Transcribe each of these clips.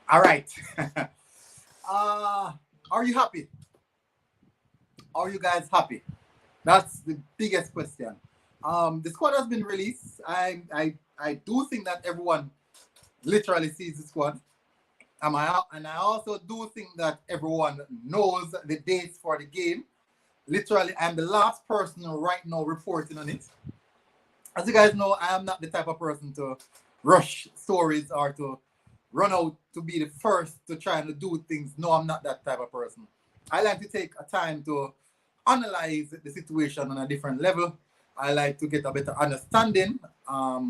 All right. uh, are you happy? Are you guys happy? That's the biggest question. The squad has been released. I do think that everyone literally sees the squad. And I also do think that everyone knows the dates for the game. Literally, I'm the last person right now reporting on it. As you guys know, I am not the type of person to rush stories or to run out to be the first to try and do things. No, I'm not that type of person. I like to take a time to analyze the situation on a different level. I like to get a better understanding of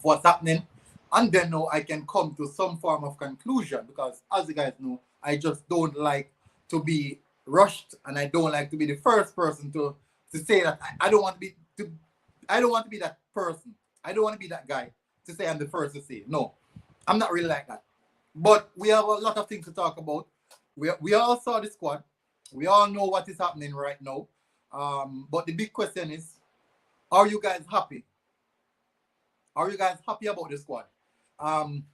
what's happening. And then now I can come to some form of conclusion because, as you guys know, I just don't like to be rushed and I don't like to be the first person to say that I don't want to be to I don't want to be that person. I don't want to be that guy to say I'm the first to say it. No, I'm not really like that. But we have a lot of things to talk about. We all saw the squad. We all know what is happening right now. But the big question is, are you guys happy? Are you guys happy about the squad? Um,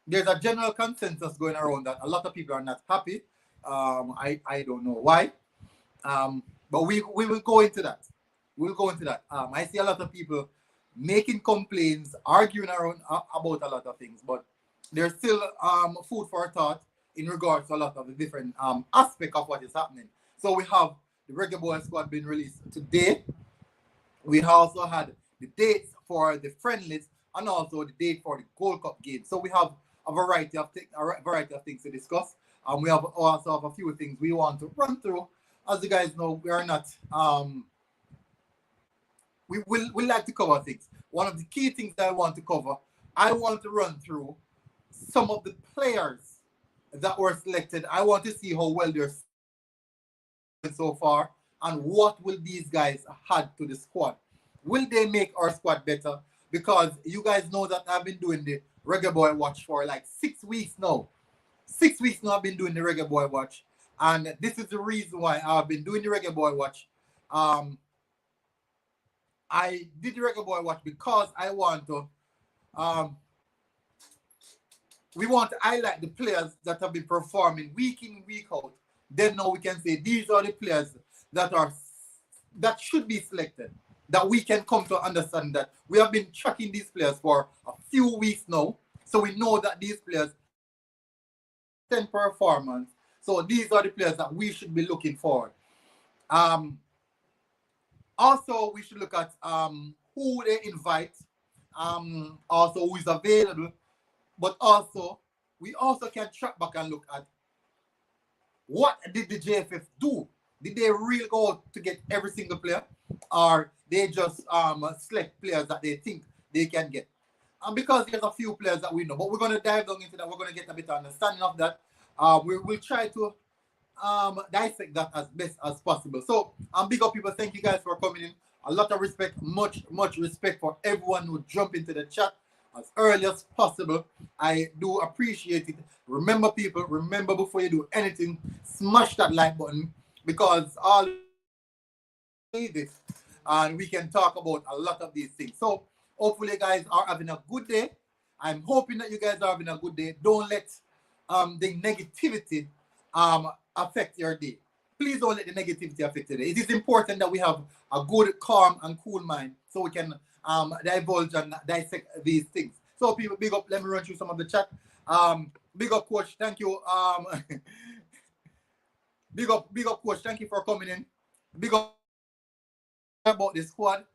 there's a general consensus going around that a lot of people are not happy. I don't know why. But we will go into that. We'll go into that. I see a lot of people making complaints, arguing around about a lot of things, but there's still food for thought in regards to a lot of the different aspect of what is happening. So we have the Reggae Boy squad being released today. We also had the dates for the friendlies and also the date for the Gold Cup game. So we have a variety of things to discuss. We have also have a few things we want to run through. As you guys know, we are not we like to cover things. One of the key things that I want to cover, I want to run through some of the players that were selected. I want to see how well they're so far and what will these guys add to the squad. Will they make our squad better? Because you guys know that I've been doing the Reggae Boy Watch for like 6 weeks now. 6 weeks now I've been doing the Reggae Boy Watch. And this is the reason why I've been doing the Reggae Boy Watch. I did the Reggae Boy Watch because I want to um, we want to highlight the players that have been performing week in, week out. Then now we can say these are the players that should be selected. That we can come to understand that we have been tracking these players for a few weeks now. So we know that these players 10 performance. So these are the players that we should be looking for. Um, Also, we should look at who they invite, also who is available, but also we also can track back and look at what did the JFF do? Did they really go out to get every single player, or they just select players that they think they can get? And because there's a few players that we know, but we're going to dive down into that. We're going to get a bit of understanding of that. We'll try to dissect that as best as possible. So, big up people. Thank you guys for coming in. A lot of respect, much respect for everyone who jump into the chat as early as possible. I do appreciate it. Remember, people, remember before you do anything, smash that like button because all need this, and we can talk about a lot of these things. So, hopefully, you guys are having a good day. I'm hoping that you guys are having a good day. Don't let the negativity affect your day. Please don't let the negativity affect your day. It is important that we have a good, calm, and cool mind so we can divulge and dissect these things. So people, big up. Let me run through some of the chat. Big up, coach. Thank you. Big up, coach. Thank you for coming in. Big up about the squad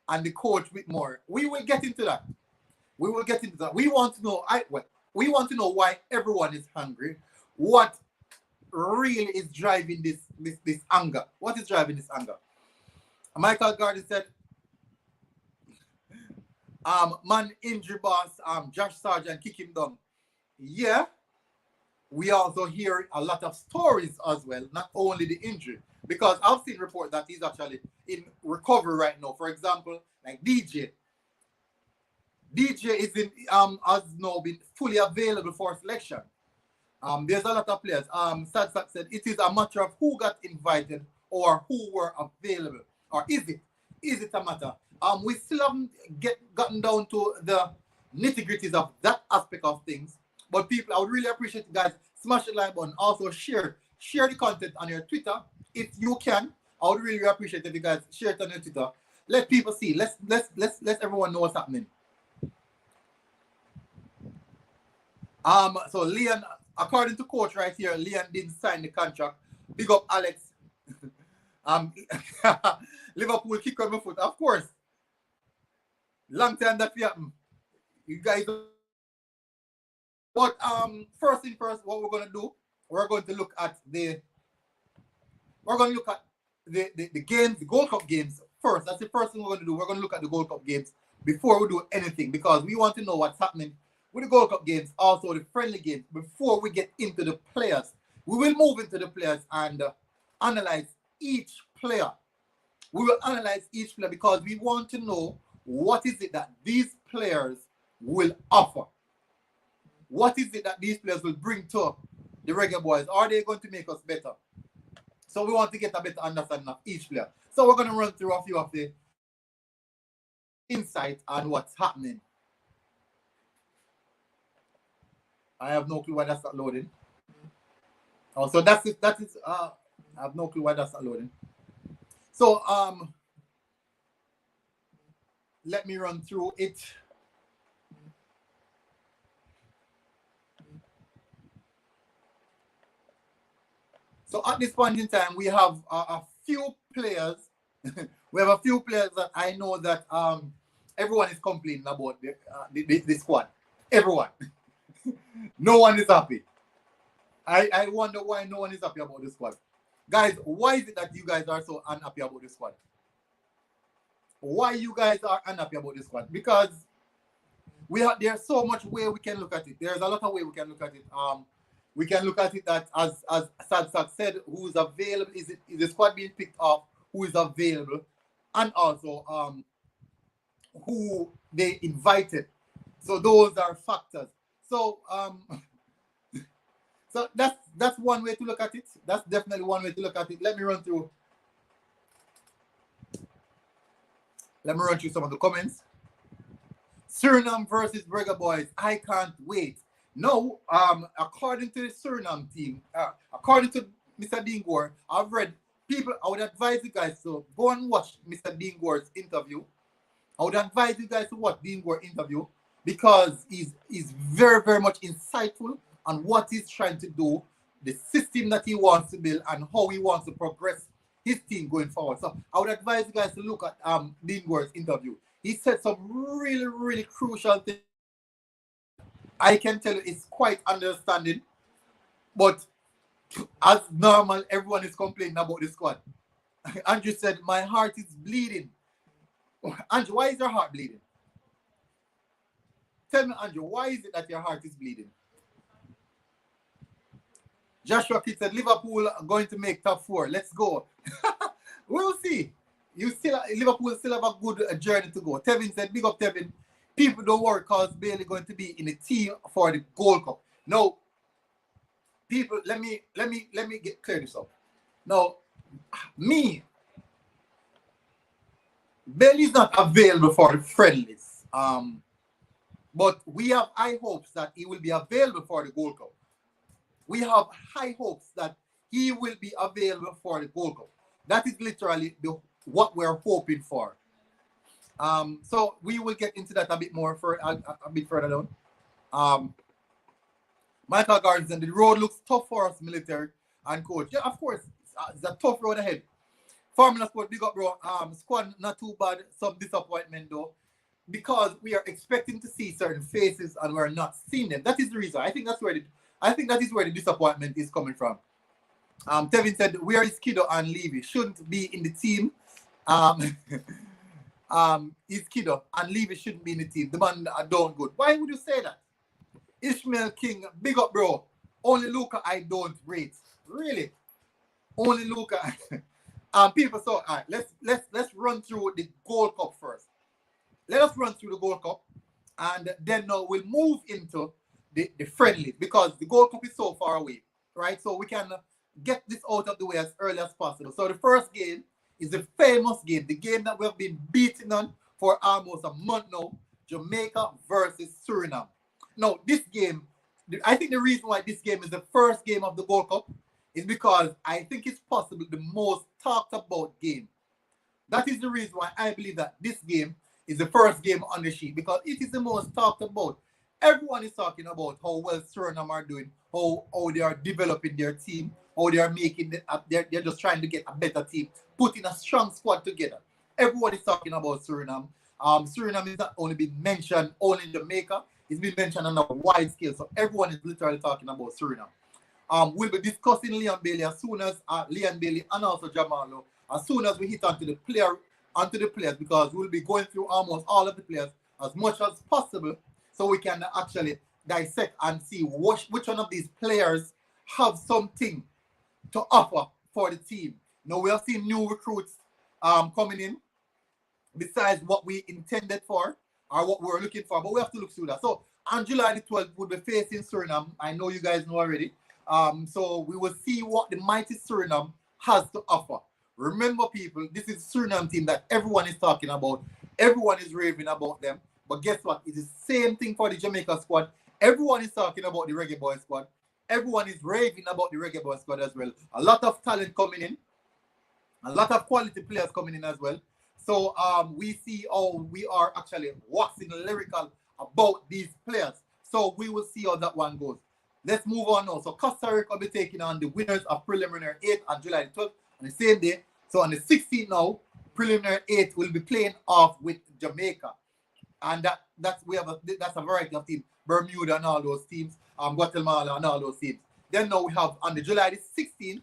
and the coach with more. We will get into that. We will get into that. We want to know. We want to know why everyone is hungry. What really is driving this anger? What is driving this anger? Michael Garden said, man injury boss, Josh Sargent kick him down. Yeah, we also hear a lot of stories as well, not only the injury. Because I've seen report that he's actually in recovery right now. For example, like DJ. DJ is in has now been fully available for selection. There's a lot of players. Sadsak said it is a matter of who got invited or who were available. Or is it? Is it a matter? We still haven't gotten down to the nitty-gritties of that aspect of things. But people, I would really appreciate you guys smash the like button. Also share the content on your Twitter if you can. I would really appreciate if you guys share it on your Twitter. Let people see. Let everyone know what's happening. So Leon, according to coach right here, Leon didn't sign the contract. Big up Alex. Liverpool kick on my foot, of course. Long time that happened. You guys. But first thing first, what we're gonna do, we're going to look at the games, the Gold Cup games first. That's the first thing we're gonna do. We're gonna look at the Gold Cup games before we do anything because we want to know what's happening with the Gold Cup games, also the friendly games, before we get into the players. We will move into the players and analyze each player. We will analyze each player because we want to know what is it that these players will offer. What is it that these players will bring to the Reggae Boyz? Are they going to make us better? So we want to get a better understanding of each player. So we're going to run through a few of the insight on what's happening. I have no clue why that's not loading. Oh, so that's it. That is I have no clue why that's not loading. So let me run through it. So at this point in time, we have a few players. We have a few players that I know that everyone is complaining about the squad. Everyone. No one is happy. I wonder why no one is happy about the squad. Guys, why is it that you guys are so unhappy about the squad? Why you guys are unhappy about the squad? Because there's so much way we can look at it. There's a lot of way we can look at it. We can look at it that as Sadsak said, who is available, is the squad being picked up, who is available, and also who they invited. So those are factors. So so that's one way to look at it. That's definitely one way to look at it. Let me run through some of the comments. Suriname versus Reggae Boyz. I can't wait. No, according to the Suriname team, according to Mr. Dingor, I've read people. I would advise you guys to go and watch Mr. Dingor's interview. I would advise you guys to watch Dingor's interview because he's very, very much insightful on what he's trying to do, the system that he wants to build, and how he wants to progress his team going forward. So I would advise you guys to look at Dingor's interview. He said some really, really crucial things. I can tell you it's quite understanding, but as normal, everyone is complaining about the squad. Andrew said, my heart is bleeding. Andrew, why is your heart bleeding? Tell me, Andrew, why is it that your heart is bleeding? Joshua Kidd said, Liverpool are going to make top 4. Let's go. We'll see. Liverpool still have a good journey to go. Tevin said, big up Tevin. People don't worry because Bailey going to be in the team for the Gold Cup. No, people, let me get clear this up. Now, Bailey is not available for the friendlies. But we have high hopes that he will be available for the Gold Cup. We have high hopes that he will be available for the Gold Cup. That is literally what we're hoping for. So we will get into that a bit more a bit further down. Michael Gardner, the road looks tough for us, military and coach. Yeah, of course, it's a tough road ahead. Formula Sport, big up, bro. Squad not too bad. Some disappointment though, because we are expecting to see certain faces and we're not seeing them. That is the reason. I think that is where the disappointment is coming from. Tevin said, where is Kiddo and Levy? Shouldn't be in the team. Is Kiddo and Levy shouldn't be in the team. The man are doing good. Why would you say that? Ishmael King, big up, bro. Only Luca I don't rate. Really? Only Luca. People, so all right, let's run through the Gold Cup first. Let us run through the Gold Cup, and then now we'll move into the friendlies because the Gold Cup is so far away, right? So we can get this out of the way as early as possible. So the first game is the famous game, the game that we have been beating on for almost a month now, Jamaica versus Suriname. Now, this game I think the reason why this game is the first game of the Gold Cup is because I think it's possibly the most talked about game. That is the reason why I believe that this game is the first game on the sheet, because it is the most talked about. Everyone is talking about how well Suriname are doing, how they are developing their team, how they are making it up. They're just trying to get a better team, putting a strong squad together. Everyone is talking about Suriname. Suriname is not only been mentioned only in Jamaica, it's been mentioned on a wide scale. So everyone is literally talking about Suriname. We'll be discussing Leon Bailey as soon as Leon Bailey and also Jamal Lowe, as soon as we hit onto the players, because we'll be going through almost all of the players as much as possible, so we can actually dissect and see which one of these players have something to offer for the team. Now we have seen new recruits coming in besides what we intended for or what we were looking for, but we have to look through that. So on July the 12th, we'll be facing Suriname. I know you guys know already. So we will see what the mighty Suriname has to offer. Remember, people, this is Suriname team that everyone is talking about. Everyone is raving about them. But guess what? It is the same thing for the Jamaica squad. Everyone is talking about the Reggae Boyz squad. Everyone is raving about the Reggae Boyz squad as well. A lot of talent coming in. A lot of quality players coming in as well. So we see how we are actually waxing lyrical about these players. So we will see how that one goes. Let's move on now. So Costa Rica will be taking on the winners of preliminary 8 on July 12th on the same day. So on the 16th now, preliminary 8 will be playing off with Jamaica. And that's a variety of teams. Bermuda and all those teams, Guatemala and all those teams. Then now we have on the July the 16th,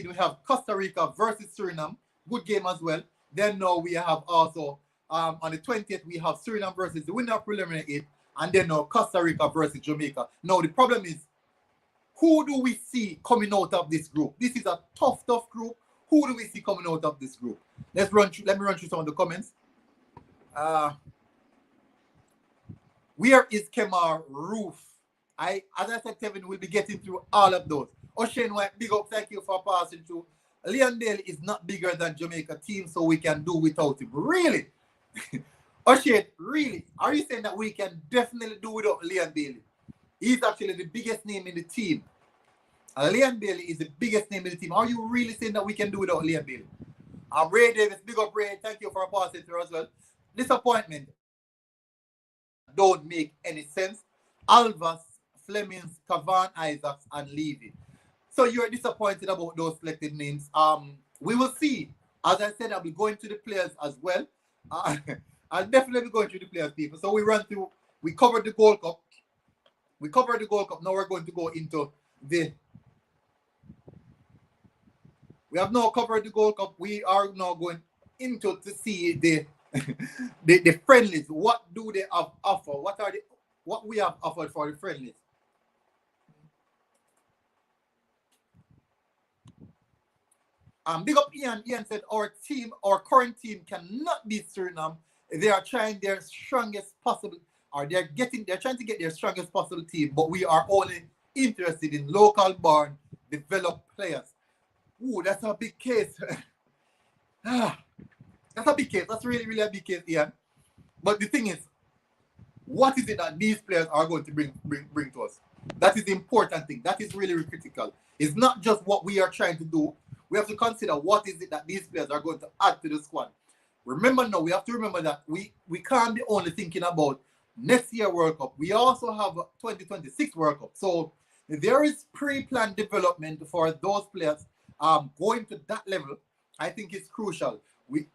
we have Costa Rica versus Suriname. Good game as well. Then now we have also on the 20th, we have Suriname versus the winner of preliminary 8. And then now Costa Rica versus Jamaica. Now the problem is, who do we see coming out of this group? This is a tough group. Who do we see coming out of this group? Let me run through some of the comments. Where is Kemar Roof? As I said, Kevin, we'll be getting through all of those. O'Shane White, big up, thank you for passing through. Leon Bailey is not bigger than Jamaica team, so we can do without him. Really? O'Shane, really? Are you saying that we can definitely do without Leon Bailey? He's actually the biggest name in the team. Leon Bailey is the biggest name in the team. Are you really saying that we can do without Leon Bailey? Ray Davis, big up Ray. Thank you for passing through as well. Disappointment don't make any sense. Alvas, Flemings, Kavan, Isaacs, and Levy. So you're disappointed about those selected names. We will see. As I said, I'll be going to the players as well. I'll definitely be going through the players, people. So we covered the Gold Cup. Now we're going to go into we have now covered the Gold Cup. We are now going into to see the friendlies. What do they have offer? What we have offered for the friendlies? Big up Ian. Ian said our current team cannot beat Suriname. They are trying their strongest possible, or they're trying to get their strongest possible team, but we are only interested in local born developed players. Ooh, that's a big case. That's a big case. That's really, really a big case, Ian. But the thing is, what is it that these players are going to bring to us? That is the important thing. That is really, really critical. It's not just what we are trying to do. We have to consider what is it that these players are going to add to the squad. Remember now, we have to remember that we can't be only thinking about next year World Cup. We also have a 2026 World Cup. So there is pre-planned development for those players going to that level. I think it's crucial.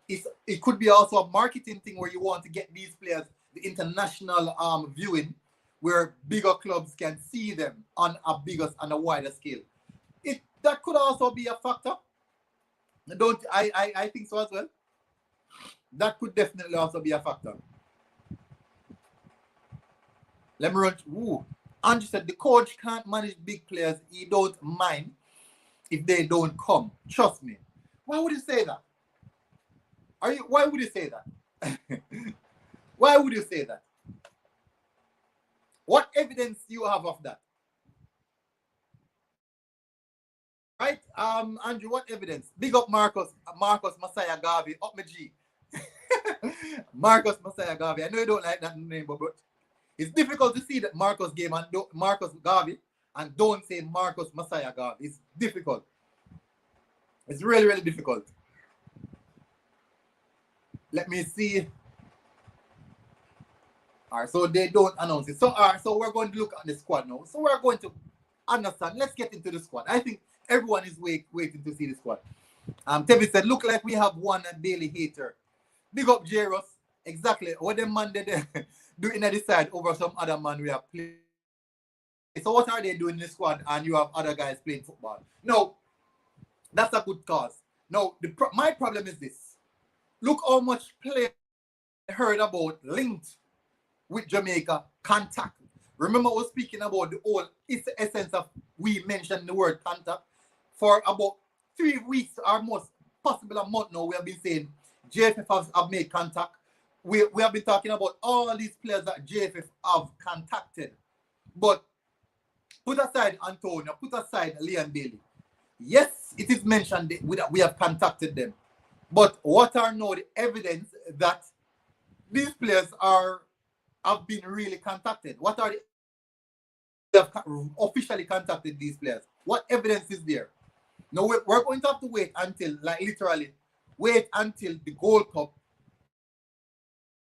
It could be also a marketing thing where you want to get these players the international viewing, where bigger clubs can see them on a wider scale. That could also be a factor. I think so as well. That could definitely also be a factor. Let me run. Ooh. Andrew said the coach can't manage big players. He don't mind if they don't come. Trust me. Why would you say that? Why would you say that? Why would you say that? What evidence do you have of that? Right? Andrew, what evidence? Big up Marcus Messiah Garvey. Up my G. Marcus Messiah Garvey. I know you don't like that name, but It's difficult to see that Marcus game and Marcus Garvey and don't say Marcus Messiah Garvey. It's difficult. It's really, really difficult. Let me see. All right, so they don't announce it. So, all right, so we're going to look at the squad now. So we're going to understand. Let's get into the squad. I think everyone is waiting to see the squad. Tevin said, look like we have one Bailey hater. Big up Jairus. Exactly. What the man did do in the side over some other man we have played. So what are they doing in the squad and you have other guys playing football? No, that's a good cause. No, my problem is this. Look how much play I heard about linked with Jamaica contact. Remember I was speaking about the whole essence of we mentioned the word contact for about 3 weeks or most possible a month now. We have been saying JFF have made contact. We have been talking about all these players that JFF have contacted. But put aside Antonio, put aside Leon Bailey. Yes, it is mentioned that we have contacted them. But what are now the evidence that these players have been really contacted? What are they have officially contacted these players? What evidence is there? Now we're going to have to wait until, like literally, wait until the Gold Cup.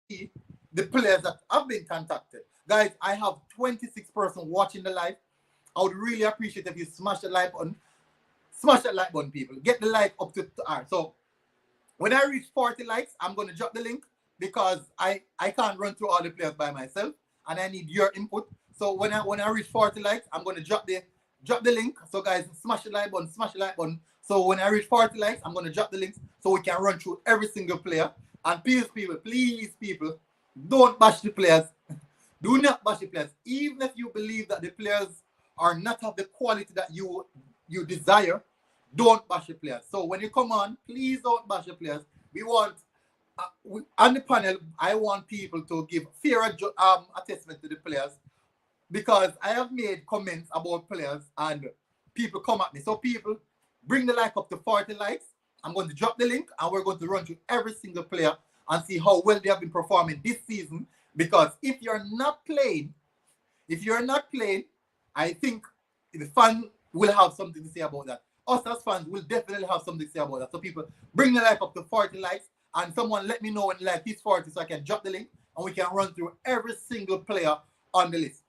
The players that have been contacted. Guys, I have 26 persons watching the live. I would really appreciate if you smash the like button. Smash that like button, people. Get the like up to so when I reach 40 likes, I'm going to drop the link because I can't run through all the players by myself and I need your input. So when I reach 40 likes, I'm going to drop the link. So guys, smash the like button, smash the like button. So when I reach 40 likes, I'm going to drop the links so we can run through every single player. And please, people, don't bash the players. Do not bash the players. Even if you believe that the players are not of the quality that you desire, don't bash the players. So when you come on, please don't bash the players. We want, on the panel, I want people to give fair assessment to the players because I have made comments about players and people come at me. So people, bring the like up to 40 likes. I'm going to drop the link and we're going to run through every single player and see how well they have been performing this season. Because if you're not playing, I think the fan will have something to say about that. Us as fans will definitely have something to say about that. So people, bring the like up to 40 likes and someone let me know when like hits 40 so I can drop the link and we can run through every single player on the list.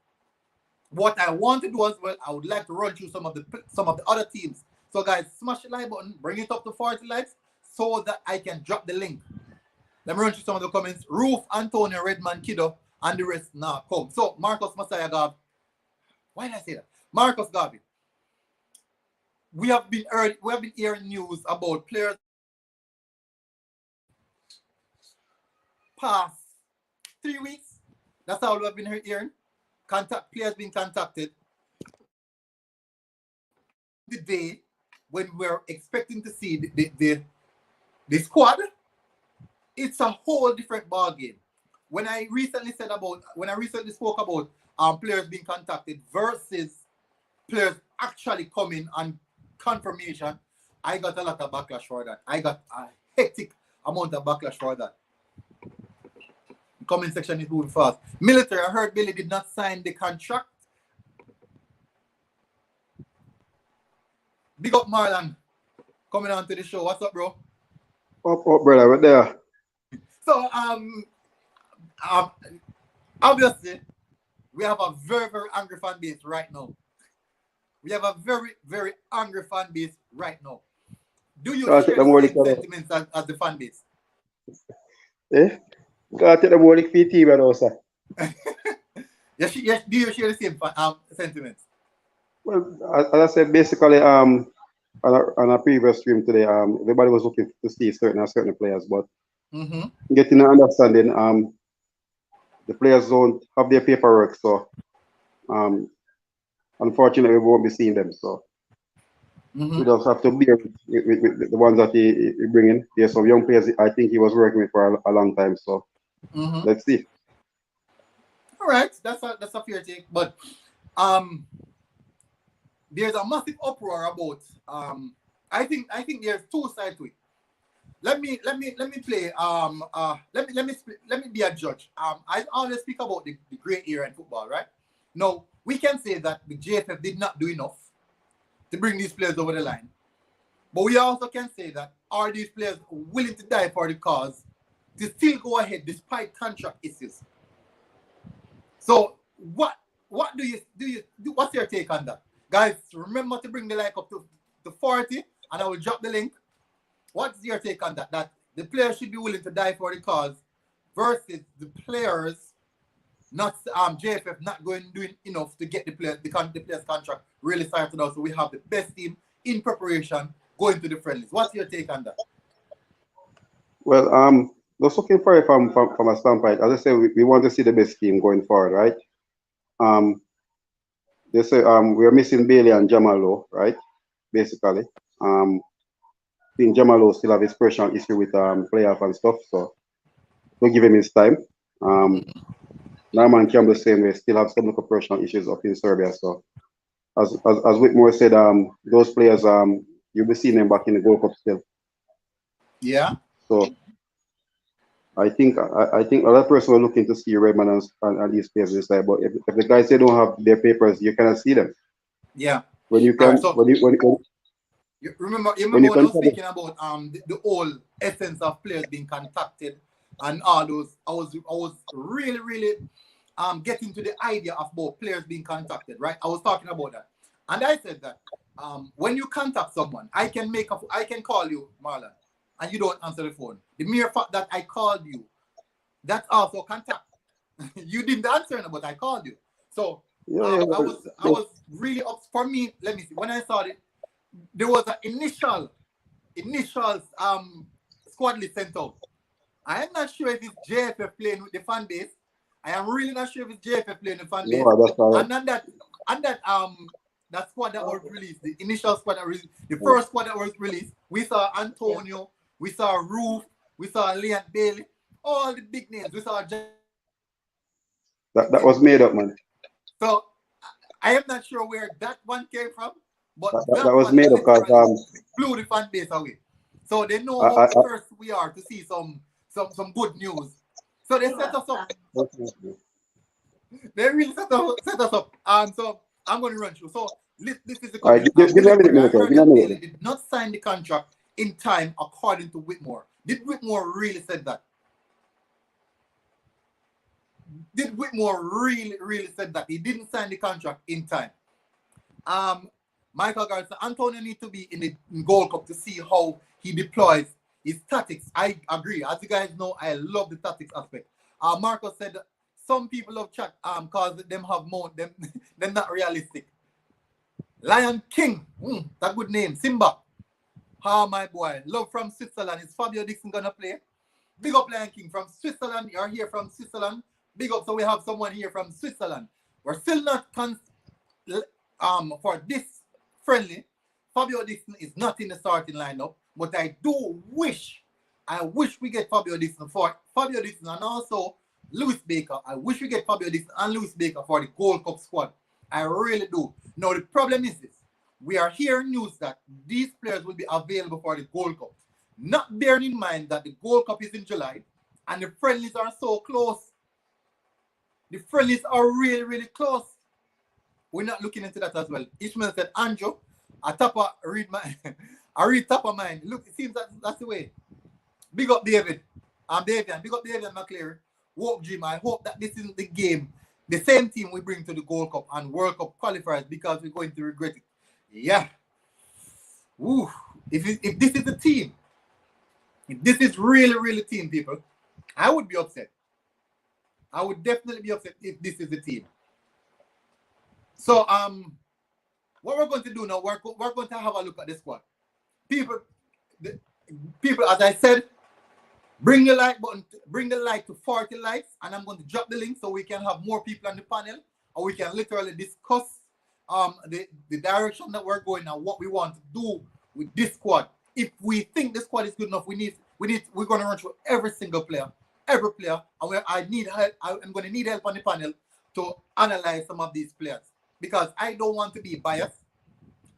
What I want to do as well, I would like to run through some of the other teams. So guys, smash the like button, bring it up to 40 likes so that I can drop the link. Let me run through some of the comments. Roof, Antonio, Redman, Kiddo, and the rest now come. So Marcus Messiah Garvey. Why did I say that? Marcus Garvey. We have been hearing news about players past 3 weeks. That's all we have been hearing. Players being contacted. The day when we're expecting to see the squad, it's a whole different ball game. When I recently spoke about players being contacted versus players actually coming on confirmation, I got a lot of backlash for that. I got a hectic amount of backlash for that. The comment section is moving fast. Military, I heard Billy did not sign the contract. Big up Marlon coming on to the show. What's up, bro? Up, brother, right there. So obviously we have a very, very angry fan base right now. We have a very, very angry fan base right now. Do you share the same sentiments as the fan base? Eh? Can't take the morning for your team and all, sir. Yes, do you share the same sentiments? Well, as I said, basically, on a previous stream today, everybody was looking to see certain players, but getting an understanding, the players don't have their paperwork, so unfortunately, we won't be seeing them. So we just have to bear with the ones that he bring in. There's some young players I think he was working with for a long time. So let's see. All right, that's a fair take, but there's a massive uproar about I think there's two sides to it. let me play let me be a judge. I always speak about the great era in football, right? Now we can say that the JFF did not do enough to bring these players over the line, but we also can say that are these players willing to die for the cause to still go ahead despite contract issues? So what do you do? What's your take on that, guys? Remember to bring the like up to 40, and I will drop the link. What's your take on that? That the players should be willing to die for the cause versus the players not JFF not doing enough to get the players contract really started out, so we have the best team in preparation going to the friendlies. What's your take on that? Well, just looking for it from a standpoint. As I say, we want to see the best team going forward, right? They say we are missing Bailey and Jamal Lowe, right? Basically, I think Jamal Lowe still have his personal issue with playoff and stuff, so we'll give him his time. Norman Campbell same way still have some local personal issues up in Serbia. So as Whitmore said, those players you'll be seeing them back in the Gold Cup still. Yeah. So I think other person are looking to see Redmond and these players this side, but if the guys they don't have their papers, you cannot see them. Yeah. When you can, so, when you remember when I was speaking about the whole essence of players being contacted and all those, I was really getting to the idea of both players being contacted, right? I was talking about that, and I said that when you contact someone, I can call you, Marlon, and you don't answer the phone. The mere fact that I called you, that's also contact. You didn't answer, but I called you. So I was really up. For me, let me see. When I saw it, there was an initial squad list sent out. I am not sure if it's JFF playing with the fan base. I am really not sure if it's JFF playing with the fan base. And that squad that was released, the initial squad that was the first squad that was released, we saw Antonio, we saw Roof, we saw Leon Bailey, all the big names. We saw that was made up, man. So I am not sure where that one came from, but that was made up because blew the fan base away. So they know how first we are to see some good news. So they set us up. They really set us up. So I'm going to run through. So this is the question. They did not sign the contract in time, according to Whitmore. Did Whitmore really said that? Did Whitmore really said that he didn't sign the contract in time? Michael Garza, Antonio need to be in the Gold Cup to see how he deploys his tactics. I agree. As you guys know, I love the tactics aspect. Marcos said some people love chat cause them have more them not realistic. Lion King, that good name. Simba. My boy. Love from Switzerland. Is Fabio Dixon gonna play? Big up Lion King from Switzerland. You're here from Switzerland. Big up, so we have someone here from Switzerland. We're still not for this friendly. Fabio Dixon is not in the starting lineup, but I wish we get Fabio Dixon and also Lewis Baker. I wish we get Fabio Dixon and Lewis Baker for the Gold Cup squad. I really do. Now the problem is this: we are hearing news that these players will be available for the Gold Cup, not bearing in mind that the Gold Cup is in July and the friendlies are so close. The friendlies are really close. We're not looking into that as well. Ishmael said, Andrew, I read top of mine. Look, it seems that's the way. Big up David. David. Big up David and McCleary. Walk Jim. I hope that this isn't the game, the same team we bring to the Gold Cup and World Cup qualifiers, because we're going to regret it. Yeah. Ooh. If this is the team, if this is really team, people, I would be upset. I would definitely be upset if this is the team. So what we're going to do now, we're going to have a look at the squad. People, as I said, bring the like button, bring the like to 40 likes, and I'm going to drop the link so we can have more people on the panel, or we can literally discuss the direction that we're going and what we want to do with this squad. If we think the squad is good enough, we're going to run through every single player. And I'm going to need help on the panel to analyze some of these players, because I don't want to be biased.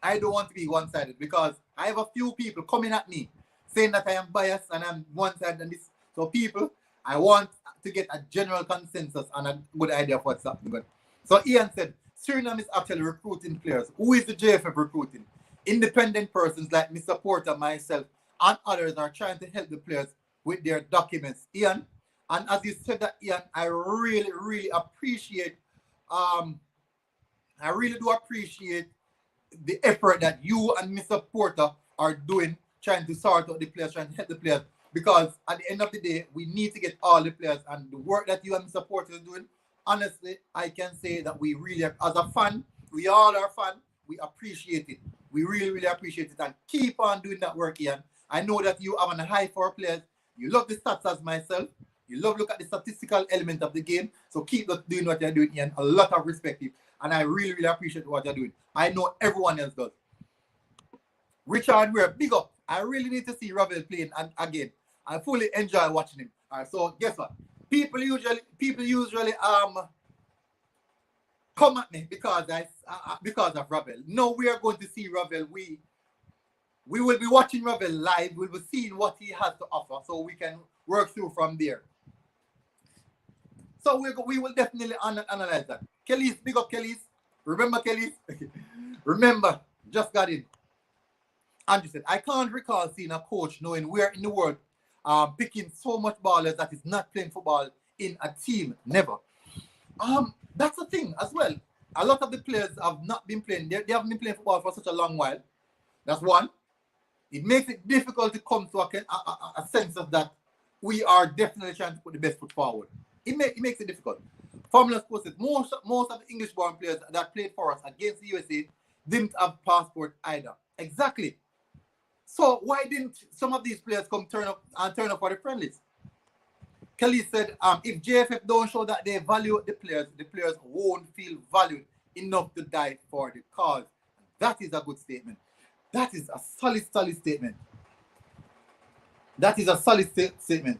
I don't want to be one-sided, because I have a few people coming at me saying that I am biased and I'm one side and this. So people, I want to get a general consensus and a good idea of what's happening. So Ian said, Suriname is actually recruiting players. Who is the JFF recruiting? Independent persons like Mr. Porter, myself, and others are trying to help the players with their documents. Ian, and as you said that, Ian, I really, really appreciate, I really do appreciate the effort that you and Mr. Porter are doing, trying to sort out the players, trying to help the players. Because at the end of the day, we need to get all the players, and the work that you and Mr. Porter are doing, honestly, I can say that we really, as a fan, we all are fans, we appreciate it. We really, really appreciate it, and keep on doing that work, Ian. I know that you have an eye for players. You love the stats as myself. You love look at the statistical element of the game. So keep doing what you're doing, Ian. A lot of respect, and I really, really appreciate what you're doing. I know everyone else does. Richard, we're big up. I really need to see Ravel playing and again. I fully enjoy watching him. All right, so guess what? People usually come at me because of Ravel. No, we are going to see Ravel. We will be watching Ravel live. We'll be seeing what he has to offer, so we can work through from there. So we will definitely analyze that. Kelly's, big up Kelly's. Remember Kelly's? Remember, just got in. Andrew said, I can't recall seeing a coach knowing where in the world picking so much ballers that is not playing football in a team. Never. That's the thing as well. A lot of the players have not been playing. They haven't been playing football for such a long while. That's one. It makes it difficult to come to a sense of that we are definitely trying to put the best foot forward. It makes it difficult. Formula Sports says most of the English-born players that played for us against the USA didn't have passport either. Exactly. So why didn't some of these players turn up for the friendlies? Kelly said, if JFF don't show that they value the players won't feel valued enough to die for the cause. That is a good statement. That is a solid statement. That is a solid statement.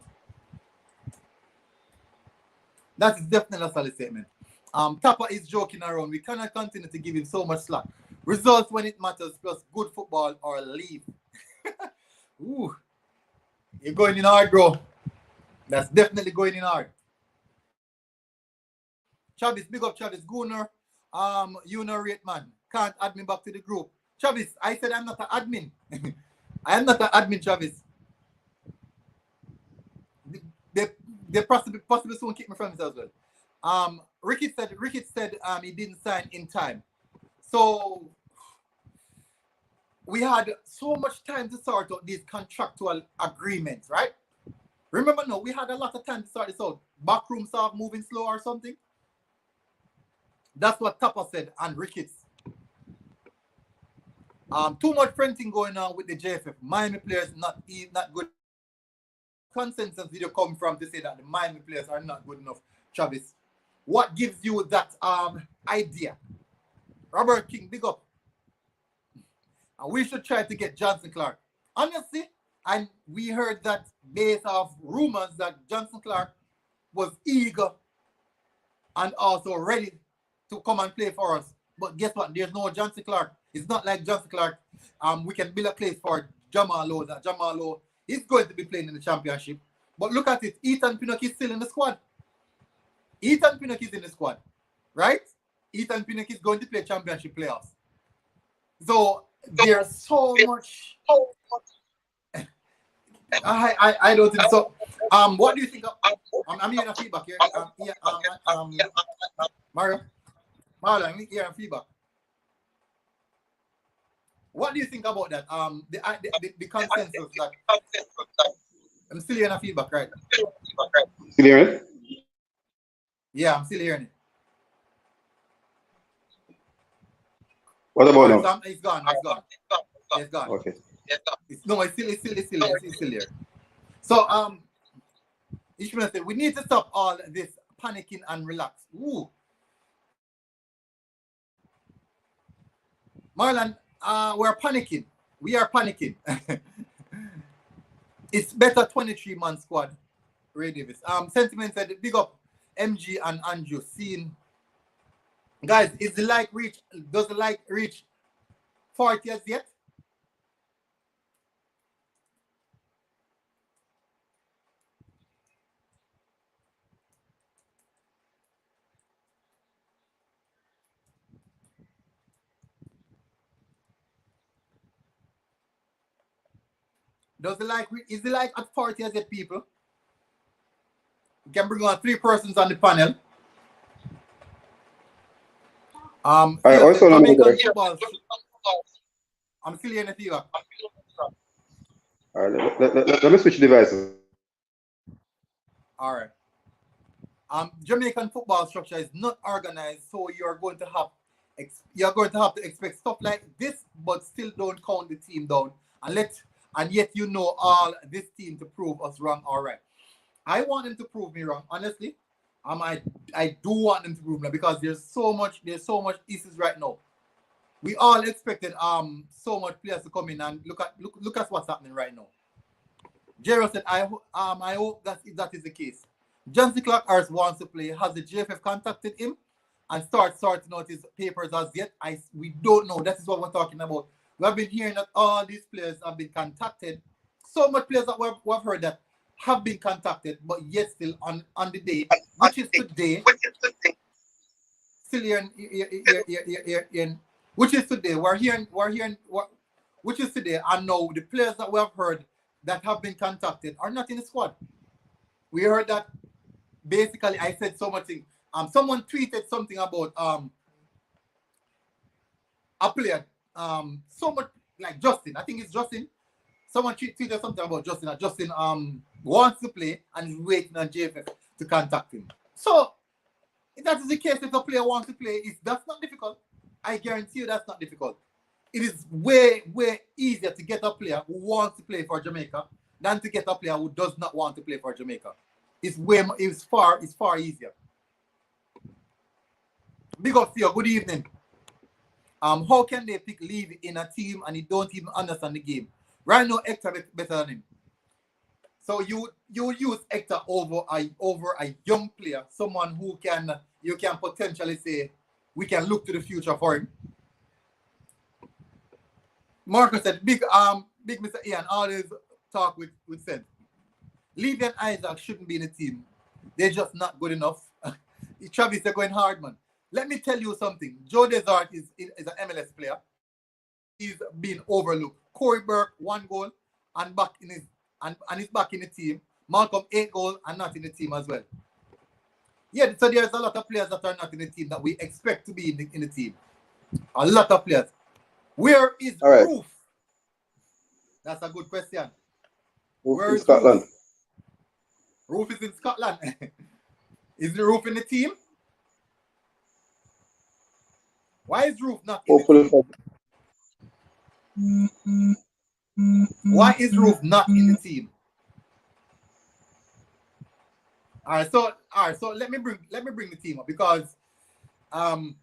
That is definitely a solid statement. Tapa is joking around. We cannot continue to give him so much slack. Results when it matters, plus good football or leave. Ooh, you're going in hard, bro. That's definitely going in hard. Travis, big up Travis. Gunner, you know rate man. Can't add me back to the group. Travis, I said I'm not an admin. I am not an admin, Travis. They possibly soon kick me from this as well. Rickett said he didn't sign in time. So we had so much time to sort out these contractual agreements, right? Remember, no, we had a lot of time to sort this out. Backroom staff moving slow or something. That's what Tapa said and Ricketts. Too much printing going on with the JFF. Miami players not good. Consensus did you come from to say that the Miami players are not good enough, Travis? What gives you that idea? Robert King, big up. And we should try to get Johnson Clark. Honestly, and we heard that based off rumors that Johnson Clark was eager and also ready to come and play for us. But guess what? There's no Johnson Clark. It's not like Johnson Clark. We can build a place for Jamal Lowe. That Jamal Lowe is going to be playing in the championship. But look at it. Ethan Pinnock is still in the squad. Ethan Pinnock is in the squad. Right? Ethan Pinnock is going to play championship playoffs. So there's so much. I don't think so. What do you think? I'm hearing a feedback here. Mario, I'm hearing feedback. What do you think about that? The consensus that I'm still hearing a feedback, right? Still hearing it? Yeah, I'm still hearing it. What about now? It's gone. It's gone. Okay. It's still there. So Ishmael said we need to stop all this panicking and relax. Ooh. Marlon, we're panicking. We are panicking. It's better 23-man squad. Ray Davis. Sentiment said big up MG and Andrew seeing. Guys, does the like reach 40 as yet? Does it like is it like authority as yet, people? We can bring on 3 persons on the panel. I also know that. I'm still hearing you. All right, let me switch devices. All right. Jamaican football structure is not organized, so you're going to have to expect stuff like this, but still don't count the team down and yet you know all this team to prove us wrong. All right. I want them to prove me wrong, honestly. I do want them to prove me because there's so much issues right now. We all expected so much players to come in and look at what's happening right now. Gerald said, I hope that is the case. Johnson Clark wants to play. Has the JFF contacted him and start sorting out his papers as yet? We don't know. That is what we're talking about. We have been hearing that all these players have been contacted. So much players that we've heard that have been contacted, but yet still on the day, which is today. Still here in which is today. We're hearing which is today, and now the players that we have heard that have been contacted are not in the squad. We heard that basically I said so much thing. Someone tweeted something about a player, so much like Justin. I think it's Justin. Someone tweeted something about Justin. That Justin wants to play and is waiting on JFF to contact him. So if that is the case, if a player wants to play, that's not difficult. I guarantee you that's not difficult. It is way easier to get a player who wants to play for Jamaica than to get a player who does not want to play for Jamaica. It's far easier. Big up to you. Good evening. How can they pick Levy in a team and he don't even understand the game? Right now, Hector better than him. So you use Hector over a young player, someone who you can potentially say we can look to the future for him. Marcus said, big Mr. Ian always talk with sense. Levy and Isaac shouldn't be in the team. They're just not good enough. Travis, they're going hard, man. Let me tell you something. Joe Desart is an MLS player. He's been overlooked. Corey Burke, 1 goal, and he's back in the team. Malcolm, 8 goals, and not in the team as well. Yeah, so there's a lot of players that are not in the team that we expect to be in the team. A lot of players. Where is Roof? That's a good question. Where is Scotland? Roof is in Scotland. Is the Roof in the team? Why is Roof not in the team? Why is Roof not in the team? All right, so let me bring the team up because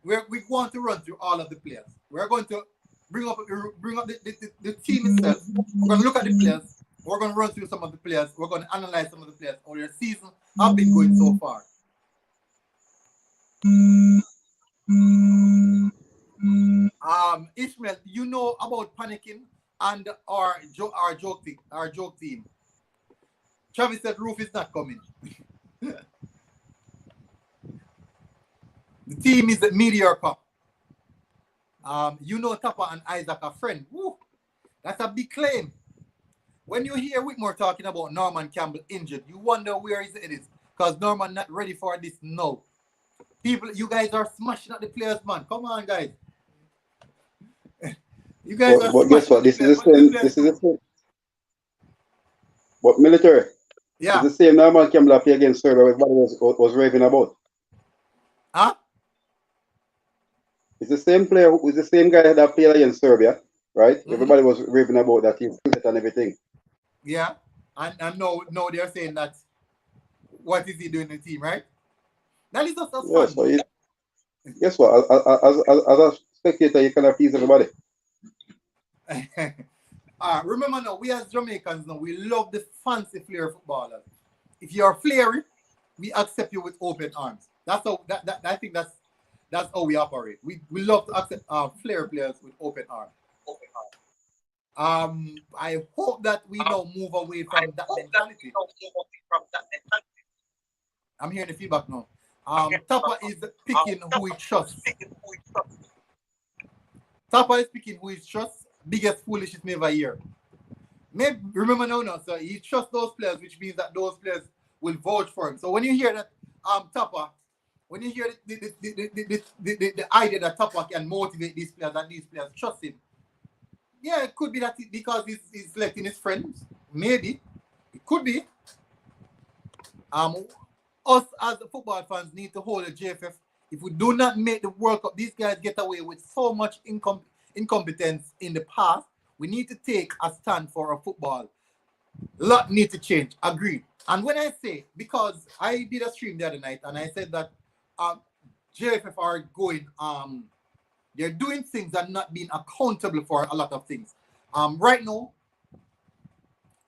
we want to run through all of the players. We're going to bring up the team itself. We're going to look at the players. We're going to run through some of the players. We're going to analyze some of the players how their season have been going so far. Ishmael, you know about panicking and our joke team. Travis said Roof is not coming. The team is mediocre. You know Tapa and Isaac are friends. Woo, that's a big claim. When you hear Whitmore talking about Norman Campbell injured, you wonder where his head is. Because Norman not ready for this now. People, you guys are smashing at the players, man. Come on, guys. You guys are but guess what? This is the same. But military. Yeah. It's the same Norman Campbell play against Serbia everybody was raving about. Huh? It's the same player, it's the same guy that played against Serbia, right? Mm-hmm. Everybody was raving about that he's fit and everything. Yeah. And now they're saying that what is he doing in the team, right? That is just fun. So guess what? As a spectator, you cannot please everybody. Remember now, we as Jamaicans now, we love the fancy flair footballers. If you're flary, we accept you with open arms. That's how I think that's how we operate. We love to accept flair players with open arms. I hope that we now move away from that mentality. I'm hearing the feedback now. Tapa is picking who he trusts. Tapa is picking who he trusts. Biggest foolishness me ever hear. Maybe remember now, so he trusts those players, which means that those players will vouch for him. So when you hear that Tapa, when you hear the idea that Tapa can motivate these players and these players trust him, yeah, it could be that because he's selecting his friends. Maybe it could be. Us as the football fans need to hold the JFF. If we do not make the World Cup, these guys get away with so much incompetence in the past. We need to take a stand for our football. A lot need to change. Agreed. And when I say, because I did a stream the other night and I said that JFF are going, they're doing things and not being accountable for a lot of things. Right now,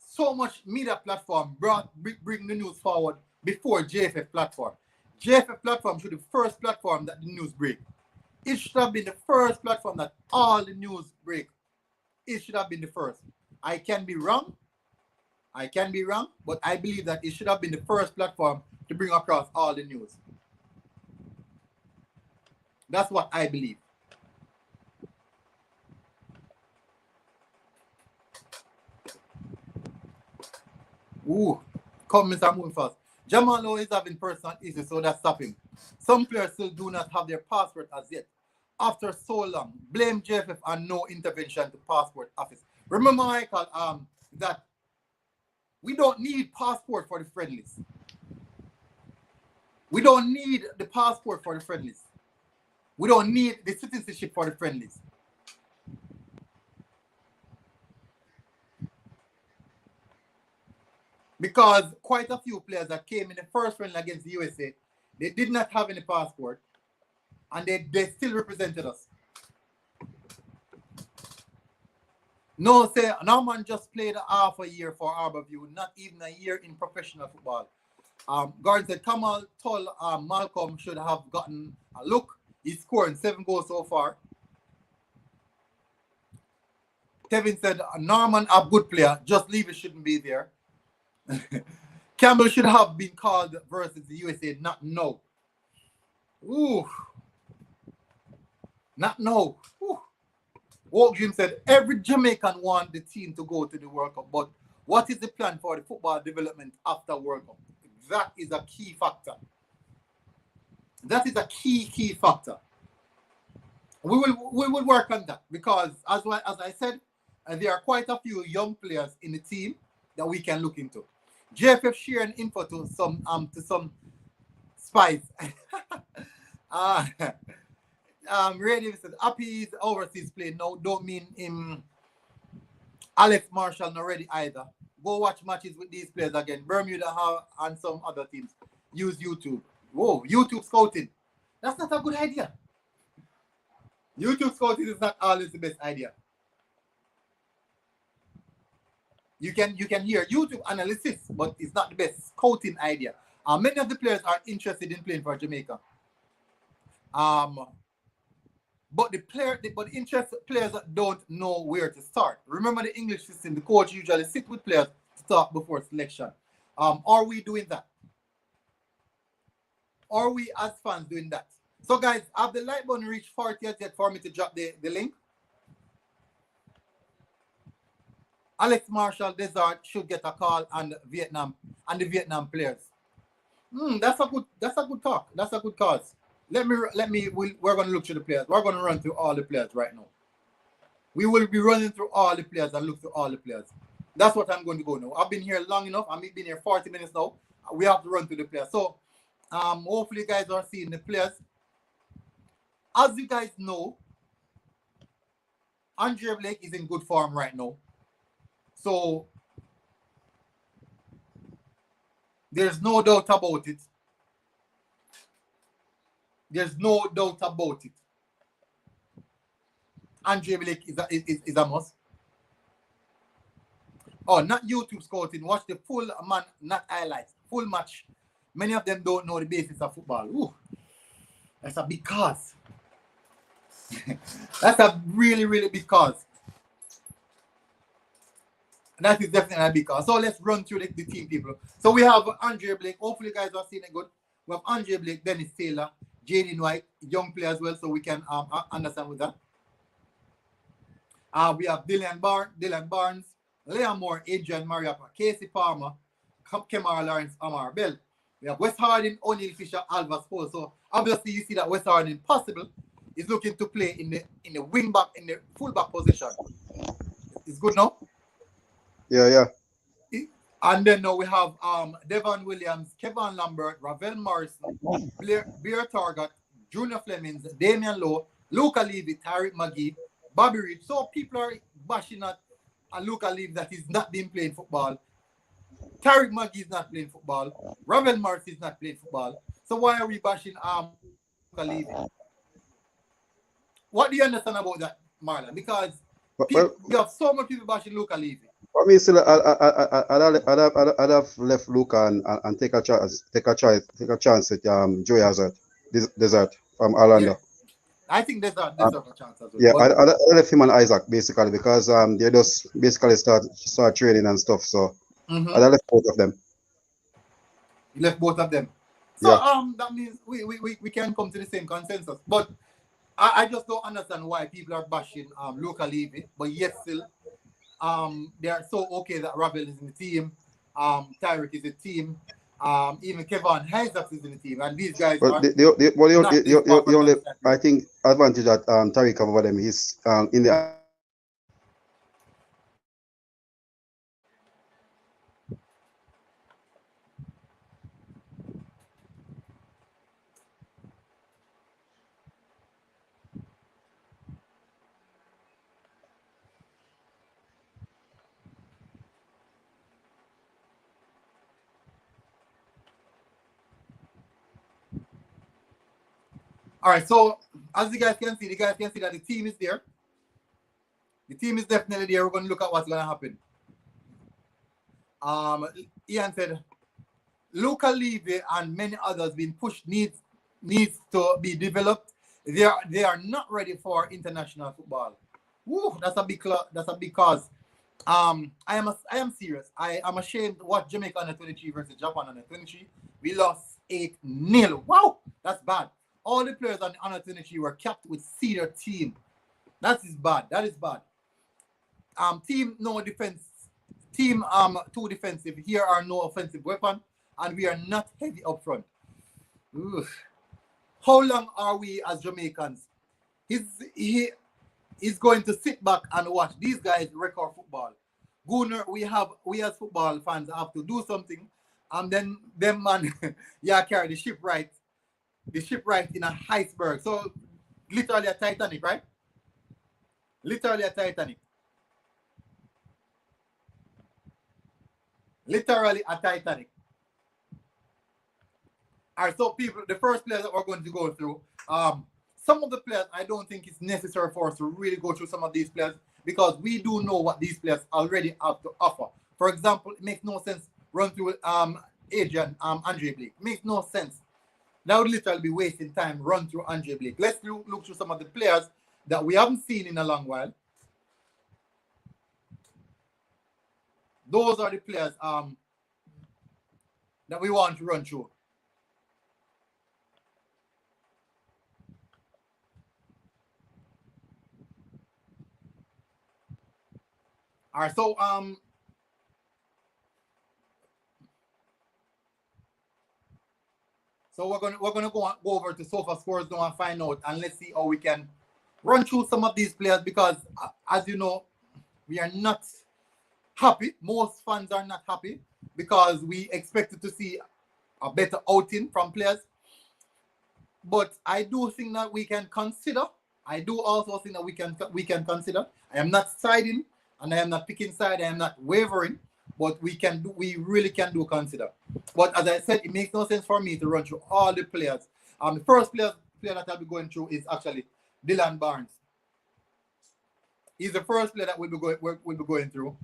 so much media platform bring the news forward before JFF platform. JFF platform should be the first platform that the news break. It should have been the first platform that all the news break. It should have been the first. I can be wrong, but I believe that it should have been the first platform to bring across all the news. That's what I believe. Ooh, comments are moving fast. Jamal Lowe is having personal issues, so that's stopping. Some players still do not have their passport as yet. After so long, blame JFF and no intervention to passport office. Remember, Michail, that we don't need passport for the friendlies. We don't need the passport for the friendlies. We don't need the citizenship for the friendlies. Because quite a few players that came in the first friendly against the USA, they did not have any passport, and they still represented us. No, say Norman just played half a year for Harborview, not even a year in professional football. Gordon said Kamal told Malcolm should have gotten a look. He's scoring 7 goals so far. Kevin said Norman a good player, just leave it, shouldn't be there. Campbell should have been called versus the USA, not no. Ooh. Not no. Ooh. Walk Jim said every Jamaican want the team to go to the World Cup, but what is the plan for the football development after World Cup? That is a key factor. That is a key factor. We will work on that because as I said, there are quite a few young players in the team that we can look into. JFF sharing info to some spies. Radio said Happy is overseas play. No, don't mean him. Alex Marshall not ready either. Go watch matches with these players again. Bermuda and some other teams use YouTube. Whoa, YouTube scouting. That's not a good idea. YouTube scouting is not always the best idea. You can hear YouTube analysis, but it's not the best scouting idea. Many of the players are interested in playing for Jamaica. But the interested players don't know where to start. Remember the English system, the coach usually sit with players to talk before selection. Are we doing that? Are we as fans doing that? So guys, have the like button reached 40 yet for me to drop the link? Alex Marshall Desert should get a call on Vietnam and the Vietnam players. That's a good talk. That's a good cause. We're going to look through the players. We're going to run through all the players right now. We will be running through all the players and look through all the players. That's what I'm going to go now. I've been here long enough. I've been here 40 minutes now. We have to run through the players. So, hopefully you guys are seeing the players. As you guys know, Andre Blake is in good form right now. So, there's no doubt about it. There's no doubt about it. Andre Blake is a must. Oh, not YouTube scouting. Watch the full man, not highlights. Full match. Many of them don't know the basics of football. Ooh, that's a big cause. That's a really, really big cause. That is definitely a big cause. So let's run through the team, people. So we have Andre Blake. Hopefully you guys are seeing it good. We have Andre Blake, Dennis Taylor, Jaden White, young player as well, so we can understand with that. We have Dylan Barnes, Leon Moore, Adrian Mariappa, Casey Palmer, Kemar Lawrence, Amar Bell. We have West Harding, O'Neill Fisher, Alva Spole. So obviously you see that West Harding possible is looking to play in the wing back, in the full back position. It's good now? Yeah. And then now we have Devon Williams, Kevin Lambert, Ravel Morrison, Blair Targat, Junior Flemings, Damian Lowe, Luca Levy, Tariq McGee, Bobby Reed. So people are bashing at Luca Levy that he's not been playing football. Tariq McGee is not playing football. Ravel Morrison is not playing football. So why are we bashing Luca Levy? What do you understand about that, Marlon? Because you have so many people bashing Luca Levy. I mean, still, I'd have left Luca and take a chance at Joey Hazard, Desert from Orlando. Yeah. I think there's a chance as well. Yeah, I left him and Isaac basically because they just basically start training and stuff. So I left both of them. You left both of them. So that means we can come to the same consensus. But I just don't understand why people are bashing Luca Levy, but yet still they are so okay that Ravel is in the team, Tyrick is in the team, even Kevin Isaac is in the team, and these guys but are the only I think advantage that Tyrick over them is in the all right. So as you guys can see that the team is there. The team is definitely there. We're going to look at what's going to happen. Ian said, Luca Levy and many others being pushed needs to be developed. They are not ready for international football. Woo, that's a big cause. I am serious. I am ashamed what Jamaica under 23 versus Japan under 23. We lost 8-0. Wow, that's bad. All the players on the under 23 were kept with senior team. That is bad. Team no defense. Team too defensive. Here are no offensive weapon, and we are not heavy up front. Ooh. How long are we as Jamaicans? He's going to sit back and watch these guys record football. Gunner, we as football fans have to do something, and then them man, carry the ship right in a iceberg. So literally a Titanic, right? Literally a Titanic. All right, so people, the first players that we're going to go through, some of the players, I don't think it's necessary for us to really go through some of these players because we do know what these players already have to offer. For example, it makes no sense run through Adrian Andre Blake. It makes no sense. That would literally be wasting time run through Andre Blake. Let's look through some of the players that we haven't seen in a long while. Those are the players that we want to run through. All right, so we're gonna go over to Sofa Scores now and find out, and let's see how we can run through some of these players because, as you know, we are not happy. Most fans are not happy because we expected to see a better outing from players. But I do think that we can consider. I do also think that we can consider. I am not siding and I am not picking side. I am not wavering. But we really can do consider. But as I said, it makes no sense for me to run through all the players. The first player that I'll be going through is actually Dylan Barnes. He's the first player that we'll be going through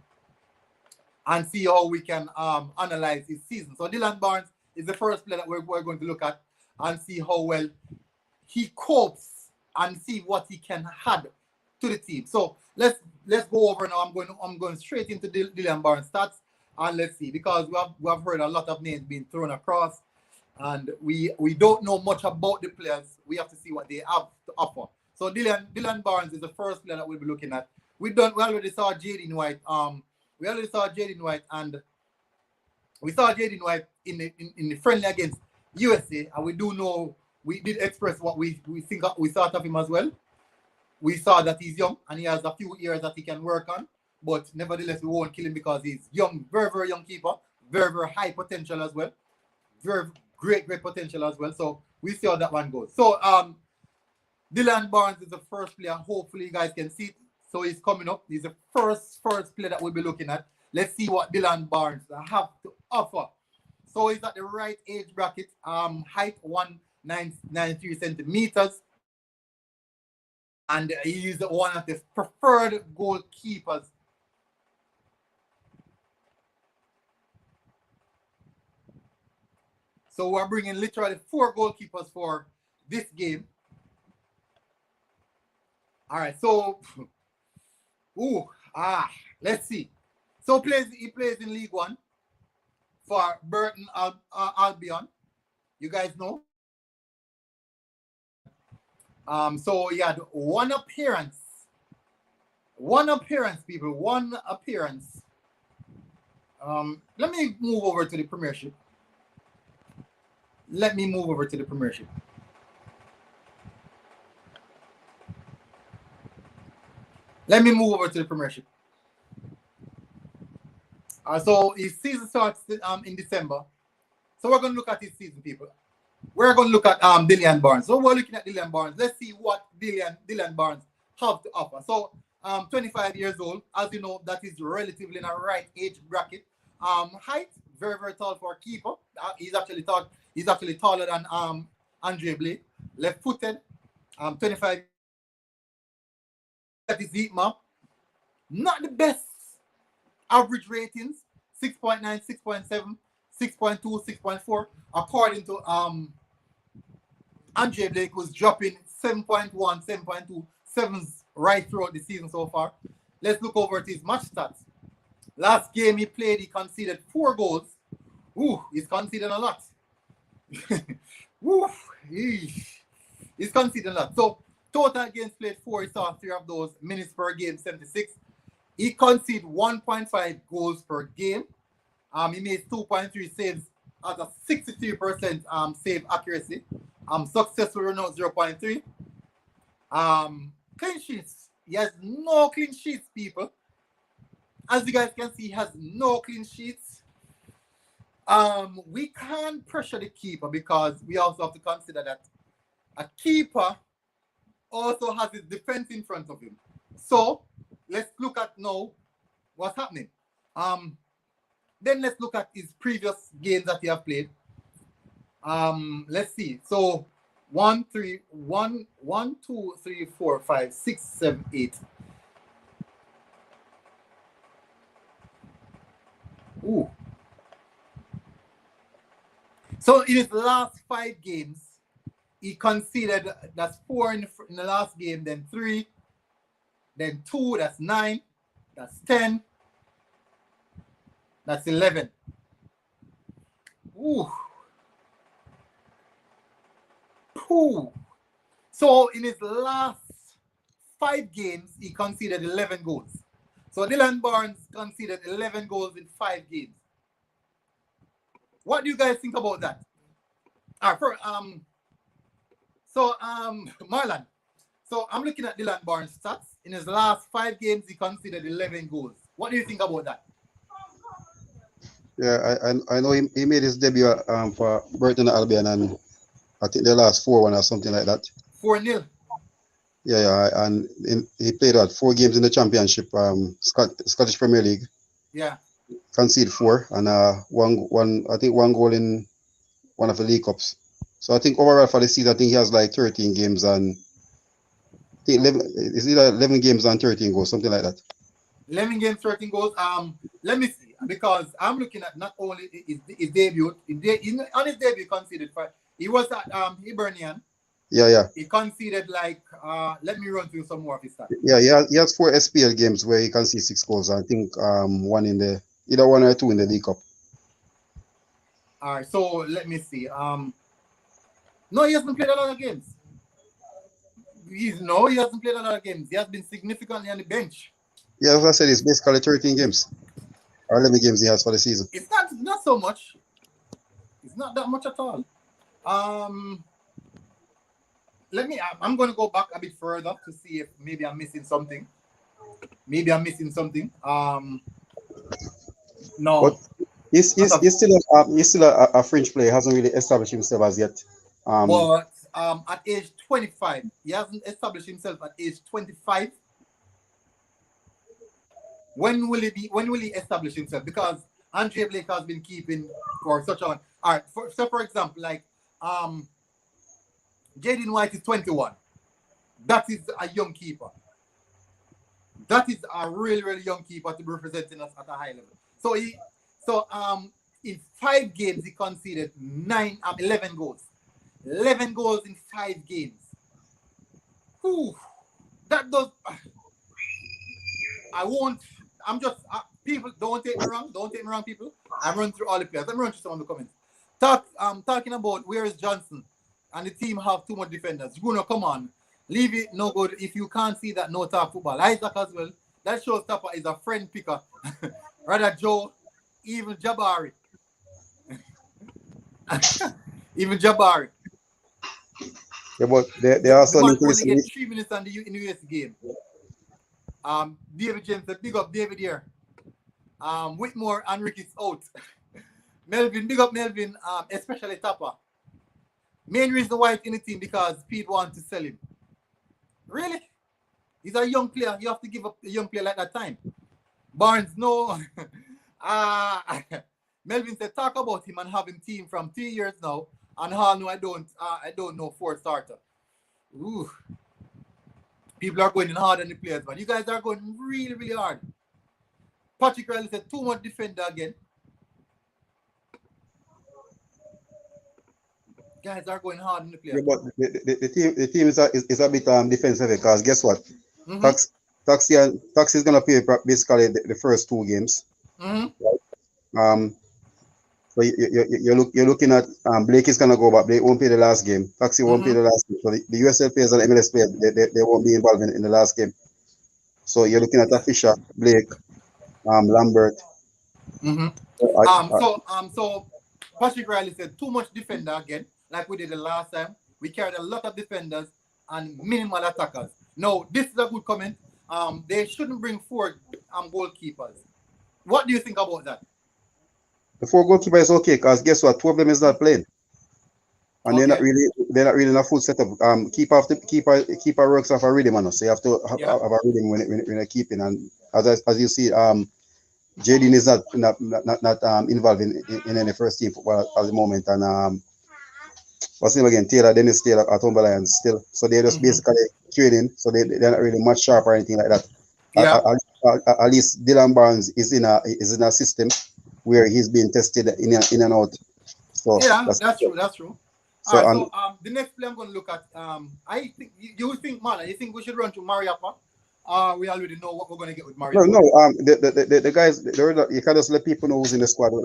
and see how we can analyze his season. So Dylan Barnes is the first player that we're going to look at and see how well he copes and see what he can add to the team. So let's go over now. I'm going straight into Dylan Barnes stats and let's see, because we have heard a lot of names being thrown across and we don't know much about the players. We have to see what they have to offer. So Dylan Barnes is the first player that we'll be looking at. We already saw Jaden White We already saw Jaden White, and we saw Jaden White in the friendly against USA, and we do know we did express what we think we thought of him as well. We saw that he's young and he has a few years that he can work on, but nevertheless we won't kill him because he's young, very very young keeper, very very high potential as well, very great potential as well. So we see how that one goes. So Dylan Barnes is the first player. Hopefully you guys can see it. So he's coming up. He's the first player that we'll be looking at. Let's see what Dylan Barnes have to offer. So he's at the right age bracket. Height 193 centimeters. And he is one of the preferred goalkeepers. So we're bringing literally 4 goalkeepers for this game. All right, so let's see. So he plays in League One for Burton Albion. You guys know. So he had one appearance, people, one appearance. Let me move over to the Premiership. So his season starts in December. So we're going to look at his season, people. We're going to look at Dylan Barnes. So we're looking at Dylan Barnes. Let's see what Dylan Barnes have to offer. So 25 years old. As you know, that is relatively in a right age bracket. Height, very, very tall for a keeper. He's actually taller than Andre Blake. Left-footed. 25. That is heat map. Not the best average ratings. 6.9, 6.7. 6.2, 6.4, according to Andre Blake, was dropping 7.1, 7.2, 7s right throughout the season so far. Let's look over at his match stats. Last game he played, he conceded 4 goals. He's conceded a lot. He's conceded a lot. So total games played 4, he saw 3 of those. Minutes per game, 76. He conceded 1.5 goals per game. He made 2.3 saves at a 63% save accuracy. Successful run out 0.3. Clean sheets. He has no clean sheets, people. As you guys can see, he has no clean sheets. We can't pressure the keeper because we also have to consider that a keeper also has his defense in front of him. So let's look at now what's happening. Then let's look at his previous games that he have played. Let's see. So 1, 2, 3, 4, 5, 6, 7, 8. So in his last 5 games, he conceded, that's 4 in the last game, then 3, then 2, that's 9, that's 10. That's 11. So in his last 5 games, he conceded 11 goals. So Dylan Barnes conceded 11 goals in 5 games. What do you guys think about that? Marlon. So I'm looking at Dylan Barnes' stats. In his last 5 games, he conceded 11 goals. What do you think about that? Yeah, I know he made his debut for Burton Albion, and I think the last 4-1 or something like that. 4-0. Yeah, and he played 4 games in the Championship, Scottish Premier League. Yeah. Conceded 4 and one goal in one of the League Cups. So I think overall for the season, I think he has like 13 games and I think 11 games and 13 goals, something like that. 11 games, 13 goals. Let me see, because I'm looking at not only his debut. On his debut, he conceded 5. He was at Hibernian. Yeah. He conceded like let me run through some more of his stats. Yeah, he has 4 SPL games where he conceded 6 goals. I think one in the either 1 or 2 in the League Cup. All right, so let me see. No, he hasn't played a lot of games. He hasn't played a lot of games. He has been significantly on the bench. Yeah, as I said, it's basically 13 games. Or 11 games he has for the season. It's not so much. It's not that much at all. I'm going to go back a bit further to see if maybe I'm missing something. No. But he's still a French player. He hasn't really established himself as yet. But at age 25, he hasn't established himself at age 25. When will he establish himself? Because Andre Blake has been keeping for such a. All right. For example, like Jaden White is 21. That is a young keeper. That is a really, really young keeper to be representing us at a high level. So in 5 games he conceded 11 goals. 11 goals in 5 games. Whew, that does. I'm just people. Don't take me wrong. Don't take me wrong, people. I'm running through all the players. Let me run through some of the comments. Talking about where is Johnson and the team have too much defenders. Bruno, come on, leave it. No good. If you can't see that, no talk football. Isaac as well. That shows Tapper is a friend picker. Rather Joe, even Jabari. Even Jabari. Yeah, but they also the need to only listen. get 3 minutes in the US game. David James said, big up David here. Whitmore and Ricky's out. Melvin, big up Melvin, especially Tapper. Main reason why it's in the team because Pete wants to sell him. Really? He's a young player. You have to give up a young player like that time. Barnes, no. Melvin said, talk about him and have him team from 3 years now. And Hall, no, I don't know 4 starter. Ooh. People are going in hard on the players, but you guys are going really, really hard. Patrick Riley said, too much defender again. Guys are going hard in the players. Yeah, but the team is a bit defensive because guess what? Mm-hmm. Taxi is gonna play basically the first 2 games. Mm-hmm. Right? So you're looking at Blake is gonna go, but Blake won't play the last game. Taxi won't play the last game. So the USL players and MLS players they won't be involved in the last game. So you're looking at Fisher, Blake, Lambert. Mm-hmm. So Patrick Riley said too much defender again, like we did the last time. We carried a lot of defenders and minimal attackers. No, this is a good comment. They shouldn't bring 4 goalkeepers. What do you think about that? The 4 goalkeepers is okay because guess what? 2 of them is not playing, and they're not really in a full setup. Keeper works off a rhythm, man. So you have to have a rhythm when you're keeping. And as you see, Jaden is not involved in any first team football at the moment. And what's his name again? Dennis Taylor at Humber Lions still. So they're just basically training. So they're not really much sharp or anything like that. Yeah. At least Dylan Barnes is in a system where he's being tested in and out. So yeah, that's true. That's true. So, all right, so the next play I'm going to look at, I think you think, man, you think we should run to Mariappa? We already know what we're going to get with Mariappa. No. The guys, you can just let people know who's in the squad who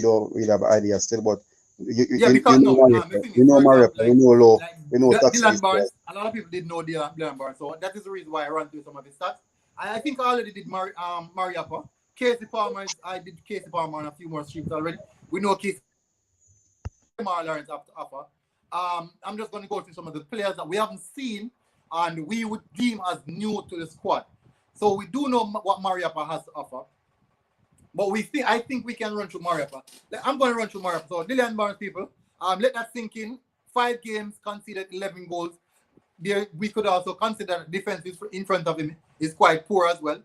don't really have ideas still, but you know Mariappa, you know Lowe, you know Dylan Barnes. A lot of people did know Dylan Barnes, so that is the reason why I ran through some of his stats. I think I already did Mariappa. Casey Palmer, I did Casey Palmer on a few more streams already. We know Casey Palmer Lawrence have to offer. I'm just going to go through some of the players that we haven't seen and we would deem as new to the squad. So we do know what Mariappa has to offer. But I think we can run through Mariappa. I'm going to run through Mariappa. So Dylan Barnes, people, let that sink in. 5 games, conceded 11 goals. There, we could also consider defense in front of him is quite poor as well.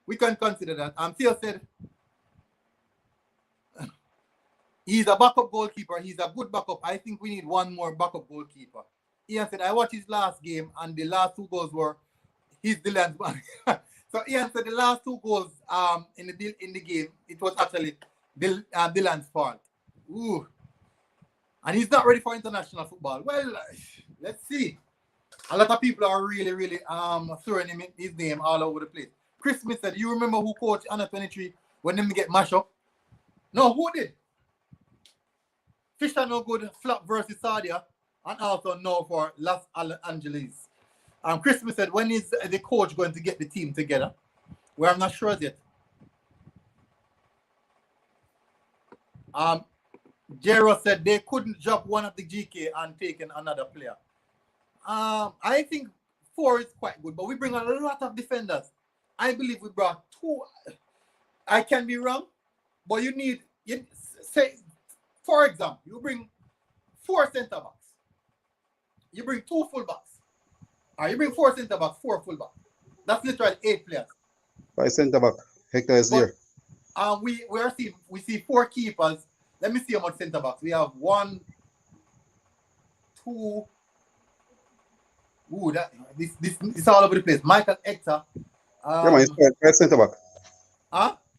We can consider that. Theo said he's a backup goalkeeper. He's a good backup. I think we need one more backup goalkeeper. Ian said, I watched his last game and the last 2 goals were Dylan's. So Ian said the last 2 goals in the game, it was actually Dylan's fault. Ooh. And he's not ready for international football. Well, let's see. A lot of people are really, really throwing his name all over the place. Chris Smith said, you remember who coached Under 23 when them get mashed up? No, who did? Fisher no good, flop versus Sardia, and also no for Los Angeles. Chris Smith said, when is the coach going to get the team together? Well, I'm not sure yet. Jero said they couldn't drop one of the GK and take in another player. I think 4 is quite good, but we bring a lot of defenders. I believe we brought 2. I can be wrong, but say, for example, you bring 4 centre backs. You bring 2 full backs. Or you bring 4 centre backs, 4 full backs. That's literally 8 players. 5 centre back. Hector is there. We see 4 keepers. Let me see how much centre backs. We have 1, 2. Ooh, this is all over the place. Michail, Hector. Yeah, man, it's 5 centre back.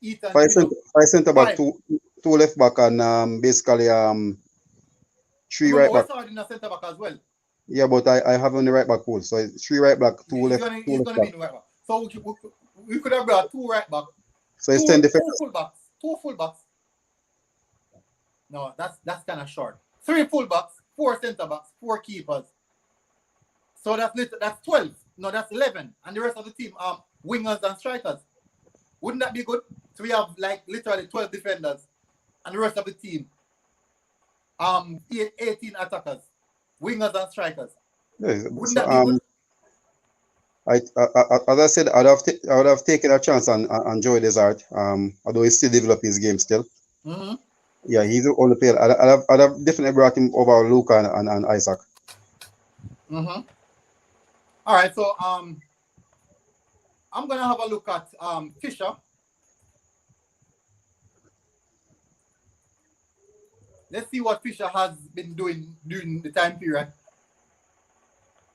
Ethan. 5 centre back, 2 left back, and basically 3 right back. We're in a centre back as well. Yeah, but I have on the right back pool, so it's 3 right back, 2 left. He's gonna be in the right back. So we could have brought 2 right back. So it's 10 defenders. 2 full backs. No, that's kind of short. 3 full backs, 4 centre backs, 4 keepers. So that's 12. No, that's 11. And the rest of the team wingers and strikers. Wouldn't that be good? So we have like literally 12 defenders and the rest of the team 18 attackers, wingers and strikers. Yeah, wouldn't that be good? As I said, I would have taken a chance on Joey Desart, although he's still developing his game still. Mm-hmm. Yeah, he's the only player. I'd have definitely brought him over Luca and Isaac. Mm-hmm. All right, so I'm gonna have a look at Fisher. Let's see what Fisher has been doing during the time period.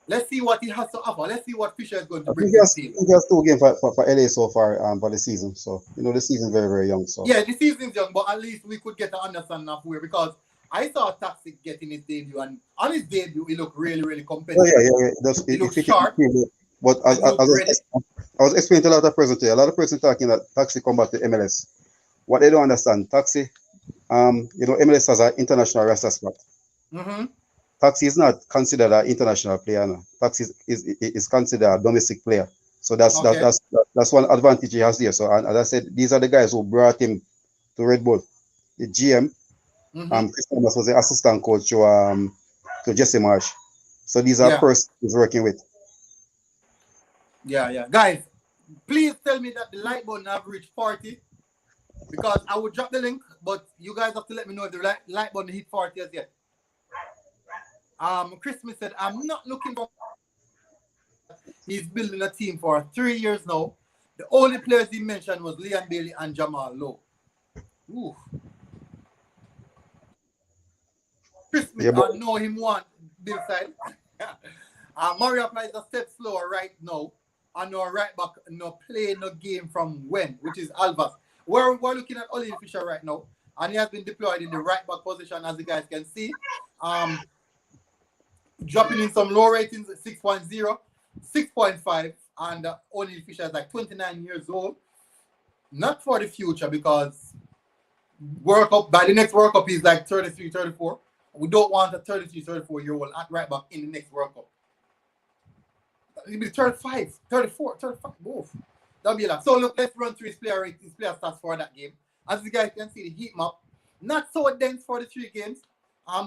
Let's see what he has to offer. Let's see what Fisher is going to bring to the team. He has 2 games for LA so far for the season. So, the season is very, very young. So yeah, the season's young, but at least we could get an understanding of where, because I saw Toxic getting his debut, and on his debut, he looked really, really competitive. Oh, yeah. He looked sharp. But I was explaining to a lot of persons today. A lot of persons talking that Taxi come back to MLS. What they don't understand, Taxi, MLS has an international roster spot. Mm-hmm. Taxi is not considered an international player now. Taxi is considered a domestic player. So that's one advantage he has there. So, and as I said, these are the guys who brought him to Red Bull. The GM, Chris Thomas was the assistant coach to Jesse Marsh. So these are persons he's working with. Yeah. Guys, please tell me that the like button have reached 40, because I will drop the link, but you guys have to let me know if the like button hit 40 as yet. Christmas said, I'm not looking for. He's building a team for 3 years now. The only players he mentioned was Leon Bailey and Jamal Lowe. Ooh. Christmas, I know him want Bill side. Mario applies a step slower right now. And no right back, no play, no game from when, which is Alvas. We're looking at Ollie Fisher right now, and he has been deployed in the right back position, as you guys can see. Dropping in some low ratings at 6.0, 6.5, and Ollie Fisher is like 29 years old. Not for the future, because by the next World Cup he's like 33, 34. We don't want a 33, 34-year-old at right back in the next World Cup. It'll be 35, 34, 35. Oof. That'll be a lot. So look, let's run through his player stats for that game. As you guys can see, the heat map, not so dense for the 3 games,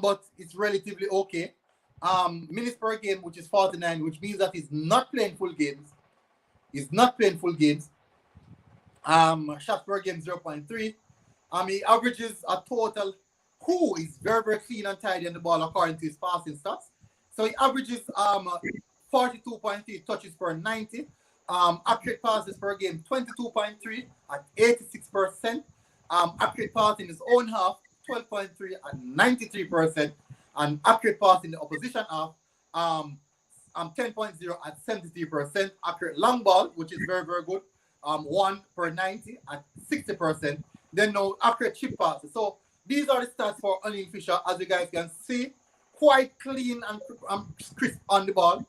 but it's relatively okay. Minutes per game, which is 49, which means that he's not playing full games. Shots per game 0.3. He averages a total. Who is very, very clean and tidy on the ball according to his passing stats. So he averages 42.3 touches per 90. Accurate passes per game 22.3 at 86%. Accurate pass in his own half 12.3 at 93%. And accurate pass in the opposition half 10.0 at 73%. Accurate long ball, which is very, very good. 1 per 90 at 60%. Then no accurate chip passes. So these are the stats for Ollie Fisher, as you guys can see. Quite clean and crisp on the ball.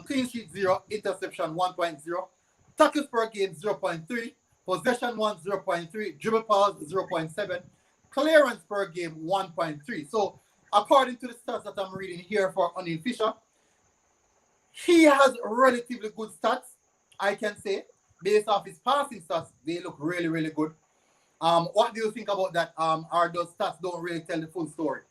Clean sheet 0, interception 1.0, tackles per game 0.3, possession 1 0.3, dribble pass 0.7, clearance per game 1.3. So according to the stats that I'm reading here for Ollie Fisher, he has relatively good stats, I can say. Based off his passing stats, they look really, really good. What do you think about that? Or those stats don't really tell the full story?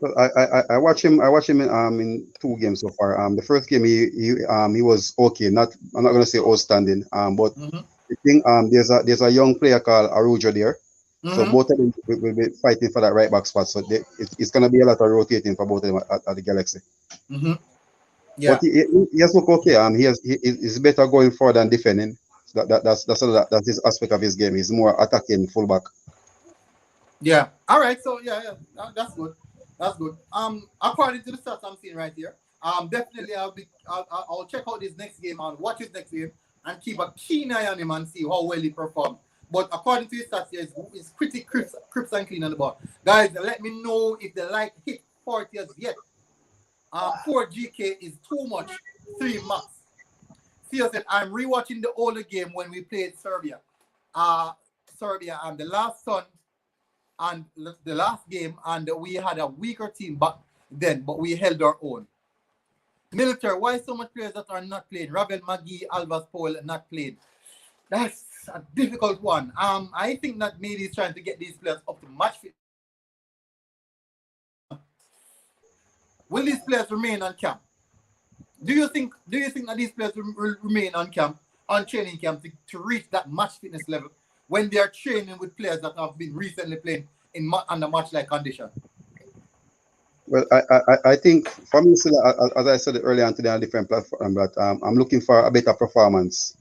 So I watch him. I watch him in 2 games so far. The first game he was okay. I'm not gonna say outstanding. But the thing there's a young player called Arujo there. So both of them will be fighting for that right back spot. So it's gonna be a lot of rotating for both of them at the Galaxy. Yeah. But he has look okay. He's better going forward than defending. So that's his aspect of his game. He's more attacking fullback. Yeah. All right. So yeah, that's good. That's good. According to the stats I'm seeing right here, definitely I'll check out his next game and watch his next game and keep a keen eye on him and see how well he performs. But according to his stats, he's pretty crisp and clean on the ball. Guys, let me know if the light hit 40 as yet. 4 GK is too much. 3 max. Theo said, I'm rewatching the older game when we played Serbia. Serbia and the last son and the last game, and we had a weaker team back then, but we held our own. Military, why so much players that are not playing? Ravel, McGee, Alvas, Paul not playing. That's a difficult one. I think that maybe he's trying to get these players up to match fit. Will these players remain on camp? Do you think that these players will remain on camp, on training camp to reach that match fitness level when they are training with players that have been recently playing under match-like condition? Well, I think for me, as I said earlier on today on a different platform, but I'm looking for a better performance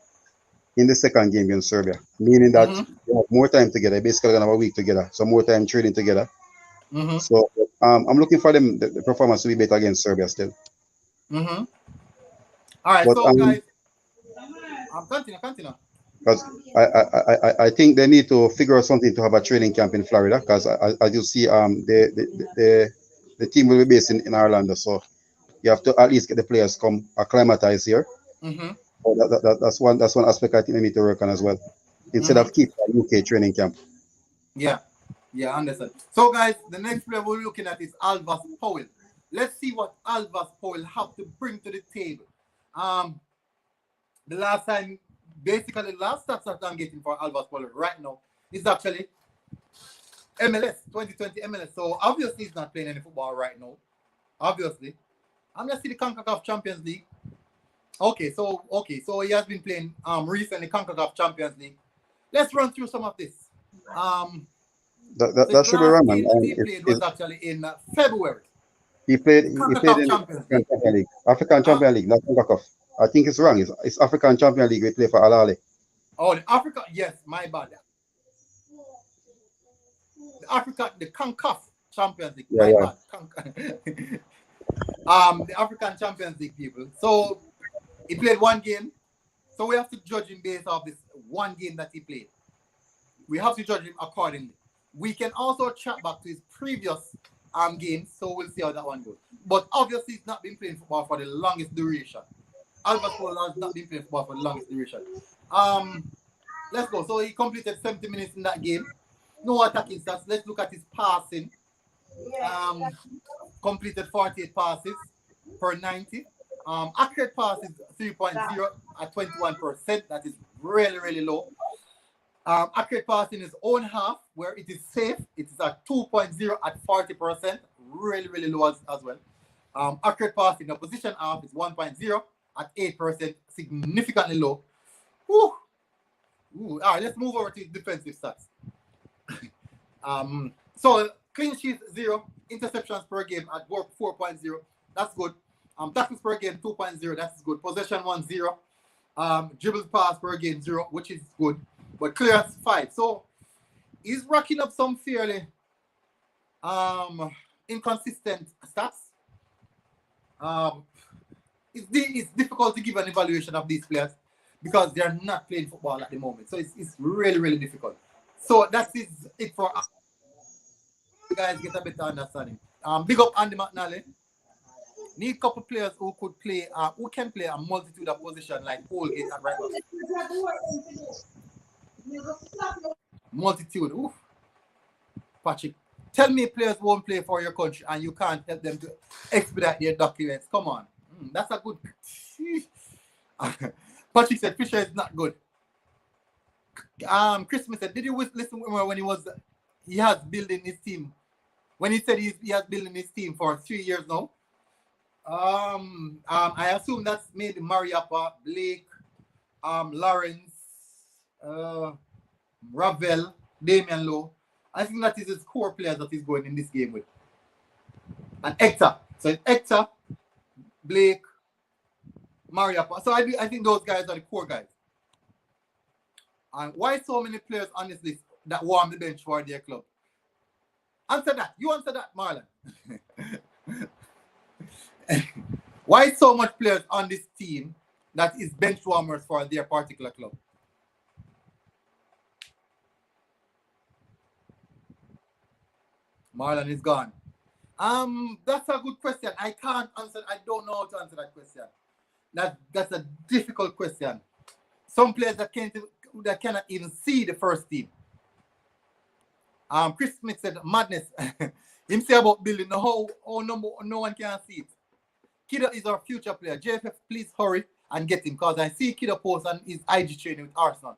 in the second game against Serbia, meaning that they have more time together. Basically, gonna have a week together, so more time training together. So I'm looking for them the performance to be better against Serbia still. All right, but, so guys, continue. Because I think they need to figure out something to have a training camp in Florida. Because as you see, the team will be based in Orlando, so you have to at least get the players come acclimatize here. So that's one aspect I think they need to work on as well, instead of keep a UK training camp. Yeah, I understand. So guys, the next player we're looking at is Alvas Powell. Let's see what Alvas Powell have to bring to the table. The last stats that I'm getting for Alvas Powell right now is actually MLS, 2020 MLS. So obviously he's not playing any football right now. Obviously. I'm gonna see the CONCACAF Champions League. Okay, so he has been playing recently CONCACAF Champions League. Let's run through some of this. That should be wrong, man. He played was actually in February. He played in African Champions League, not CONCACAF. I think it's wrong. It's African Champions League. We play for Al Ahly. Oh, the Africa. Yes, my bad. The CONCACAF Champions League. My bad. The African Champions League people. So he played 1 game. So we have to judge him based off this 1 game that he played. We have to judge him accordingly. We can also chat back to his previous games, so we'll see how that one goes. But obviously, he's not been playing football for the longest duration. Alvas Powell has not been playing football for the longest duration. Let's go. So he completed 70 minutes in that game. No attacking stats. Let's look at his passing. Completed 48 passes per 90. Accurate pass is 3.0 at 21%. That is really, really low. Accurate pass in his own half, where it is safe, it is at 2.0 at 40%. Really, really low as well. Accurate pass in the opposition half is 1.0 at 8%. Significantly low. Woo. All right, let's move over to his defensive stats. So clean sheets 0, interceptions per game at 4.0. That's good. Tackles per game 2.0. That's good. Possession 1.0. Dribbles pass per game 0, which is good. But clearance 5. So he's racking up some fairly inconsistent stats. It's difficult to give an evaluation of these players because they are not playing football at the moment. So it's really, really difficult. So that is it for us. You guys get a better understanding. Big up Andy McNally. Need a couple players who could play, who can play a multitude of positions like Holgate and right back. Multitude. Oof. Patrick, tell me players won't play for your country and you can't help them to expedite their documents. Come on. That's a good. Patrick said Fisher is not good. Christmas said, did you listen to him when he has building his team? When he said he has building his team for 3 years now? I assume that's maybe Mariappa, Blake, Lawrence, Ravel, Damian Lowe. I think that is his core players that he's going in this game with. And Hector. So it's Hector, Blake, Mariappa. So I think those guys are the core guys. And why so many players on this list that warm the bench for their club? Answer that. You answer that, Marlon. Why so much players on this team that is bench warmers for their particular club? Marlon is gone. That's a good question. I can't answer. I don't know how to answer that question. That's a difficult question. Some players that cannot even see the first team. Chris Smith said madness. Him say about building no one can see it. Kiddo is our future player. JFF, please hurry and get him because I see Kiddo post on his IG training with Arsenal.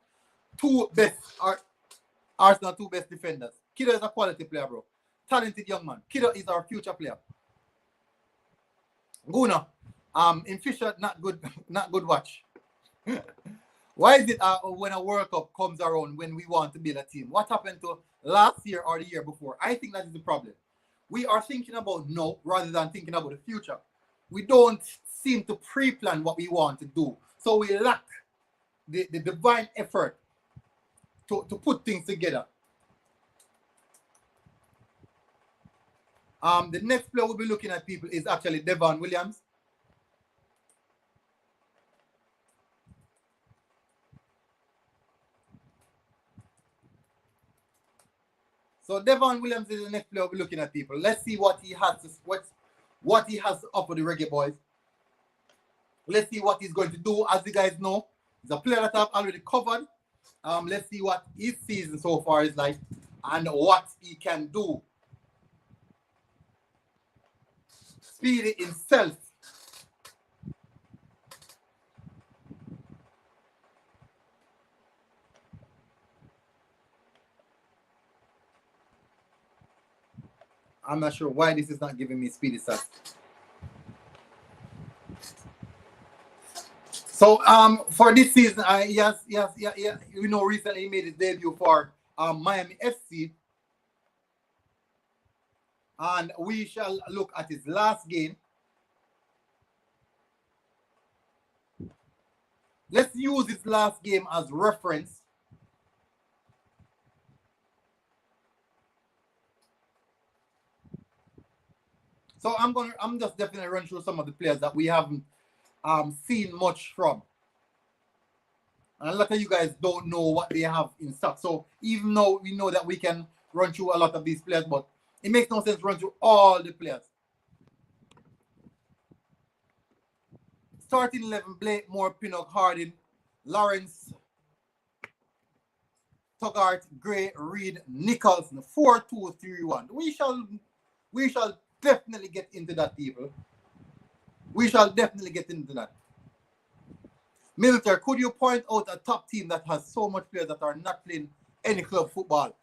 Arsenal two best defenders. Kiddo is a quality player, bro. Talented young man. Kiddo is our future player. Guna, in Fisher, not good watch. Why is it when a World Cup comes around when we want to build a team? What happened to last year or the year before? I think that is the problem. We are thinking about now rather than thinking about the future. We don't seem to pre-plan what we want to do. So we lack the divine effort to put things together. The next player we'll be looking at, people, is actually Devon Williams. So Devon Williams is the next player we'll be looking at, people. Let's see what he has to offer the Reggae Boyz. Let's see what he's going to do. As you guys know, he's a player that I've already covered. Let's see what his season so far is like and what he can do. Speedy himself. I'm not sure why this is not giving me speedy stats. So for this season, recently he made his debut for Miami FC. And we shall look at his last game. Let's use his last game as reference. So I'm just definitely run through some of the players that we haven't seen much from. And a lot of you guys don't know what they have in stock. So even though we know that we can run through a lot of these players, but it makes no sense to run through all the players. Starting 11, Blake, Moore, Pinnock, Harding, Lawrence, Tugart, Gray, Reed, Nicholson, 4-2-3-1. We shall definitely get into that, people. We shall definitely get into that. Milter, could you point out a top team that has so much players that are not playing any club football?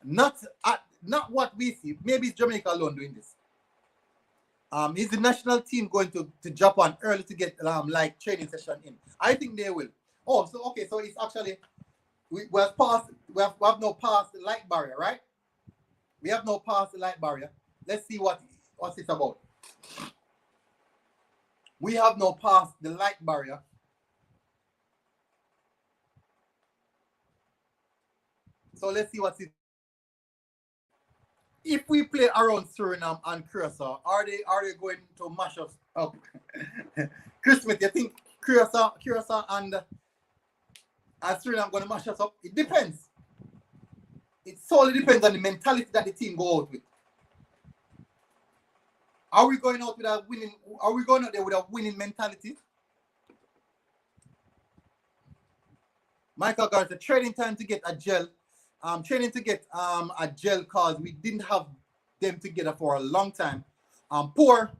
Not what we see. Maybe it's Jamaica alone doing this. Is the national team going to Japan early to get like training session in? I think they will. Oh, so okay, so it's actually we have now passed the light barrier, right? We have now passed the light barrier. Let's see what's it about. We have now passed the light barrier. So let's see what's it. If we play around Suriname and Curacao, are they going to mash us up? Christmas, you think Curacao and Suriname going to mash us up? It depends. It solely depends on the mentality that the team go out with. Are we going out with a winning? Are we going out there with a winning mentality? Michael got the trading time to get a gel. Training to get a gel because we didn't have them together for a long time. Poor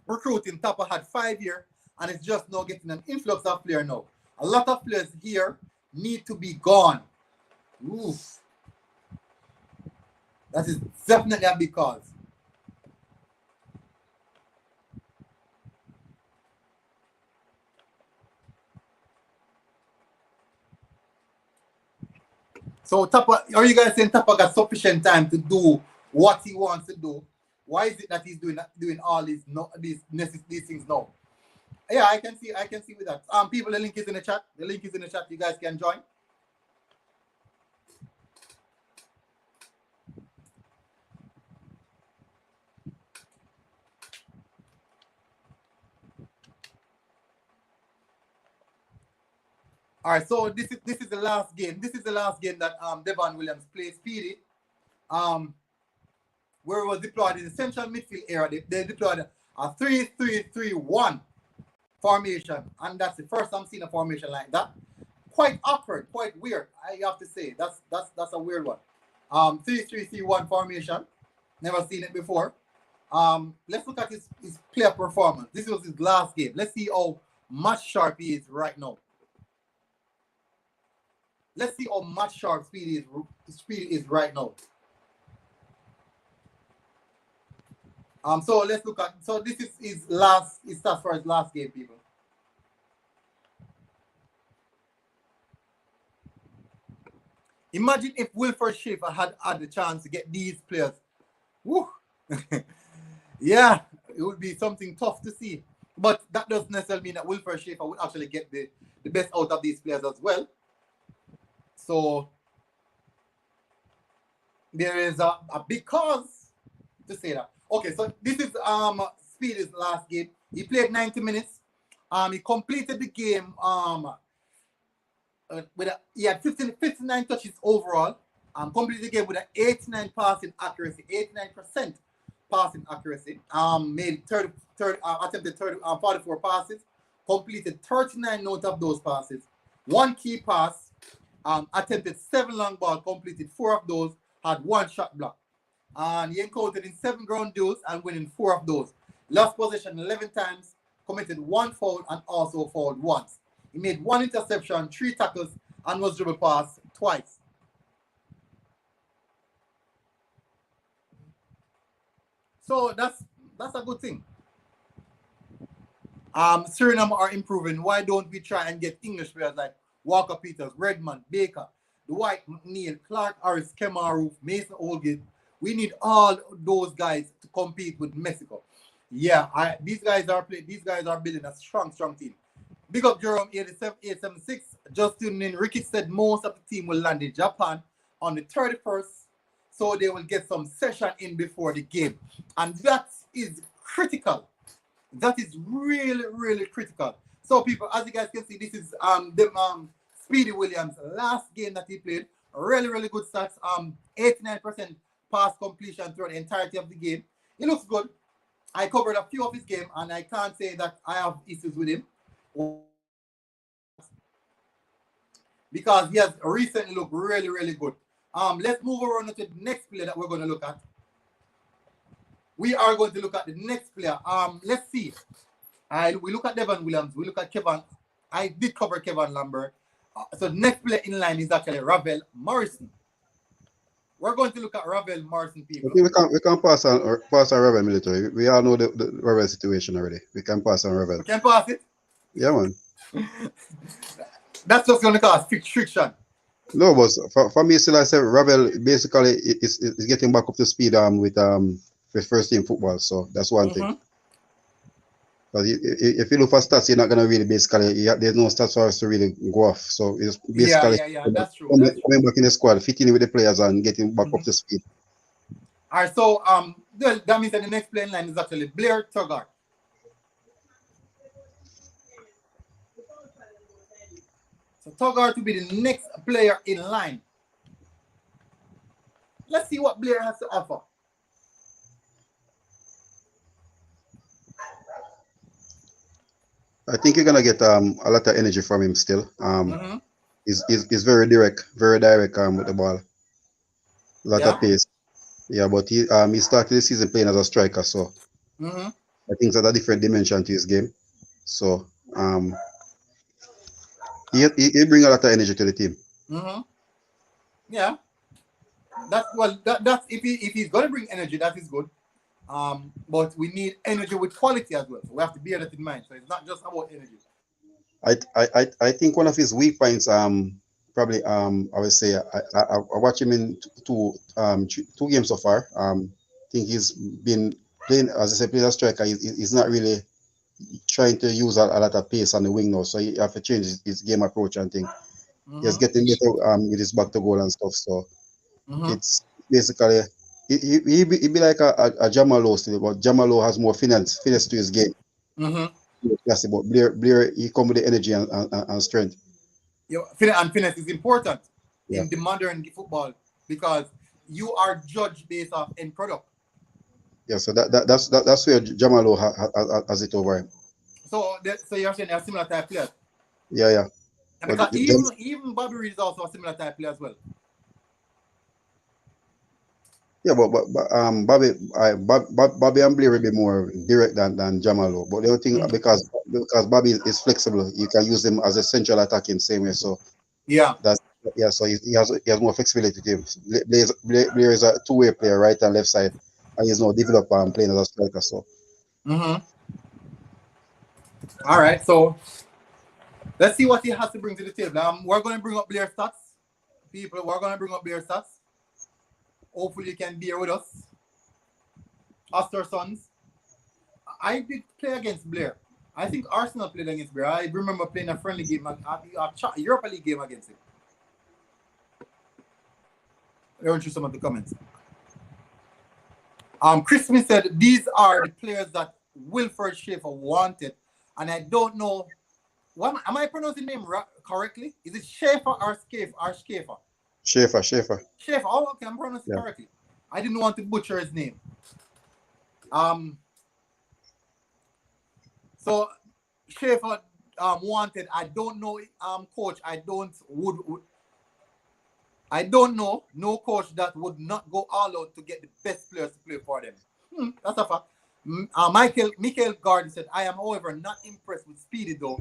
recruiting. Tapa had 5 years and it's just now getting an influx of player now. A lot of players here need to be gone. Oof. That is definitely a big cause. So Tapa, are you guys saying Tapa got sufficient time to do what he wants to do? Why is it that he's doing all these things now? Yeah, I can see with that. People, the link is in the chat. The link is in the chat. You guys can join. All right, so this is the last game. This is the last game that Devon Williams plays. Speedy, where it was deployed in the central midfield area. They deployed a 3-3-3-1 formation, and that's the first time I'm seeing a formation like that. Quite awkward, quite weird. I have to say that's a weird one. 3-3-3-1 formation. Never seen it before. Let's look at his player performance. This was his last game. Let's see how much sharp he is right now. Let's see how much sharp Speedy is right now. So let's look at. So this is his last. It starts for his last game, people. Imagine if Wilfred Schaefer had the chance to get these players. Woo! Yeah, it would be something tough to see. But that doesn't necessarily mean that Wilfred Schaefer would actually get the best out of these players as well. So there is a big cause to say that. Okay, so this is Speedy's last game. He played 90 minutes. He completed the game he had 59 touches overall. Completed the game with an 89 passing accuracy, 89% passing accuracy. Made attempted 44 passes, completed 39 out of those passes. One key pass. Attempted 7 long ball, completed 4 of those, had 1 shot block. And he encountered in 7 ground duels and winning 4 of those. Lost possession 11 times, committed 1 foul and also fouled once. He made 1 interception, 3 tackles, and was dribble pass twice. So that's a good thing. Suriname are improving. Why don't we try and get English players like Walker Peters, Redmond, Baker, Dwight McNeil, Clark Harris, Kemaru, Mason Olgate. We need all those guys to compete with Mexico. Yeah, these guys are building a strong team. Big up Jerome 876. Justin and Ricky said most of the team will land in Japan on the 31st, so they will get some session in before the game. And that is critical. That is really, really critical. So people, as you guys can see, this is Speedy Williams' last game that he played. Really, really good stats. 89% pass completion throughout the entirety of the game. He looks good. I covered a few of his game, and I can't say that I have issues with him because he has recently looked really, really good. Let's move on to the next player that we're going to look at. We are going to look at the next player. Let's see. We look at Devon Williams. We look at Kevin. I did cover Kevin Lambert. So the next player in line is actually Ravel Morrison. We're going to look at Ravel Morrison, people. Okay, we can pass on Ravel military. We all know the Ravel situation already. We can pass on Ravel. We can pass it? Yeah, man. That's just going to cause friction. No, but for me, still I say Ravel basically is getting back up to speed with first team football. So that's one thing. Because if you look for stats, you're not going to really basically, there's no stats for us to really go off. So it's basically that's true. Coming back in the squad, fitting with the players and getting back up to speed. All right, so that means that the next player in line is actually Blair Tugart. So Tugart will be the next player in line. Let's see what Blair has to offer. I think you're gonna get a lot of energy from him still. He's very direct with the ball. A lot of pace. Yeah, but he started the season playing as a striker, so I think it's a different dimension to his game. So he bring a lot of energy to the team. Yeah. That's if he's gonna bring energy, that is good. But we need energy with quality as well. So we have to bear that in mind. So it's not just about energy. I think one of his weak points, probably, I would say, I watch him in two games so far. I think he's been playing, as I said, playing as a striker. He's not really trying to use a lot of pace on the wing now, so he have to change his game approach and thing. He's getting better with his back to goal and stuff. So it's basically he be like a Jamal Lowe still, but Jamal Lowe has more finesse to his game. That's about Blair. He come with the energy and strength. And finesse is important Yeah. in the modern football because you are judged based off end product. Yeah, so that's where Jamal Lowe has it over him. So you're saying they're similar type players. Yeah. And because even Bobby Reed is also a similar type player as well. Yeah, but Bobby and Blair will be more direct than Jamal Lowe. But the only thing, because Bobby is flexible, you can use him as a central attacking same way. So so he has more flexibility to him. Blair is a two-way player, right and left side, and he's now developed playing as a striker. So. All right, so let's see what he has to bring to the table. We're going to bring up Blair stats. People, we're going to bring up Blair stats. Hopefully you can bear with us. Astor Sons. I did play against Blair. I think Arsenal played against Blair. I remember playing a friendly game, a Europa League game against him. Let me run through some of the comments. Chris Smith said, these are the players that Wilfred Schaefer wanted. And I don't know, am I pronouncing the name correctly? Is it Schaefer or Schaefer? Schaefer. Oh, okay, I'm pronouncing it correctly. I didn't want to butcher his name. So Schaefer wanted. I don't know, coach. I don't know no coach that would not go all out to get the best players to play for them. That's a fact. Michail Garden said, I am, however, not impressed with Speedy though,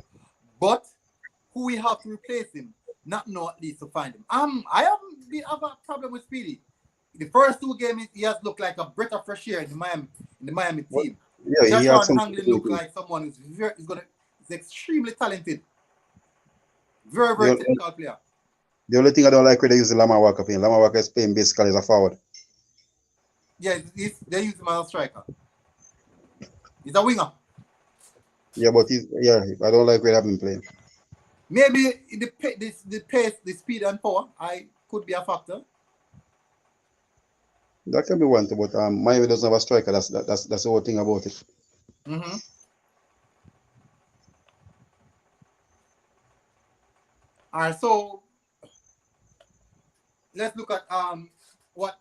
but who we have to replace him, not know at least to find him. I have a problem with Speedy. The first two games, he has looked like a breath of fresh air in the Miami team. Yeah, he has some. Look like someone who's extremely talented. Very, very technical player. The only thing I don't like when they use the Lama Walker playing. Lama Walker is playing basically as a forward. Yeah, they use him as a striker. He's a winger. Yeah, but I don't like where I've been playing. Maybe the pace, the speed and power, could be a factor. That can be one thing, but Miami doesn't have a striker. That's the whole thing about it. All right, so let's look at what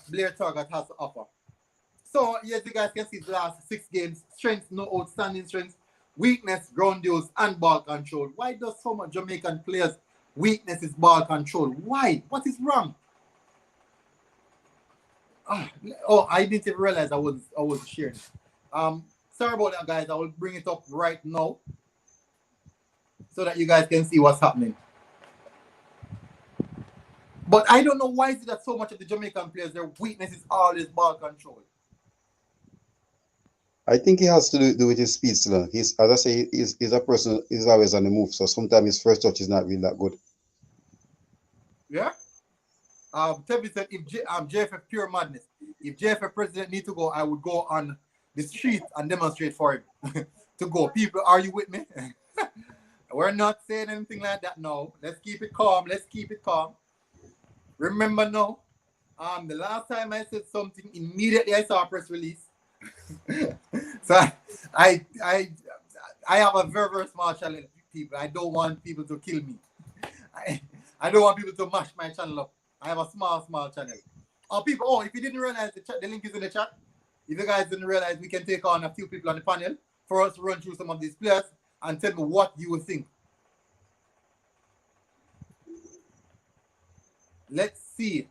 Blair Target has to offer. So yes, you guys can see the last 6 games, strengths, no outstanding strengths, weakness, ground duels, and ball control. Why does so much Jamaican players weakness is ball control? Why? What is wrong? I didn't even realize I was sharing. Sorry about that, guys. I will bring it up right now so that you guys can see what's happening. But I don't know why is it that so much of the Jamaican players, their weakness is always ball control. I think he has to do with his speed still. As I say, he's a person who's always on the move. So sometimes his first touch is not really that good. Yeah. Tevin said, if JFF pure madness, if JFF president need to go, I would go on the street and demonstrate for him to go. People, are you with me? We're not saying anything like that now. Let's keep it calm. Remember now, the last time I said something, immediately I saw a press release. So I have a very, very small channel, people. I don't want people to kill me. I don't want people to mash my channel up. I have a small channel. If you didn't realize, the link is in the chat. If you guys didn't realize, we can take on a few people on the panel for us to run through some of these players and tell me what you would think. Let's see.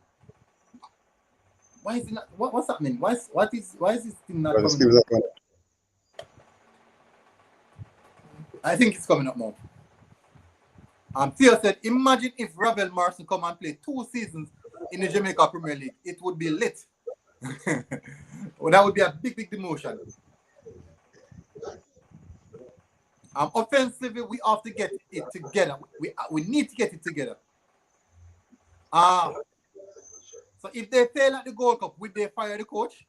Why is it not? What's happening? Why is this thing not coming up? I think it's coming up more. Theo said, imagine if Ravel Morrison come and play 2 seasons in the Jamaica Premier League. It would be lit. Well, that would be a big demotion. Offensively, we have to get it together. We need to get it together. So if they fail at the Gold Cup, would they fire the coach?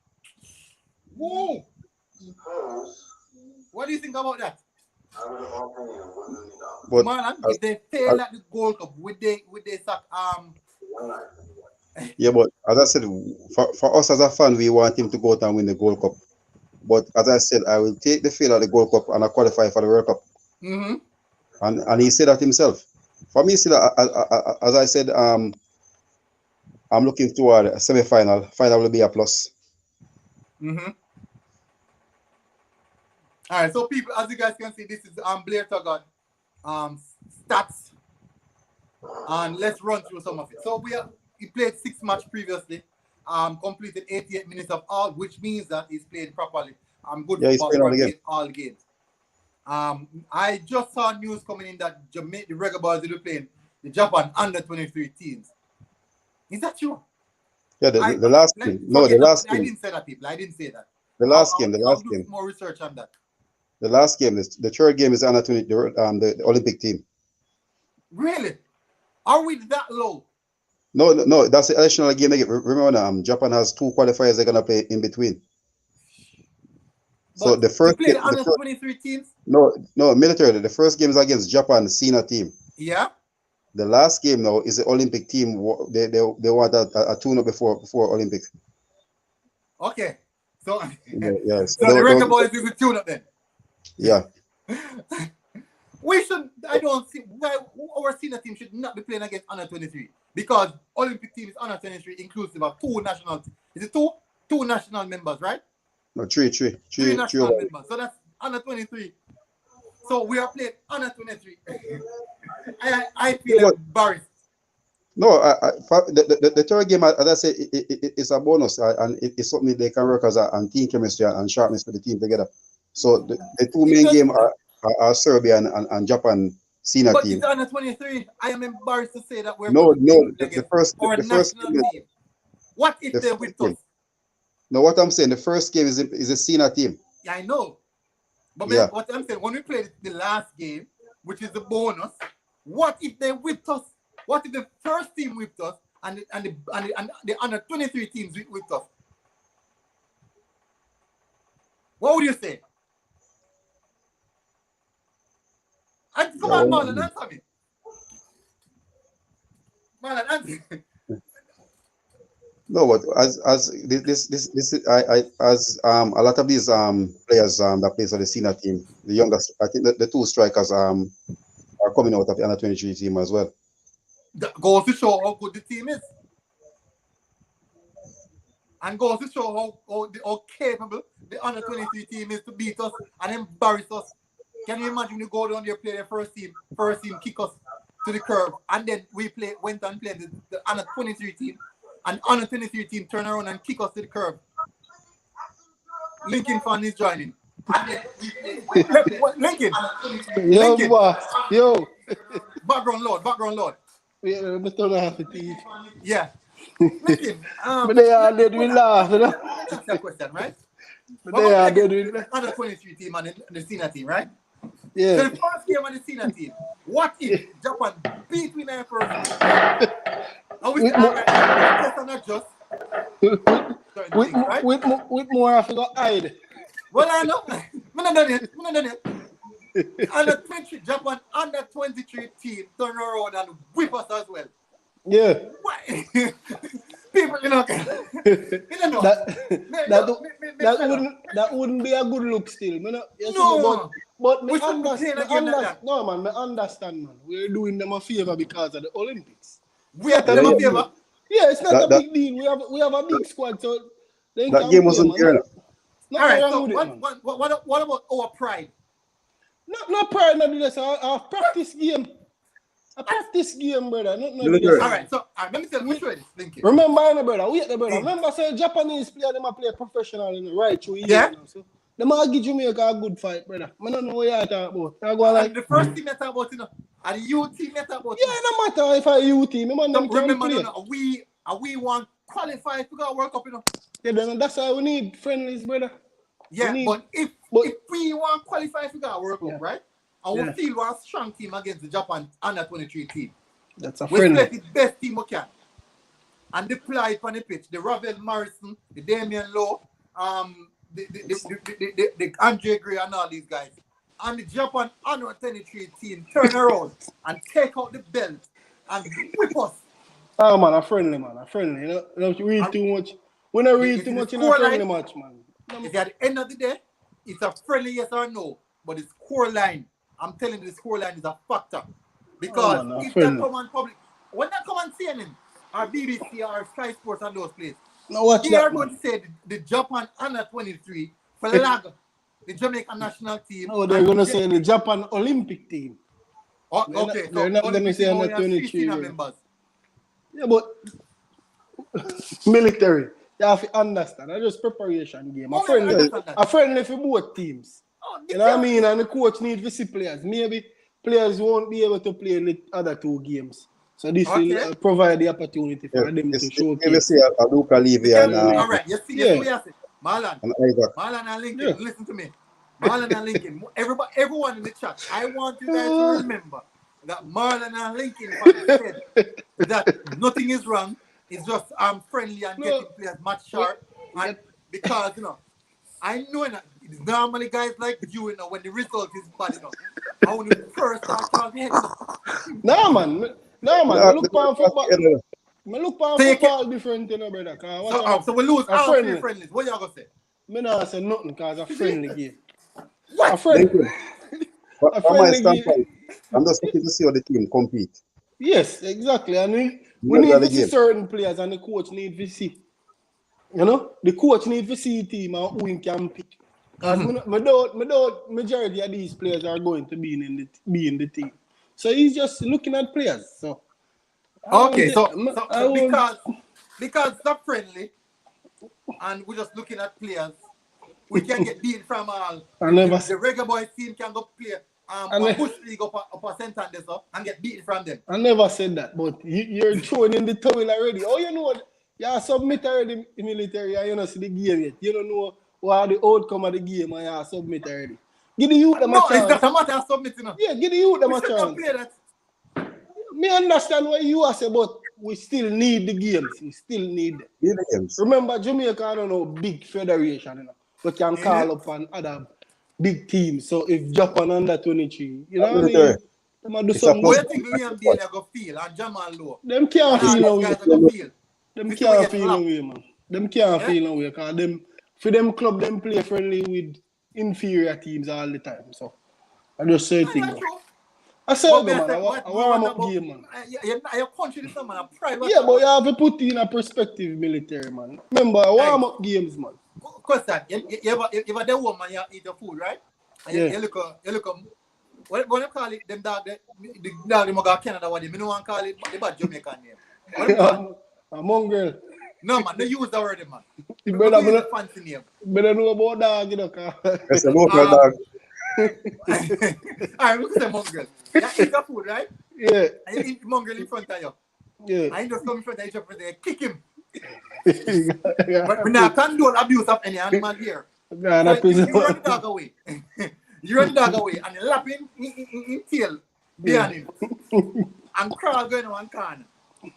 Whoa! What do you think about that? But Marlon, if they fail at the Gold Cup, would they sack Yeah, but as I said, for us as a fan, we want him to go out and win the Gold Cup. But as I said, I will take the fail at the Gold Cup and I qualify for the World Cup. Mm-hmm. And he said that himself. For me, still, as I said, I'm looking toward a semi-final. Final will be a plus. Mm-hmm. All right, so people, as you guys can see, this is Blair Tuggot stats, and let's run through some of it. So he played 6 matches previously, completed 88 minutes of all, which means that he's played properly. Good football, all games. I just saw news coming in that the Reggae Boyz will be playing the Japan under 23 teams. Is that true? Yeah, the last game. No, the last game. I didn't say that, people. I didn't say that. The last game. I'll do more research on that. The last game, the third game is under 20, the Olympic team. Really? Are we that low? No, that's the additional game. Remember, Japan has 2 qualifiers they're gonna play in between. But so the first game, under 23 teams. No, militarily. The first game is against Japan senior team. Yeah. The last game now is the Olympic team. They want a tune-up before Olympics. Okay. So yes. So the Reggae Boyz will be tune up then. Yeah. We should. I don't see why our senior team should not be playing against under 23 because Olympic team is under 23 inclusive of 2 national. Is it 2 national members, right? No, 3 national members. So that's under 23. So we are playing under 23. I feel embarrassed. No, the third game, as I say, it's a bonus, and it's something they can work as a team chemistry and sharpness for the team together. So the 2 main games are Serbia and Japan senior team. But it's under 23. I am embarrassed to say that we're the first team. What if they're with us? No, what I'm saying, the first game is a senior team. Yeah, I know. But what I'm saying, when we played the last game, which is the bonus, what if they're with us? What if the first team whipped us and the under 23 teams whipped us? What would you say? Come on, Marlon, answer me. Marlon, answer. No, but as a lot of these players that play for the senior team, the youngest, I think the 2 strikers are coming out of the under 23 team as well. That goes to show how good the team is, and goes to show how capable the under 23 team is to beat us and embarrass us. Can you imagine you go down there, play the first team kick us to the curb, and then we went and played the under 23 team, and under 23 team turn around and kick us to the curb. Lincoln fan is joining. Lincoln. Yo. Background loud. Yeah. Lincoln. But they are dead with laugh, you know? That's the question, right? But they are dead with under 23 team and the senior team, right? Yeah. So the first game on the senior team, what if Japan beat we first game? And we not just with more I forgot hide. Well, I know. I'm not done yet. Under 23, Japan under 23 team turn around and whip us as well. Yeah. Why? People, you know, that wouldn't be a good look still. But me understand, man. We're doing them a favor because of the Olympics. We are doing them a favor? Yeah, it's not a big deal. We have a big squad, so that game wasn't fair. All right, so what about our pride? Not pride, not this. Our practice game. A practice game, brother. All right, so let me tell you which way this link is. Remember, brother. Wait, brother. Remember, say Japanese player, them play professional in the right through. Yeah. So they might give Jamaica a good fight, brother. I don't know what you're talking about. The first thing they talk about, you know, And the youth team matter about Yeah, no matter if I youth team, man, them can remember, play. we want qualify to go World Cup, you know. Yeah, then that's why we need friendlies, brother. Yeah, but if we want qualify to go World Cup, right? And we feel one strong team against the Japan under 23 team. That's a we friendly. select the best team we can. And deploy it on the pitch. The Ravel Morrison, the Damian Lowe, the Andre Gray and all these guys. And the Japan under 23 team turn around and take out the belt and whip us. Oh man, a friendly. You know, don't read too much. When I read too much in a friendly match, man. If at the end of the day, it's a friendly yes or no. But the score line, I'm telling you, the score line is a factor. Because if they come on public, when they come on CNN, or BBC or Sky Sports and those places, they are going to say the Japan under 23 flag the Jamaican national team. No, they're going to say the Japan Olympic team. Oh, okay, they're not going to say under 23 members. Yeah, but military, you have to understand. That's just preparation game. A friendly for both teams. You know what I mean? And the coach needs to see players. Maybe players won't be able to play in the other two games. So this will provide the opportunity for them to show. You see a Luca Levy and all right, you see what I say. Marlon and Lincoln, listen to me. Marlon and Lincoln, everyone in the chat, I want you guys to remember that Marlon and Lincoln said that nothing is wrong. It's just friendly and getting players much sharp. And because, you know, I know that it's normally guys like you know, when the result is bad enough. I want to first start talking. No, man. I look for football. I look for football different, you know, brother. So we lose all three friendlies. What you going to say? I don't say nothing because it's a friendly game. What? A friendly game. I'm just looking to see how the team compete. Yes, exactly. And we need to see certain players and the coach need to see. You know? The coach need to see the team and who he can pick. Because majority of these players are going to be in the team. So he's just looking at players. So because they're friendly and we're just looking at players, we can get beat from all. The Reggae Boyz team can go play Bush League up a Santander and get beaten from them. I never said that, but you're throwing in the towel already. Oh, you know what? You submit already in military and you don't see the game yet. You don't know what the outcome of the game and you submit already. Give the youth them a chance. No, it's not a matter of submitting. Yeah, give the youth them a chance. Me understand what you are saying, but we still need the games. We still need them. Yeah, the games. Remember, Jamaica, I don't know, big federation, you know. We can call up on other big teams. So if Japan under 23, you know what I mean? Them do something. What do you think Liam Bailey are going to feel and Jamal Lowe? Them can't feel no way. Them can't feel no way, man. Them can't feel no way because for them club, them play friendly with inferior teams all the time. So I just say things. I said, man, I warm up game, man. Your country is man, a private. Yeah, but you have to put in a perspective, military, man. Remember, warm up games, man. Question: you ever the woman you eat the food, right? And you look what you call it? Them dog, the dog them go Canada. What they me no want call it the bad Jamaican name. A mongrel. No man, they use the word, man. You better fancy name. Better know about dog, you know. It's a local dog. Alright, look at the mongrel. You eat the food, right? Yeah. And you eat the mongrel in front of you. Yeah. And you just come in front of each other, kick him. But we now condone abuse of any animal here. Nah, so you run the dog away. You run the dog away and you lap him in tail behind him. And crawl going one corner.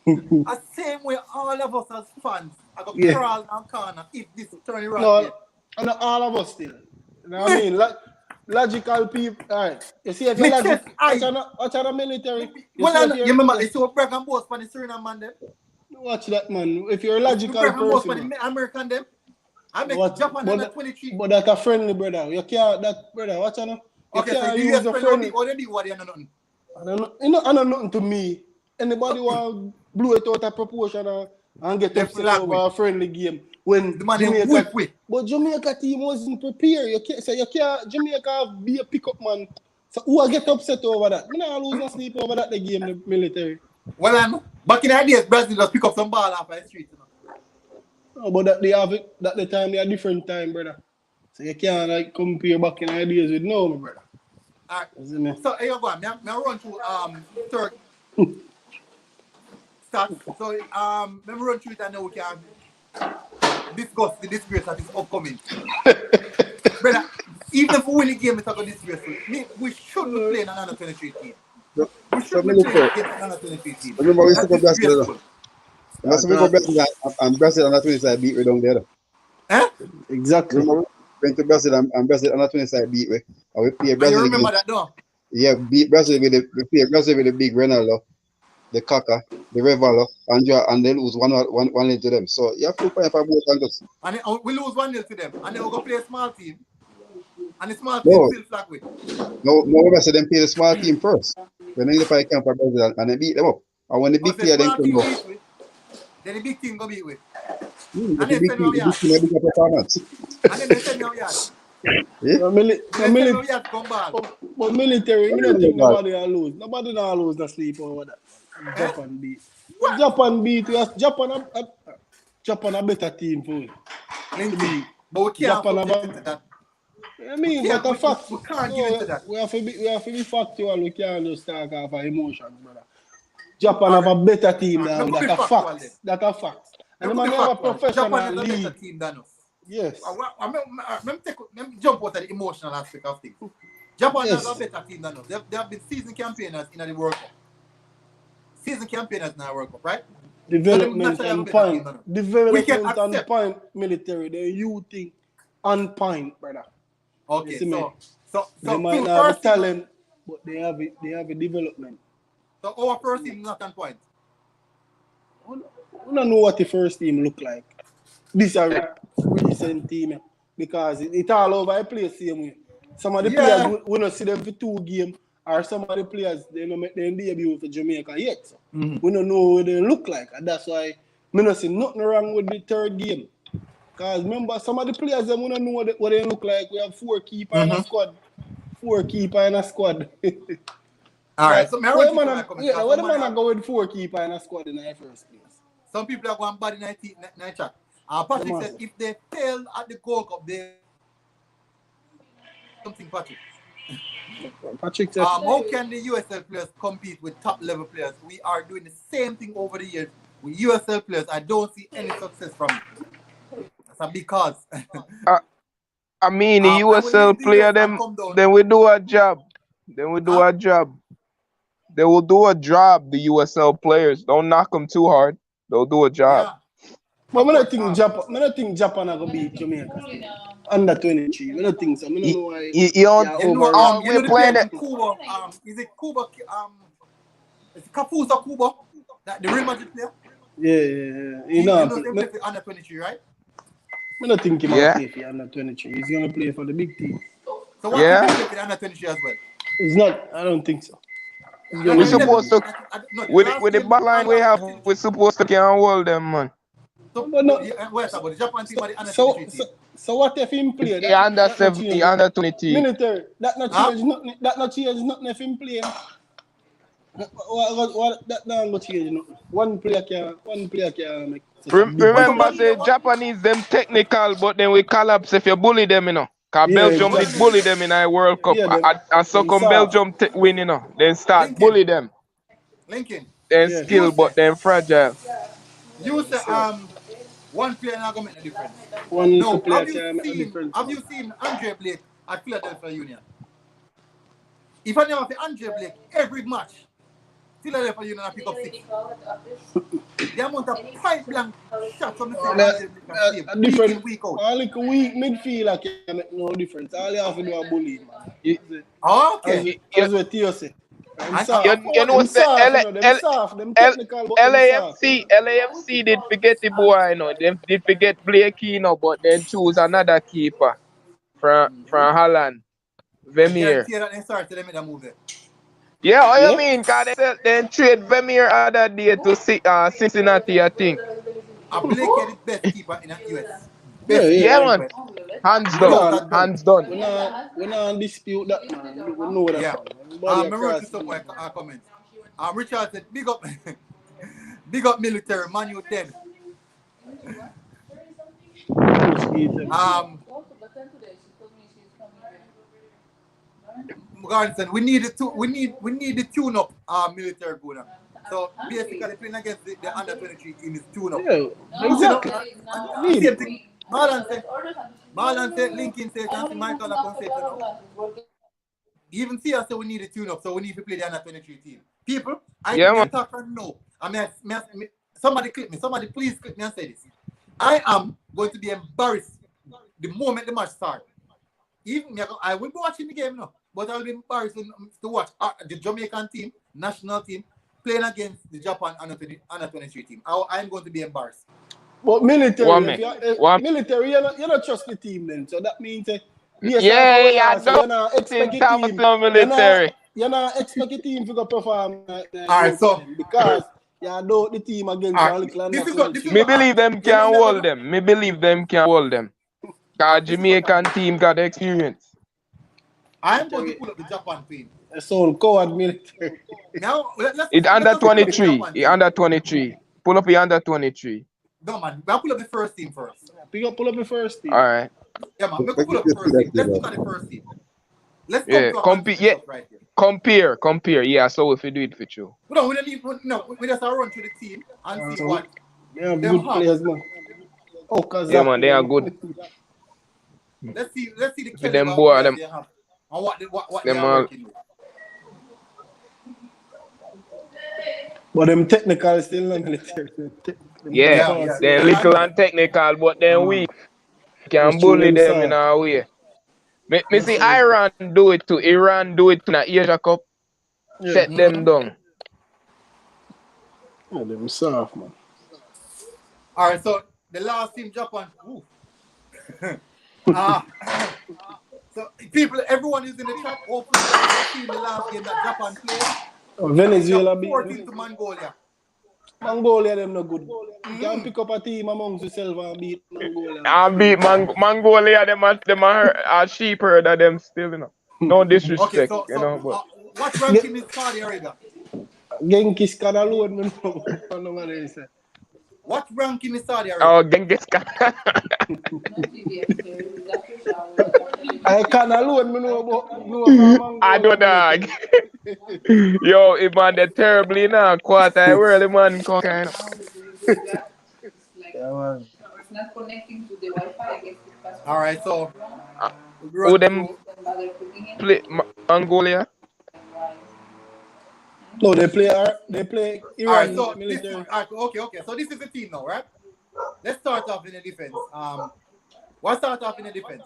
The same way all of us as fans are going to crawl on corner if this turn around. No, and all of us still. You know what I mean? Logical people. Alright. You see if you logic, watch the military. You remember they saw Bragg and Boss for the Suriname man there? Watch that, man. If you're a logical person. The American them. I make Japan under 23. But that's a friendly brother. You can't that brother. Watch out. Okay, so you use a friendly. Or they do what they know nothing. I know nothing to me. Anybody want blow it out of proportion and get upset over a friendly game when the man Jamaica, but Jamaica team wasn't prepared. You can't Jamaica be a pickup man. So who will get upset over that? You know, lose no sleep over that the game, the military. Well, back in the days, Brazil just pick up some ball off the street. No, but that they have it, that the time they are different time, brother. So you can't like compare back in the days with now, my brother. All right. So here you go. Me run through third stats. So me run through it and now we can discuss the disgrace that is upcoming. Brother, even if we win the game, it's not going to disgrace. We should be playing another 23 team. We should be playing against another 23 team. Remember, we That's took a Brazil. That's we go Brazil and Brazil on the 20 side beat we down there. Eh? Exactly. Remember, we went to Brazil and Brazil on the 20 side beat we. And we play Brazil. You remember that, though? Yeah, beat Brazil with we play Brazil with the big Ronaldo, the Kaka, the Revalo, and they lose 1-0 to them. So you have to play for both angles. And we lose 1-0 to them, and then we go play a small team. And the small team still flag with. No, we say them play the small team first. Then they play camp for Brazil and they beat them up. And when the big player then come up, then the big team go beat with. And then they send me a performance. And then they send me out yard. But military, you don't think nobody will lose. Nobody will lose the sleep over that. Japan beat. Japan beat us. Japan a better team for it. But we can't get into that. I mean, but a fact. We can't get into that. We have to be factual. We can't just talk off our emotions, brother. Japan have a better team than us. That's a fact. That's a fact. And the man have a professional Japan league. is a better team than us. Yes. Let me jump out of the emotional aspect of things. Japan has a better team than us. They have been season campaigners in the World Cup. Season campaigners in the World Cup, right? Development and point. Development and point military. They you think on point, brother. Okay, so they might not have talent, but they have a development. So our first team is not on point. We don't know what the first team look like. This is a recent team because it's all over the place same way. Some of the players we don't see them for 2 games, or some of the players they don't make their debut for Jamaica yet. So we don't know what they look like, and that's why I don't see nothing wrong with the 3rd game. Because remember, some of the players they don't know what they look like. We have 4 keepers in a squad. 4 keepers in a squad. All right, so what the man go with 4 keepers in a squad in the first place? Some people are going bad in night chat. Patrick said if they fail at the Gold Cup, they something. Patrick said, how can the USL players compete with top level players? We are doing the same thing over the years with USL players. I don't see any success from it. That's a big cause. I mean, the USL player then we do a job. Then we do a job. They will do a job. The USL players don't knock them too hard. They'll do a job. Yeah. But I don't think Japan are gonna beat Jamaica. Under 23. I don't think so. I don't know why. We're playing it. Cuba, is it Cuba? Is it Kafusa Cuba? That the Real Madrid player? Yeah. You know, they play under 23, right? I don't think he might play for under 23. He's gonna play for the big team. So what if he play for the under 23 as well? He's not. I don't think so. We're supposed to with the back line we have. We're supposed to can hold them, man. So, the Japan team are the under 23 team. So what if him play? He under 70, under 20. Military. That not change nothing. That not change nothing if him play. What that not go change nothing. One player can make. Remember, the Japanese them technical, but then we collapse if you bully them, you know. Cause Belgium did bully them in our World Cup. And so come Belgium win, you know. Then start bully them. Lincoln. Then skill, but then fragile. You say one player not gonna make a difference. One player can make a difference. Have you seen Andre Blake at Philadelphia Union? If I never see Andre Blake every match, Philadelphia Union pick up 6. The amount of point blank shots on the different week out. All like a weak midfielder can make no difference. All you have to do a bully, man. Okay. That's what Theo say. You know what's the LAFC did forget the boy, you know. They did forget Blakey, you know, but then choose another keeper from Holland, Vermeer. Yeah, what you mean? Cause they then trade Vermeer other day to Cincinnati, I think. Blakey is the best keeper in the US. Yeah, man. Hands done. We not dispute that, man. We know that. Yeah. I wrote some comments. Richard said, big up military, man, you dead. Garnson, we need the tune up military Guna. So basically playing against the under 23 team is tune up. Yeah, exactly. Same thing. Marlon said, Lincoln says, and Michail come say, even see us, so we need a tune up, so we need to play the under 23 team. People, I can talk and no. Somebody clip me. Somebody please clip me and say this. I am going to be embarrassed the moment the match starts. Even I will be watching the game now, but I'll be embarrassed to watch the Jamaican team, national team, playing against the Japan under 23 team. I'm going to be embarrassed. But military, military, you don't trust the team then. So that means I don't expect the team. Military. You not expect the team to go perform. All right, so because you know the team against Me believe them can hold them. Me believe them can hold them. Because Jamaican team got experience. I'm going to pull up the Japan team. So coward military. Now it's under 23. It's under 23. Pull up the under 23. No man, I'll pull up the first team first. Pull up the first team. All right. Yeah man, pull up the first team. Let's look at the first team. Let's compare. Yeah, so if you do it for you. No, we don't need. No, we just run through the team and see what. They have good players, man. Oh, cause yeah, man, they are good. Let's see the Kelly them boy, them. They have and what they are working with. But them technical still not military. Yeah, they're little and technical, but then we can bully them in our way. Me see Iran do it to Iran, do it to the Asia Cup. Set them down. Yeah, them soft, man. All right, so the last team, Japan. So people, everyone is in the chat. Hopefully, seen the last game that Japan played. Venezuela beat 14 to Mongolia. Mongolia, them no good. You can pick up a team amongst yourself and beat Mongolia. And beat Mongolia, them are sheep herder them still, you know. No disrespect, okay, so, you know. But what ranking is Saudi Arabia? Genghis Khan alone, man. I don't know what they say. What ranking is Saudi Arabia? Oh, Genghis Khan. I can't alone, me know about Mongolia. I do dog. Yo, if man, they're terribly now. Quarter world, the man come kind of. Yeah, man. It's not connecting to the Wi-Fi. I guess it's all right, so who them play Mongolia? No, they play Iran. All right, so military. Okay. So this is the team now, right? Let's start off in the defense. What start off in the defense?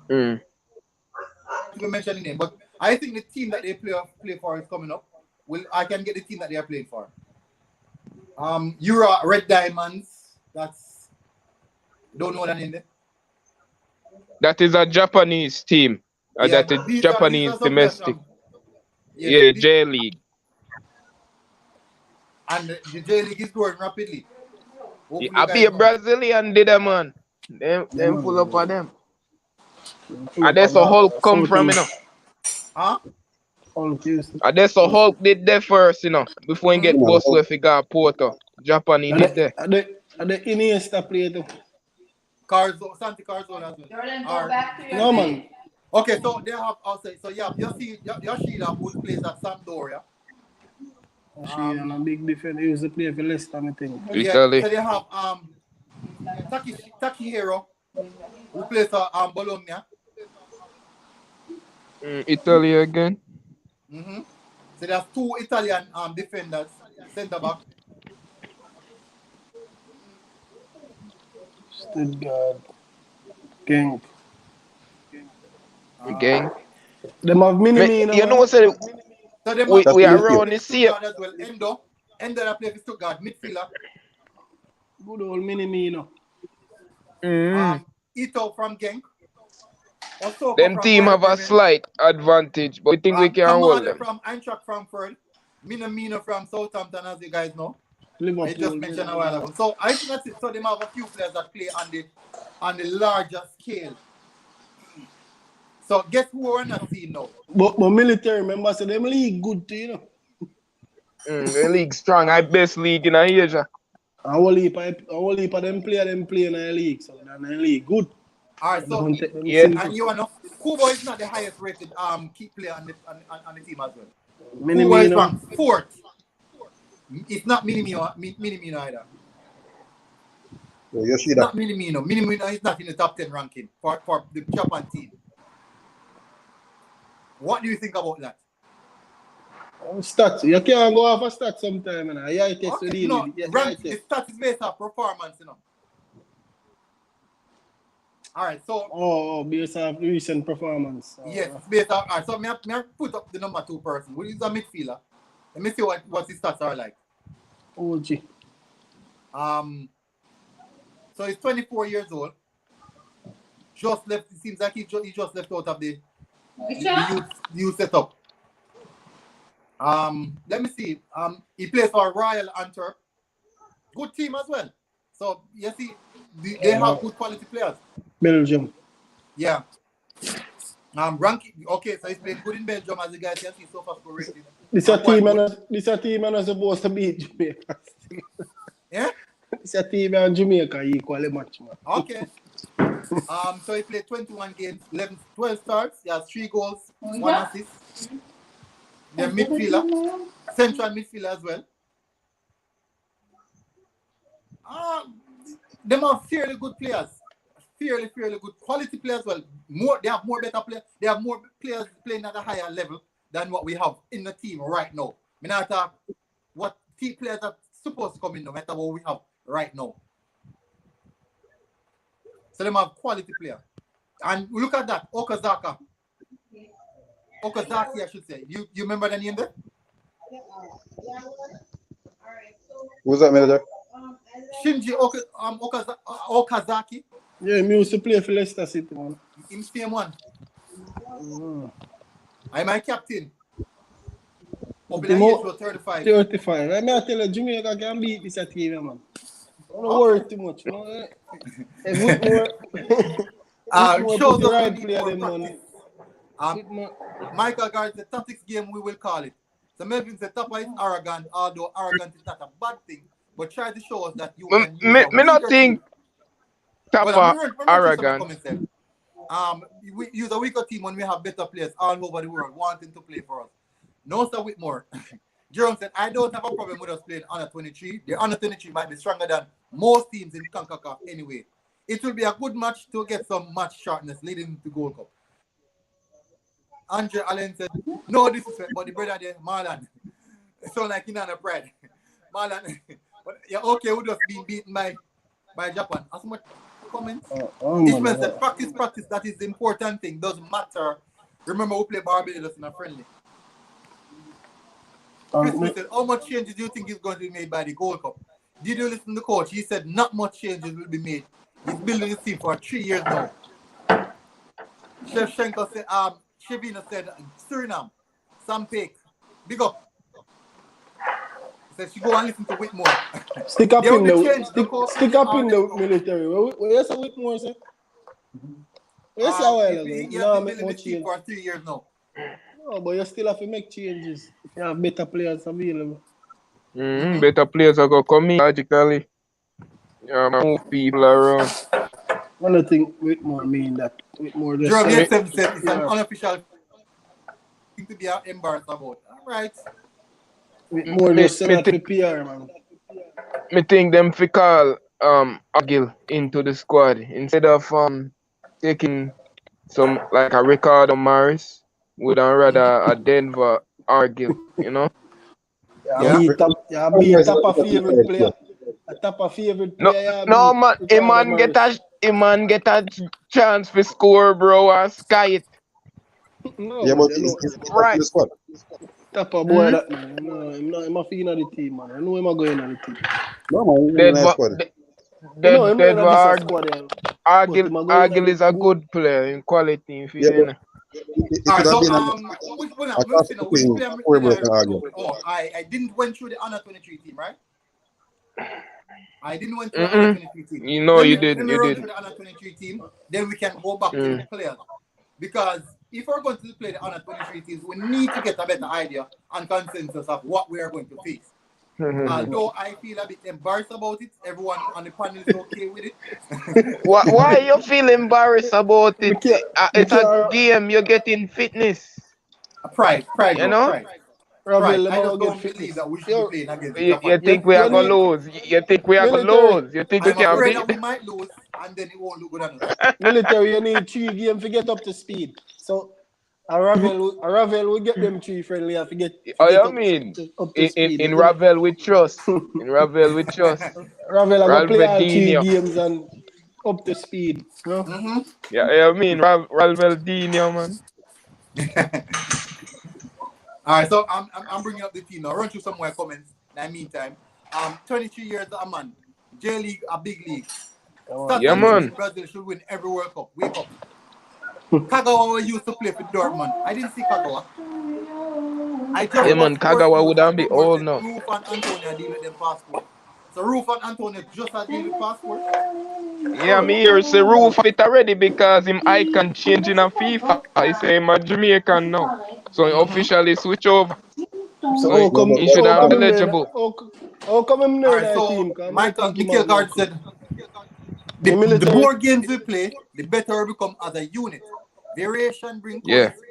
You mentioned the name, but I think the team that they play for is coming up. I can get the team that they are playing for. Euro Red Diamonds. Don't know that name there. That is a Japanese team. That is Japanese domestic. Yeah, J League. And the J League is growing rapidly. I be a Brazilian, did a man. Them pull up on them. And that's a Hulk come from, you know. Huh? And that's a Hulk did there first, you know. Before he get boss if he got Porto. Japanese did there. And the Iniesta play too. Santi Carzona as well. Jordan, go back to your No, man. Okay, so they have outside. So yeah, you see Yoshida who plays at Sampdoria. And a big defender. He used to play for Leicester, I think. Yeah, so they have Takihiro who plays for Bologna. Italy again. So there's two Italian defenders, centre back. Stuttgart. Genk. Gang. Them have mini you know what say we are around the sea. Endo that play for Stuttgart, midfielder. Good old mini, you know. Ito from Genk. Them team have a slight advantage, but we think we can hold them. From Eintracht Frankfurt, Mina from Southampton, as you guys know. Liverpool, I just mentioned a while ago. So I think that's it. So they have a few players that play on the larger scale. So guess who we're not seeing now? But military members say them league good too, you know. The league strong. I best league in Asia. I will heap of them play in the league. So in the league good. Alright, so yeah. And you know, Kubo is not the highest rated key player on the team as well. Minimino. Kubo is ranked 4th. It's not Minimino either. You see It's that? not Minimino. Minimino is not in the top 10 ranking for the Japan team. What do you think about that? Stats. You can't go off a stats sometime, man. Yeah, it takes Okay, to you deal know, with it. the stats is based on performance, you know. All right, so based on recent performance. yes, it's based on. All right, so me put up the number 2 person. Who is a midfielder? Let me see what his stats are like. OG. So he's 24 years old. Just left. It seems like he just left out of the youth setup. Let me see. He plays for Royal Antwerp. Good team as well. So you see, they have good quality players. Belgium. Yeah. Ranking. Okay, so he's playing good in Belgium, as the guys can see so far. This a team and supposed to beat Jamaica. Yeah. This a team and Jamaica equally much, man. Okay. So he played 21 games, 12 starts. He has 3 goals, 1 assist. They're midfielder, central midfielder as well. They are fairly good players. Fairly good quality players as well. They have more better players. They have more players playing at a higher level than what we have in the team right now. I mean, what team players are supposed to come in no matter what we have right now. So they have quality players. And look at that, Okazaki, I should say. You remember the name there? Who's that, manager? Shinji Okazaki. Yeah, he used to play for Leicester City, man. In same one. I'm my captain. Up in the age of 35. 35. I may tell you, Jamaica can beat this team, man. Don't worry too much, no? Shows the us right we need player more them, practice. man. Michail guards the tactics game, we will call it. So Melvin said Tapa is arrogant, although arrogant is not a bad thing, but try to show us that you can use Me not think Tapa arrogant. We use a weaker team when we have better players all over the world wanting to play for us. No, Sir Whitmore. Jerome said, I don't have a problem with us playing under 23. The under 23 might be stronger than most teams in CONCACAF anyway. It will be a good match to get some match sharpness leading to Gold Cup. Andre Allen said, no disrespect, but the brother there, Marlon. It sounds like he's not a pride. Marlon, but yeah, okay, we just been beaten by Japan. As much comments? Ishmael said, practice, that is the important thing. Doesn't matter. Remember, we play Barbados in a friendly. Christmas said, how much changes do you think is going to be made by the Gold Cup? Did you listen to the coach? He said not much changes will be made. He's building his team for 3 years now. Chef Schenker said, Shevina said, Suriname, Sam Peck, big up. He said she go and listen to Whitmore. Stick up in the military. What you say Whitmore, sir? Yes, a while ago. He has been building his team for 3 years now. No, but you still have to make changes. You have better players available. Better players are going to come in logically. Move people around. I don't think Whitmore mean that. Whitmore just said it's an unofficial thing to be embarrassed about. All right. Whitmore just said that for PR, man. Me think them fi call Agil into the squad instead of taking some like a Ricardo Morris. Would I rather a Denver Argil, you know? Be top a favorite player. A top a favorite player. No man, a man get a chance for score, bro, and sky it. No, yeah, but it's right. The squad. Top a boy that man. No, I'm a fan of the team, man. I know him a going on the team. No man, Argil is a good player in quality. If you know. I didn't went through the under 23 team, right? I didn't went through the under 23 team. You know, you did. Let me run through the under 23 team, then we can go back to the players. Because if we're going to play the under 23 teams, we need to get a better idea and consensus of what we are going to face. Although I feel a bit embarrassed about it, everyone on the panel is okay with it. Why you feel embarrassed about it? It's a game. You're getting fitness. Pride, You know. pride. Ravel, I just get don't fitness. believe that we should be playing against You Japan. think we are gonna lose? You think we are gonna Military. lose? You think we I'm can afraid beat that we them? might lose, and then it won't look good on us. Military, you need 3 games to get up to speed. So a Ravel will get them 3 friendly and get I up, mean, up to speed. in Ravel we trust. In Ravel we trust. Ravel, I go play all 3 Ralvedinho. games and up to speed. You know? Yeah, I mean Ralvedinho, man. All right, so I'm bringing up the team now. Run through some more comments. In the meantime, 23 years a man, J League a big league. Yeah, man. Brazil should win every World Cup. Wake up. Kagawa used to play for Dortmund. I didn't see Kagawa. Yeah, man, Kagawa would be old now. Roof and Antonio deal with them passport. So Roof and Antonio just a deal with passport. Yeah, me here say Roof it already because him icon changing on FIFA. I say him a Jamaican now. So he officially switch over. So he should have been eligible. How come him know that so team? Michail Guard said the more games we play, the better we become as a unit. Variation brings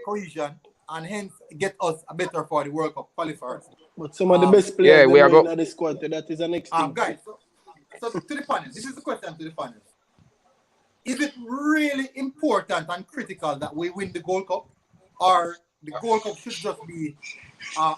cohesion and hence get us a better for the World Cup qualifiers. But some of the best players we are in the squad, that is the next thing. Guys, so to the panel, this is the question to the panel. Is it really important and critical that we win the Gold Cup? Or the Gold Cup should just be a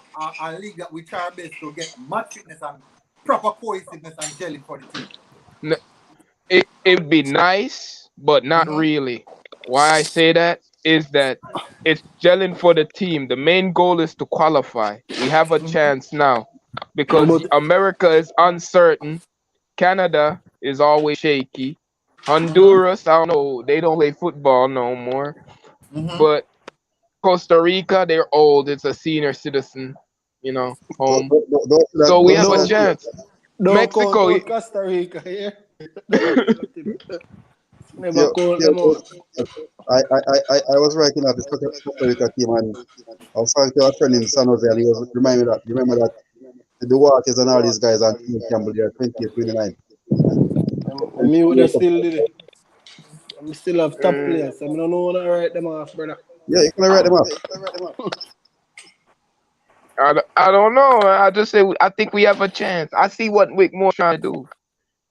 league that we try our best to get match fitness and proper cohesiveness and gelling for the team? It'd be nice, but not really. Why I say that is that it's gelling for the team. The main goal is to qualify. We have a chance now because America is uncertain. Canada is always shaky. Honduras, I don't know, they don't play football no more. But Costa Rica, they're old. It's a senior citizen, home. So we have a chance. Mexico, Costa Rica, yeah. I was writing up the Costa Rica team and I was talking to a friend in San Jose and he was reminding me that remember that the Walkers and all these guys on Team Campbell they are 28, 29. Me would have still did it. I still have top players. I don't know how to write them off, brother. Yeah, you can write them off. I don't know. I just say I think we have a chance. I see what Wickmore trying to do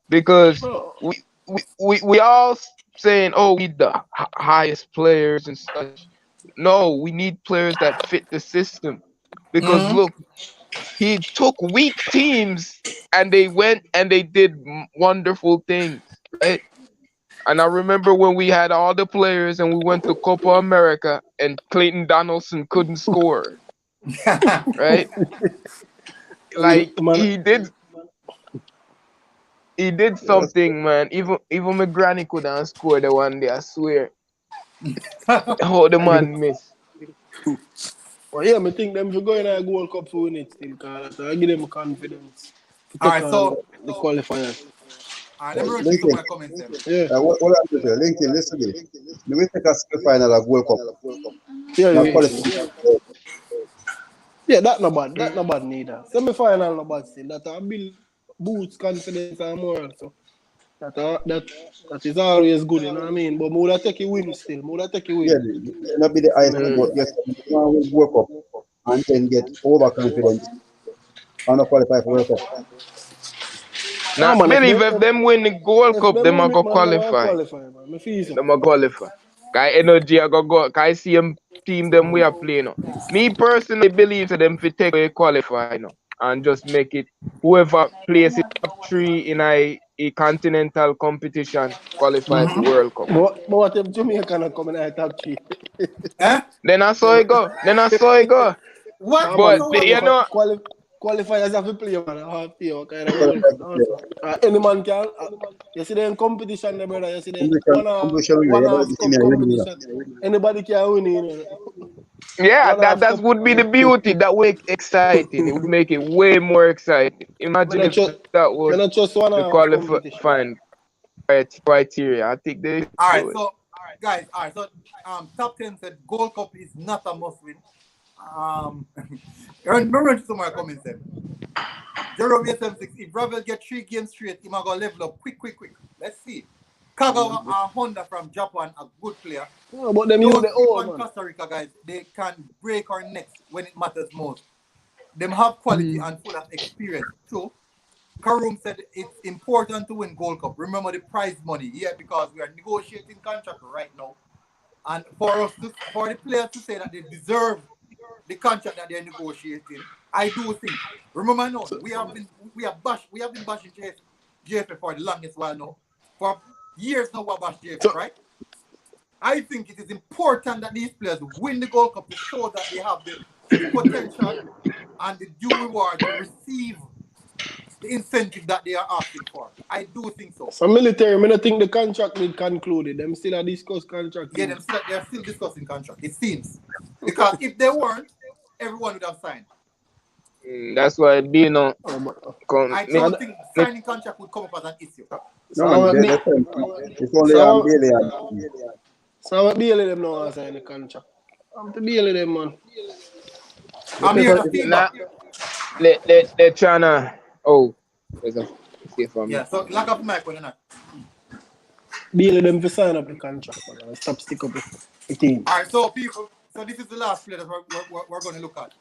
because we all saying, oh, we need the highest players and such. No, we need players that fit the system. Because look, he took weak teams and they went and they did wonderful things, right? And I remember when we had all the players and we went to Copa America and Clayton Donaldson couldn't score, right? Like he did something, man. Even my granny couldn't score the one day, I swear. Oh, the man missed. Well, yeah, I think them should go in a Gold Cup for win it still, because I give them confidence. All right, so the qualifiers. All right, let me run through my comments then. Yeah. What I'm doing here, Lincoln, listen to me. We take a semi-final of World Cup. Yeah, that's not bad. That's not bad neither. Semi-final not bad still. That build boosts confidence and more. So that is always good, you know what I mean? But would I take a win still? Would I take a win? Yeah, not be the ice, but yes, we work up and then get overconfident and not qualify for World Cup. Now, I believe if them win the Gold Cup, them are going to qualify. Them are qualify. Guy energy I go. I see them team them we are playing. Me personally believe that them fit take a qualify now and just make it whoever plays it top 3 in a continental competition qualify for World Cup. But what if Jamaica not coming at top 3? Then I saw it go. What? But you know. Qualifiers have to play man. Half year kind of any man can. You see them competition, there, brother. You see them competition. Anybody can win, you know. Yeah, that would be the beauty. That would make it exciting. It would make it way more exciting. Imagine if that was the qualifying criteria. I think they. All right, so guys. All right, so top 10 said Gold Cup is not a must win. Remember some of my comments then. Jerome 76. If Ravel get 3 games straight, he might go level up quick. Let's see. Kagawa Honda from Japan, a good player. No, but them use the old man. Costa Rica guys, they can break our necks when it matters most. Them have quality and full of experience. So, Karum said it's important to win Gold Cup. Remember the prize money, because we are negotiating contract right now. And for the players to say that they deserve the contract that they're negotiating, I do think. Remember now, we have been bashing JFA for the longest while now. For years now, we're bashing JFA, right? I think it is important that these players win the Gold Cup to show that they have the potential and the due reward to receive the incentive that they are asking for. I do think so. So military, I don't think the contract is concluded. Them still discuss contract. Yeah, they're still discussing contract. It seems. Because if they weren't, everyone would have signed. That's why you know. I don't think signing contract would come up as an issue. No, it's only Bailey. So I'm Bailey them now sign the contract. I'm to Bailey them, man. I'm here to feedback. They're trying to. Oh, there's a from yeah. So lack of mic when not. Bailey them to sign up the contract. Man. Stop stick up the team. All right, so people. So this is the last player that we're going to look at.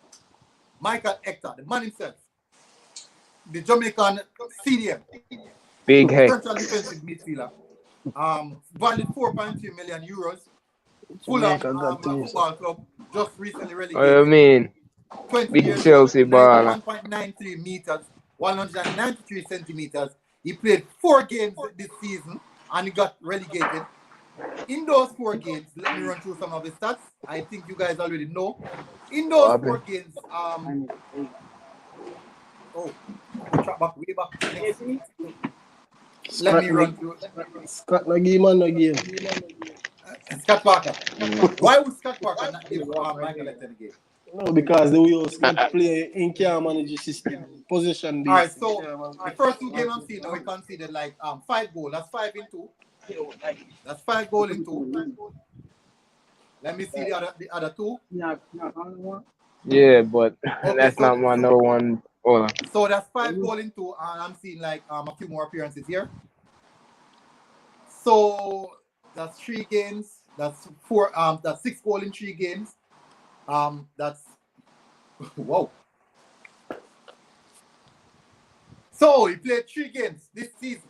Michail Hector, the man himself, the Jamaican CDM, big head, central defensive midfielder, valued 4.3 million euros. Fulham Football Club just recently relegated. I mean, 20 big years, Chelsea baller. 1.93 meters, 193 centimeters. He played 4 games this season and he got relegated. In those 4 games, let me run through some of the stats. I think you guys already know. In those 4 games, track back, way back. Let me run through. Scott Nagy, man, again. Scott Parker. Why would Scott Parker not give Michail Hector the game? No, because they will play in care manager system, possession. All right, so the first 2 games I'm seeing now, we conceded like 5 goals. That's 5 in 2. That's 5 goals in 2. Let me see the other 2. Yeah, but that's not my number one. Hold on. So that's 5 goals in 2, and I'm seeing like a few more appearances here. So that's 3 games. That's 4. That's 6 goals in 3 games. That's whoa. So he played 3 games this season,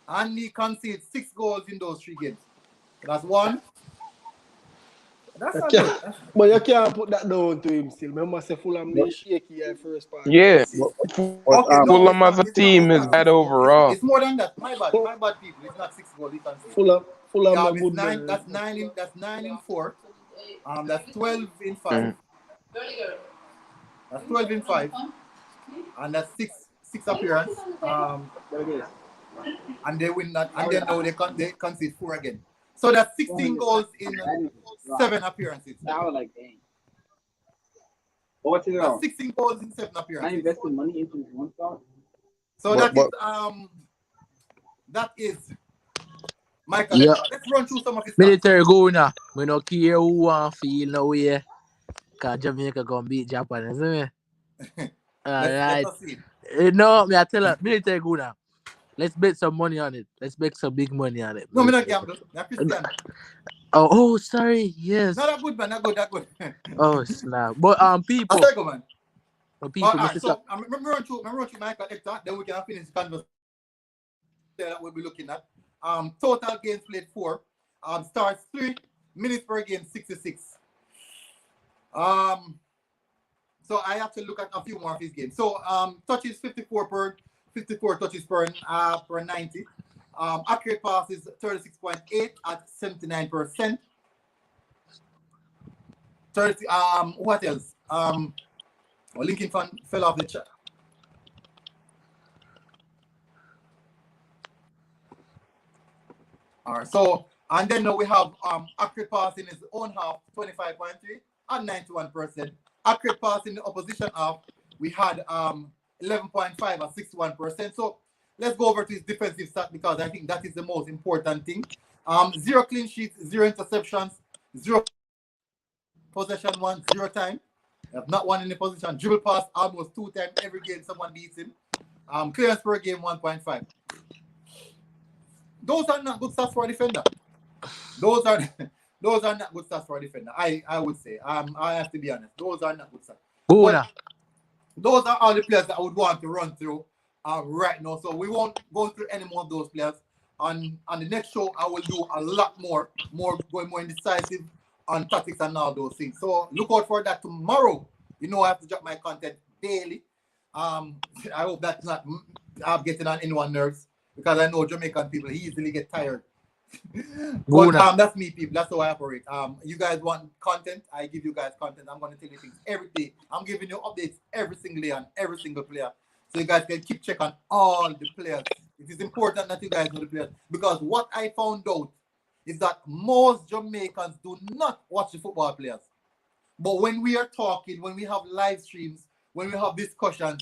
and he conceded 6 goals in those 3 games. That's 1. But you can't put that down to him still. Remember, say Fulham they shaky at first part. Yeah, Fulham as a team is bad overall. It's more than that. My bad people. It's not 6 goals. Fulham yeah, good. That's 9 in 4. That's 12 in 5. That's 12 in 5. And that's 6 appearance. And they win that. And then now they concede 4 again. So that's 16 goals in 7 appearances. Now, like, dang. What's it That's 16 goals in 7 appearances. I invested money into one star. So that is Michail. Yeah. Let's run through some of his military go now. We don't care who want feel no way. Cause Jamaica gonna beat Japan, isn't it? Alright. No, I tell her military go now. Let's bet some money on it. Let's make some big money on it. No, I'm not gamble. I'm Christian. Oh, sorry. Yes. Not that good, man. Not good. Oh, snap. But people. I'll go, man. People. Right, so remember run through Michail Hector. Then we can finish the conversation that we'll be looking at. Total games played 4. Starts 3. Minutes per game 66. So I have to look at a few more of his games. So touches 54 touches per 90. Accurate passes 36.8 at 79%. What else? Lincoln fell off the chat. All right. So and then we have accurate pass in his own half 25.3 at 91%. Accurate pass in the opposition half we had 11.5 at 61%. So let's go over to his defensive stat because I think that is the most important thing. 0 clean sheets, 0 interceptions, 0 possession 1, 0 time. Have not won any position. Dribble pass almost 2 times every game. Someone beats him. Clearance per game 1.5. Those are not good stats for a defender. Those are not good stats for a defender. I would say. I have to be honest. Those are not good stats. But those are all the players that I would want to run through right now. So we won't go through any more of those players. On the next show, I will do a lot more going more indecisive on tactics and all those things. So look out for that tomorrow. You know I have to drop my content daily. I hope that's not getting on anyone's nerves because I know Jamaican people easily get tired. But that's me, people. That's how I operate. You guys want content? I give you guys content. I'm going to tell you things every day. I'm giving you updates every single day on every single player. So you guys can keep check on all the players. It is important that you guys know the players because what I found out is that most Jamaicans do not watch the football players. But when we are talking, when we have live streams, when we have discussions,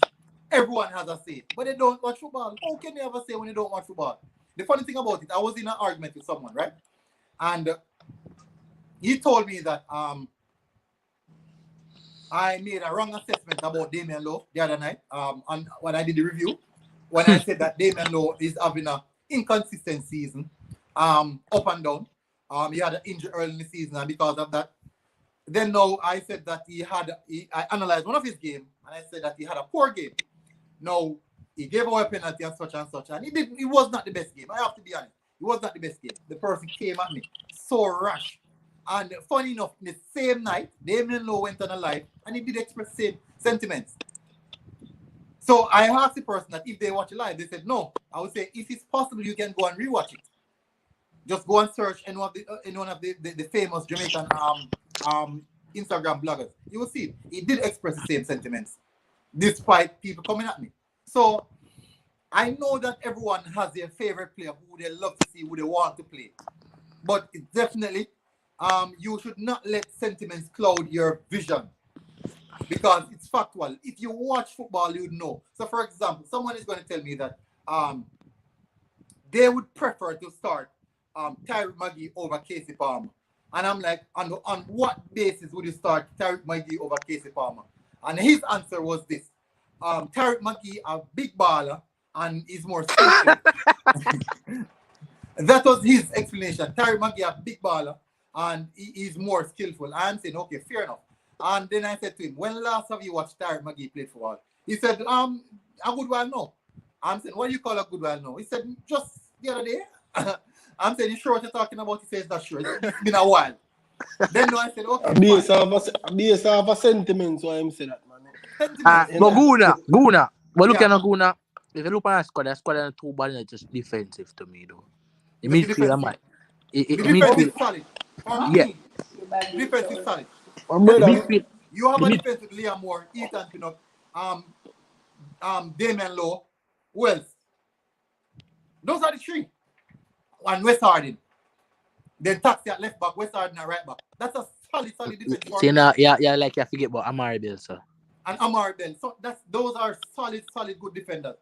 everyone has a say. But they don't watch football. How can they have a say when they don't watch football? The funny thing about it, I was in an argument with someone, right? And he told me that I made a wrong assessment about Damian Lowe the other night when I did the review. When I said that Damian Lowe is having an inconsistent season, up and down. He had an injury early in the season, and because of that, then now I said that I analyzed one of his games, and I said that he had a poor game. Now, he gave away a penalty and such, and it was not the best game. I have to be honest. It was not the best game. The person came at me so rash. And funny enough, in the same night, Damian Lowe went on a live, and he did express the same sentiments. So I asked the person that if they watch it live, they said no. I would say if it's possible, you can go and rewatch it. Just go and search any one of the famous Jamaican Instagram bloggers. You will see he did express the same sentiments, despite people coming at me. So I know that everyone has their favorite player who they love to see, who they want to play. But it definitely, you should not let sentiments cloud your vision. Because it's factual. If you watch football, you'd know. So, for example, someone is going to tell me that they would prefer to start Tyrick Magee over Casey Palmer. And I'm like, on what basis would you start Tyrick Magee over Casey Palmer? And his answer was this. Tyrick Magee, a big baller, and is more skillful. That was his explanation. Tyrick Magee, a big baller, and he is more skillful. I'm saying, okay, fair enough. And then I said to him, when last have you watched Tyrick Magee play football? He said, a good while now. I'm saying, what do you call a good while now? He said, just the other day. I'm saying, you sure what you're talking about? He says, not sure. It's been a while. Then I said, okay. Based off a sentiment, so I'm saying that, man. But Guna. But look at Guna. If you look at the squad and two ball is just defensive to me, though. The midfield, man. The defense is solid. Yeah. The defense is solid. You have a defense with Liam Moore, Ethan Pinnock, Damian Lowe, who else? Those are the three. And West Harding. Then Taxi at left back, West Harding at right back. That's a solid defense. See, now, yeah, like you forget about Amari Bell, sir. And Amari Bell. So those are solid, good defenders.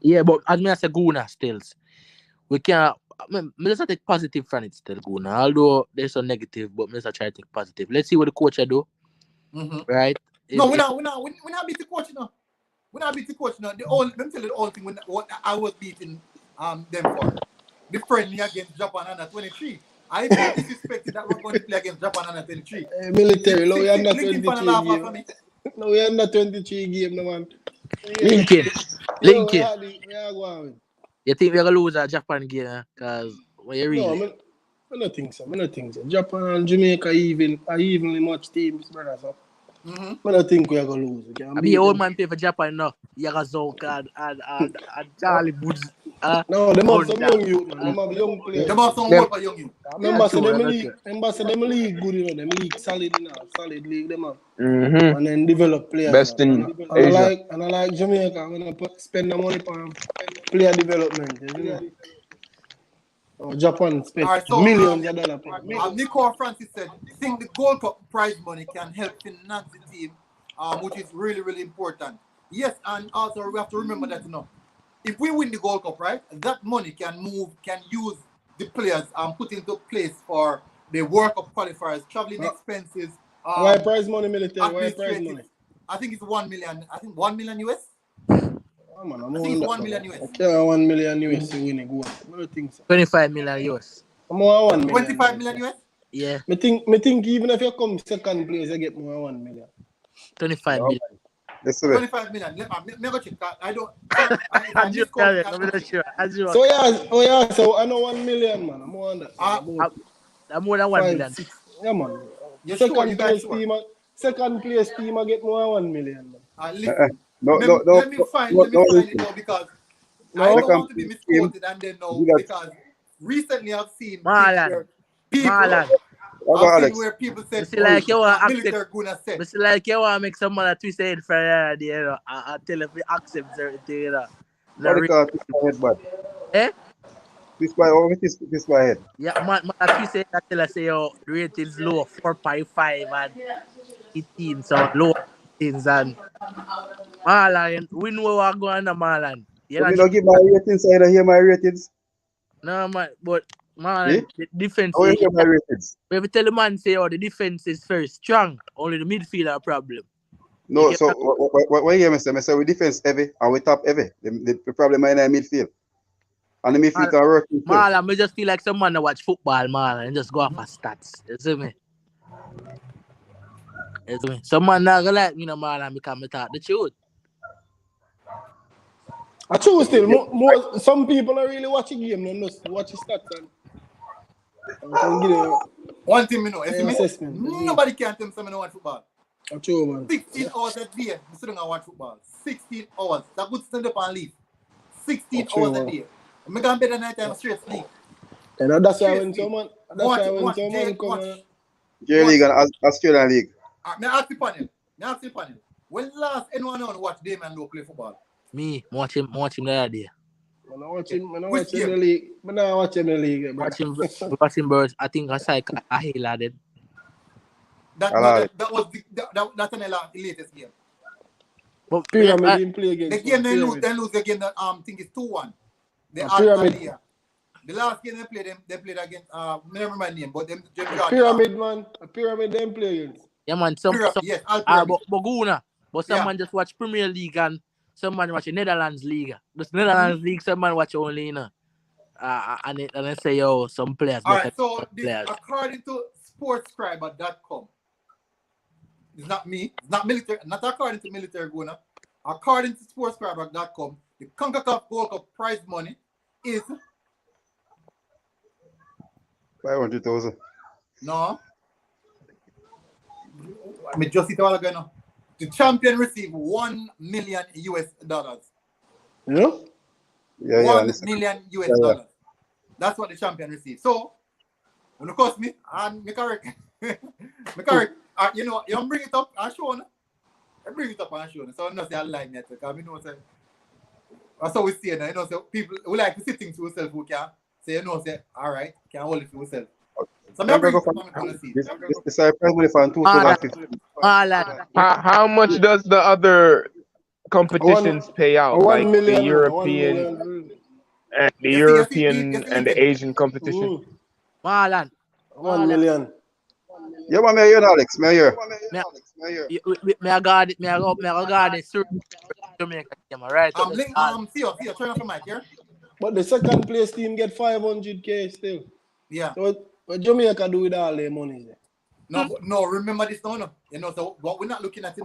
Yeah, but as I say, Guna stills. We can't. Let's take positive from it still, Guna. Although there's some negative, but let's try to take positive. Let's see what the coach do. Right? No, we're not beat the coach now. We're not beat the coach now. Let me tell you the only thing what I was beating them for. The friendly against Japan under 23. I disrespected that we're going to play against Japan under 23. Military, no, we are not 23 game. No, we are not 23 game, no man. Lincoln. We are going. You think we're going to lose a Japan game? Because when you read I don't think so. Japan and Jamaica are evenly much teams, brother. So. I don't think we are going to lose. I mean, your old man play for Japan now. Yagazonka and Charlie Woods. No, they have some young youth. They have young players. They have some work for young youth. Remember, them league good, you know. Them league solid, you know. Solid league, them have. And then develop players. Best in Asia. And I like Jamaica. I'm going to spend the money on player development, you know. Japan spent millions of dollars. Nico Francis said, I think the Gold Cup prize money can help finance the team, which is really, really important. Yes, and also we have to remember that, you know, if we win the Gold Cup, right, that money can use the players and put into place for the World Cup qualifiers, traveling expenses, Why prize money, military? Why prize administrative. money? I think it's 1 million. I think 1 million US. Oh, man, I think it's 1 million US. I can't 1 million US to win it. Go on. I don't think so. 25 million US. More 1 million. 25 million US? Yeah. Me think even if you come second place, you get more 1 million. 25 million. Let's see. 25 million. Let me go check. I don't. I just call it. I'm not sure. So yeah, so I know 1 million, man. I'm more on that. I'm more than 1 million. 6. Yeah, man. You Second sure? You guys place sure? second place team I get more than 1 million, man. Listen. No, Let me find it now because I don't want to be misquoted and then no, because recently I've seen Marlon. where people said See like you want military gonna say. But like you want to make some man twist head for you know. I tell if you accept certain thing, you know. What because twist my head, bad. Eh? Twist my head. Yeah, man twist head I tell us say your ratings low 4.5 and 18 so low things and Marlon, we know what going on Marlon. You don't give my ratings, so I don't hear my ratings. No man, but man, the defense I hear my ratings. If you tell the man say, the defense is very strong, only the midfield are a problem. No, so what you hear me say? I say we defense heavy and we top heavy. The problem is in the midfield. And the midfield are working. Man, I just feel like someone that watch football, man, and just go off for stats. You see me? Someone not gonna like me, man, and become talk the truth. I choose still. More, some people are really watching game and just watch the stats and give it one thing you know, assessment. Nobody can tell me someone watch football. I choose, man. 16 hours a day, I'm still gonna watch football. 16 hours. That good stand up and leave. 16 hours a day. I'm gonna better night time straight sleep. And that's why when someone come on. J League and Australian League. Me ask the panel. When last anyone on watch Damien Lowe play football? Me, watch him the other day. I'm not watching the league. I'm not watching the league. Watching birds. I think I saw a Hila did. That's the latest game. But Pyramid didn't play against. The game they lose again. That think it's 2-1. Pyramid. The last game they played against. I remember my name, but them. Pyramid man. A Pyramid them play against. Yeah man. Yes, but some man just watch Premier League and some man watch the Netherlands League. The Netherlands League, some man watch only, and they say, some players. Alright, so according to sportscriber.com, it's not me, it's not military, not according to Military Guna. According to sportscriber.com, the CONCACAF Gold Cup prize money is 500,000. No. I mean, just it all again. The champion received $1 million. Yeah? $1 million. That's what the champion received. So, when it cost me, and me correct. You bring it up and show. I bring it up and show. So I'm not saying I like that because we know that's how we see it. So people we like to see things to yourself who can say, say, all right, can hold it to yourself. So I'm bring it up and see. This is probably from 2015. How much does the other competitions pay out? Like the European and the European and the Asian competition? Marlon. 1 million. Yeah, man, me here, Alex. Me here. Me guard it through Jamaica game, right? See, turn off the mic here. But the second place team get 500K still. Yeah. So what Jamaica do with all their money there? No, remember this now. So what we're not looking at,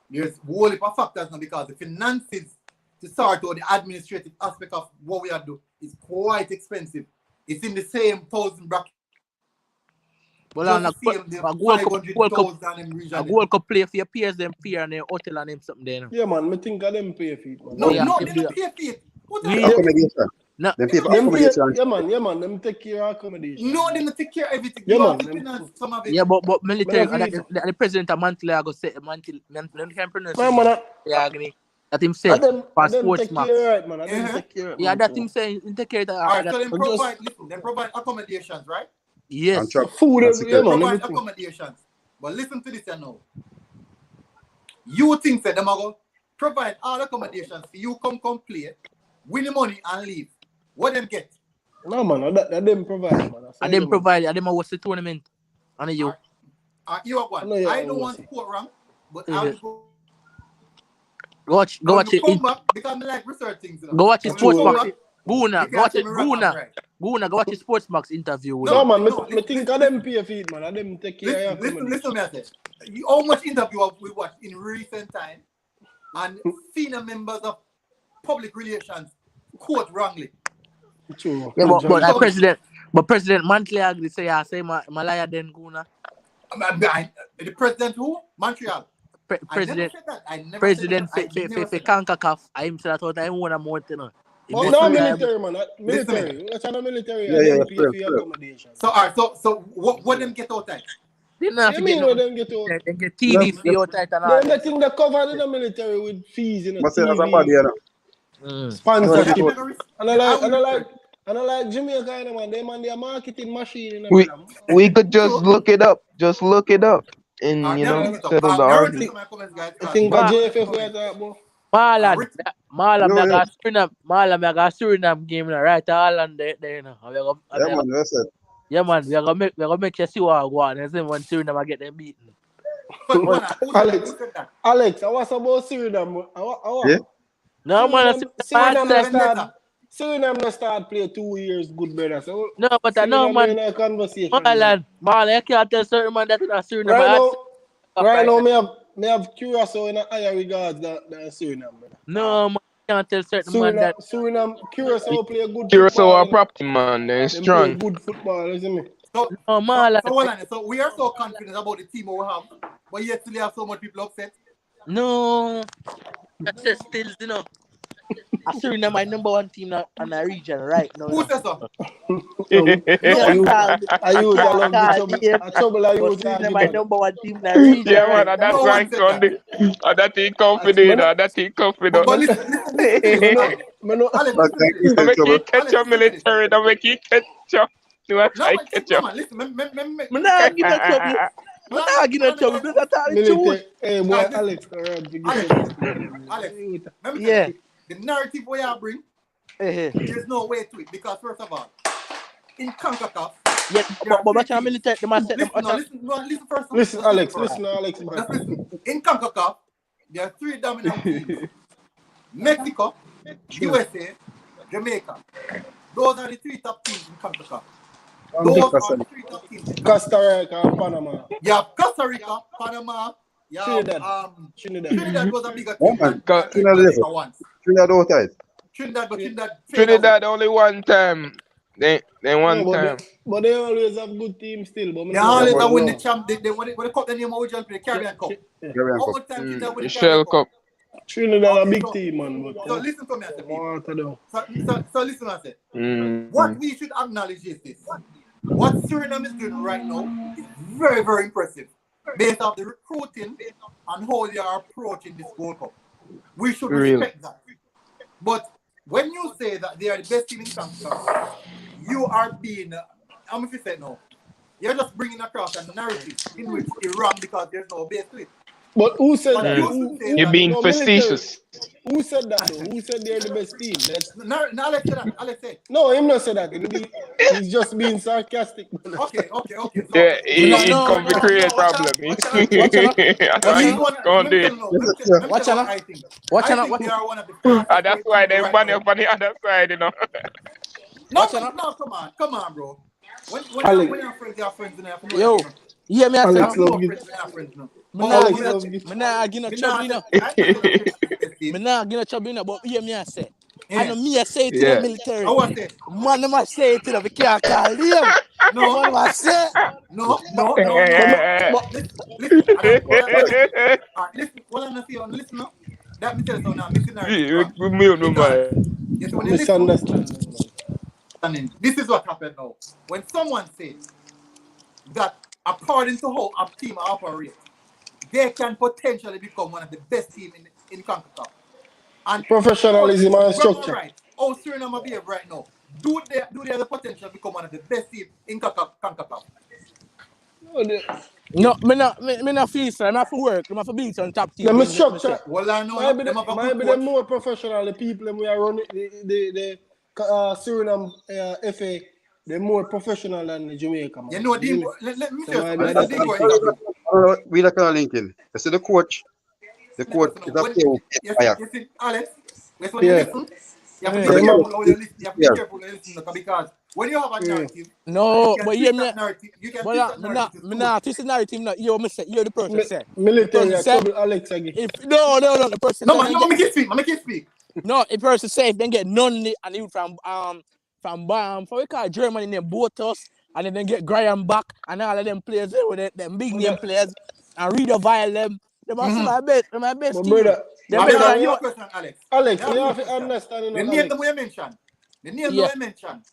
there's a whole heap of factors now because the finances to start or the administrative aspect of what we are doing is quite expensive. It's in the same 1,000 bracket. Well, a World Cup play for your peers, them fear and their hotel and them something there. Yeah, man, I think of them pay for it. Man. No, they don't pay for it. What accommodation. No, them people accommodation. Yeah, man, them take care of accommodation. No, they don't take care of everything. Yeah, man. Some of it. Yeah, but military, the president of Mantle, I go say, Mantle, can't pronounce it. Yeah, that him say, passports, man. Yeah, that him say, take care of that. Alright, so they provide accommodations, right? Yes. Food, they provide accommodations. But listen to this now. You think that them are going to provide all accommodations for you come play, win the money and leave. What them get? No, man, that them provide, man. And them provide, and them host the tournament. And you. You are one. I don't want to quote wrong, but I will go. Go watch it. Because I like research things. Go watch his sports box. Guna, go watch it. Guna, go watch his sports box interview. No, man, I think of them pay feed, man. I them take care of Listen, me, I say. How much interview have we watched in recent time and senior members of public relations quote wrongly? True. Yeah, but President Mantley agree say I say Malaya then Guna. The president who? Montreal. President for CONCACAF. I am saying that I want a more thing. But no military, man. Military. Let's have a military. Yeah, accommodation. So, alright, so what them get out there? They not You mean what them get out? They get TV fee out there and all. They think they cover in the military with fees in the But say as a body, you know. sponsorship. And I like Jamaica, you know, man. They man their marketing machine. We could just look it up. Just look it up. And you know, settle the argument. I think that JFF we are talking about. Marlon, I got Suriname game right Holland there, you know. Yeah, man, that's it. Yeah, man, we're gonna make you see what I want. And then when Suriname get them beaten. Alex, I was about Suriname. Yeah? No, man, Suriname start play 2 years good, brother. So no, but I know, man. Marlon, you can't tell certain man that in a Suriname. Right now, me have Curacao in a higher regards than Suriname. Brother. No, man, you can't tell certain man that. Suriname, Curacao play good Curacao are property, man. They're strong. Play good football, isn't it? No, Marlon. So we are so confident about the team we have, but yet still have so much people upset. No, that's just still, you know. Suriname my number one team in the region right now. Who says so? Suriname my number one team in the region. Yeah, man, and that's why that he confident. That he confident. But listen, Make he catch your military. Don't make he catch your. Military. Hey, boy, Alex. Yeah. The narrative we are bring, there's no way to it because first of all, in CONCACAF, but what's your military? Listen first. Listen, Alex. Listen. In CONCACAF, there are 3 dominant teams: Mexico, USA, Jamaica. Those are the 3 top teams in CONCACAF. Those are the 3 top teams. Costa Rica and Panama. Yeah, Costa Rica, Panama. Yeah, Trinidad was a bigger team than once. Trinidad only one time. They one time. But they always have good teams still. But they always have win the champ. They cup the name original play Caribbean Cup. The Shell Cup. Trinidad a big team, man. So listen to me, so listen, I say. What we should acknowledge is this: what Suriname is doing right now is very, very impressive. Based on the recruiting and how they are approaching this World Cup. We should respect that. But when you say that they are the best team in CONCACAF, you are being, how much you say no? You're just bringing across a narrative in which it's wrong because there's no base to it. But who said that? You're being facetious. Who said that though? Who said they're the best team? No, Alex said that. Alex said. No, him not said that. He's just being sarcastic. Okay. So, yeah, he come to create problem. Go on, do it. Watch out. That's why they money up on the other side, you know. No, come on, bro. When your friends are friends, yo. Yeah, me Alex love you. Me nah give no trouble, you know. Me nah give no trouble, you know. But hear me I say. I know me I say it to the military. Man, them I say it to them. We can't call them. No, man, I say. No. Listen. What I'm saying, listen now. That me tell you now. This is what happened now. When someone says that according to how a team operates, they can potentially become one of the best teams in CONCACAF. And professionalism and structure. Right. Oh, Suriname behave right now. Do they have the potential to become one of the best teams in CONCACAF? No, me not feel so. I'm not for work. I'm not for being on top team. Them structure. Well, I know. Maybe they're more professional. The people we are running the Suriname FA. they're more professional than the Jamaica, man. You know, let me So just. We like a linking. I see the coach. The coach is a player. You see, Alex, when you listen, you have to be careful how you listen. You have to be careful how you listen because when you have a narrative, no, but you can twist that narrative. But this is narrative. No, you're the person say. Military, trouble Alex again. No, the person. No, man, make it speak. No, the person say if they get none and you from we call Germany named Botos, and then they get Graham back and all of them players with them big name players and read of them. They must be my best team. Brother, Alex, you have to understand. The name you mentioned.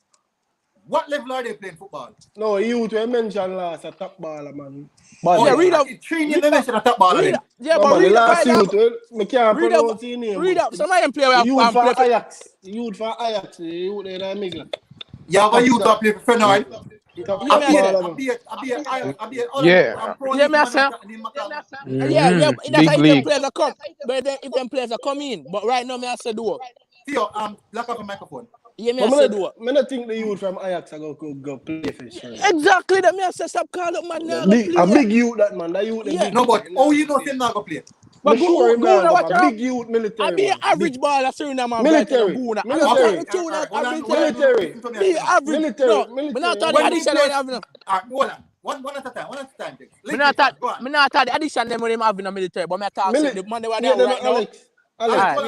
What level are they playing football? No, you mentioned last a top baller, man. Read up. Training they mentioned a top baller. But read up. Me can't pronounce his name. Read up. Some of them play youth for Ajax. Youth for Ajax. Youth there in Midfield. You have a youth that play for Feyenoord. Big league. Players come. But if them players are coming, but right now me I say do. Theo, black up a microphone. Yeah, me I say do. Me not think the youth from Ajax are go play for sure. Exactly. That me I say stop call up man. A big youth that man. That youth. No, but you know him not go play. But sure, man, big youth military. I be an average baller, Suriname man. Military. Be average. No, me not talk the addition they have now. Hold on. One at a time. Me not talk the addition them when them have in the military, but me talk the man they were there right now. Alex,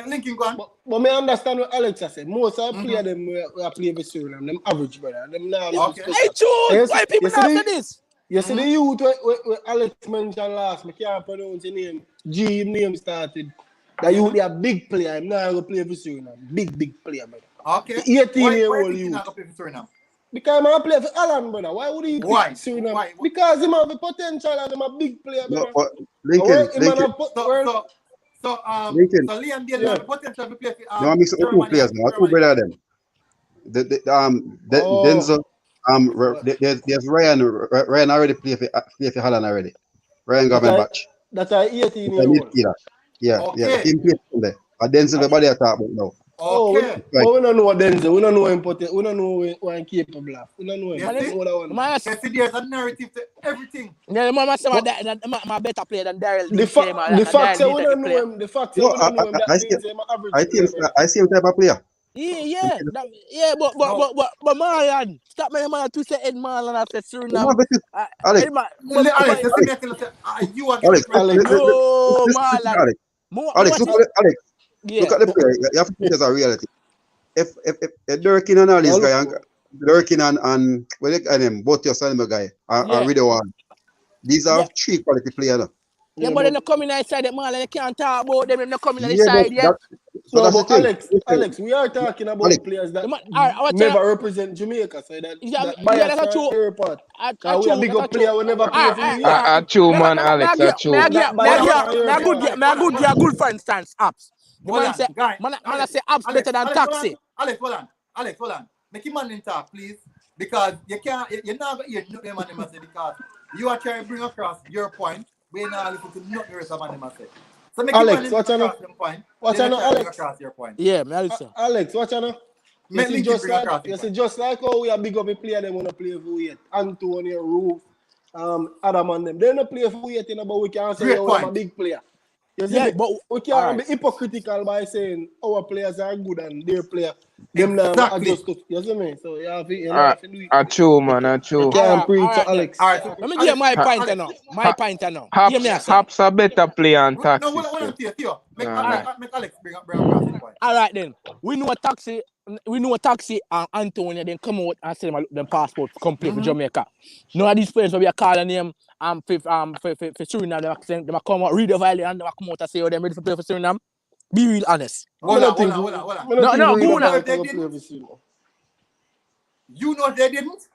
linking go on. But me understand what Alex has said. Most of the players them we play with Suriname, them average brother. Them now. Hey, choose. Why people not after this? You see the youth where Alex mentioned last, I can't pronounce his name. G name started. That youth be a big player. I'm not going to play for Suriname. Big player, brother. Okay. 18-year-old youth. Not play for Suriname? Because I'm play for Alan, brother. Why would he play for Suriname? Why? Because he have the potential and he's a big player, brother. No, Lincoln. So Liam did have the potential to play for no, I mix up two players now. Two brothers them. Denzel. There's Ryan. Ryan already play for Holland already. Ryan got back. That's an 18-year-old. Yeah. Team play from there. And Denzel, everybody are talking about now. Okay. But we don't know Denzel. We don't know him. We don't know what he's capable of. We don't know him. There's a narrative to everything. Yeah, mama say my better player than Daryl. The fact that we don't know him. The fact that we don't know him. That means he's an average. I see him type of player. Yeah, but Marlon, stop me, man. To say Ed Marlon after Suriname. Alex, you are Alex, Marlon. Look at the player. You have to think as a reality. If Durkin and all these guys, Durkin and what they call them, both your son guy, and Rido one. These are three quality players. Yeah, but they're not coming inside that man, they can't talk about them, they're not coming on the side yet. So, but Alex, we are talking about players that never represent Jamaica, so that's true. We are big up player, we never play for you. True, man, Alex, that's true. Me good for instance, apps. Man say apps better than taxi. Alex, hold on. Make him man in talk, please. Because you're not going to hear nothing man say because you are trying to bring across your point. We're not looking to nothing the rest of man say. So make Alex, watch on Alex. Across your point. Yeah, me listen. Alex, watch on. You see, just like how we are big up a player, they want to play for yet. Antonio, Roof, Adam and them. They don't play for yet, but we can't say I'm a big player. You see, but we can't be hypocritical by saying our players are good and their player. Them now adjust to, you see me? So you have to do it. True, man, true. You can't preach to Alex. Let me give my point now. Haps a better player than Taxi. No, Theo. Make Alex bring up the point. All right then. We know Taxi and Antonio then come out and send them passport complete for Jamaica. None of these players will be a calling them for Suriname. They come out, read the violin and they come out and say, oh, they're ready to play for Suriname. Be real honest. Hold on. No, go now. You know they didn't?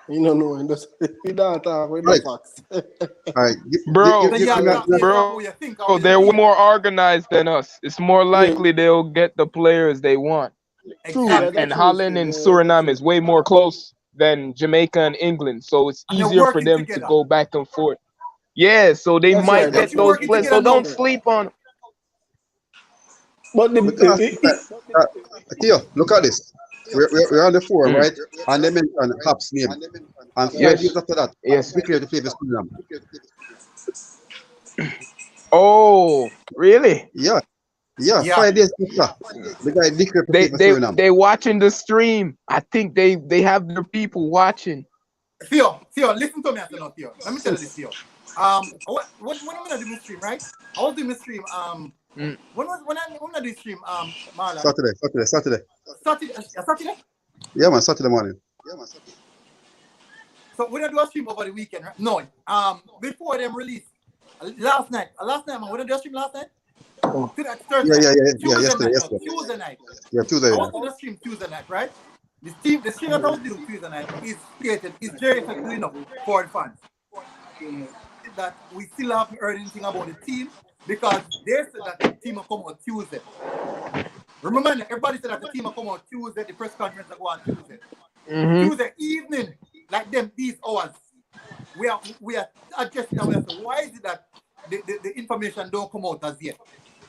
You don't know. You don't talk with the facts. All right. Bro, they're more organized than us. It's more likely they'll get the players they want. Exactly. And Holland and Suriname is way more close than Jamaica and England. So it's easier for them to go back and forth. Yeah, so they might get those players. So don't sleep on them. But Theo, look at this. we're on the forum, right? And they mentioned Hap's name. And 5 years after that, Yes. declared to play for Suriname. Oh, really? Yeah, 5 days after. The guy declared to play for Suriname. They watching the stream. I think they have their people watching. Theo, listen to me, Theo. Let me tell you this, Theo. When I do the stream, right? I was doing the stream. When I do the stream, Marlon. Saturday. Saturday? Yeah, man, Saturday morning. So when I do a stream over the weekend, right? No, before them release last night, man, when I do a stream last night. Yesterday. Tuesday night. Yeah, Tuesday. I was on the stream Tuesday night, right? The stream that I was doing Tuesday night is created, is very effective enough for the fans. That we still haven't heard anything about the team because they said that the team will come on Tuesday. Remember, everybody said that the team will come on Tuesday, the press conference will go on Tuesday. Tuesday evening, like them, these hours, we are adjusting ourselves. Why is it that the information don't come out as yet?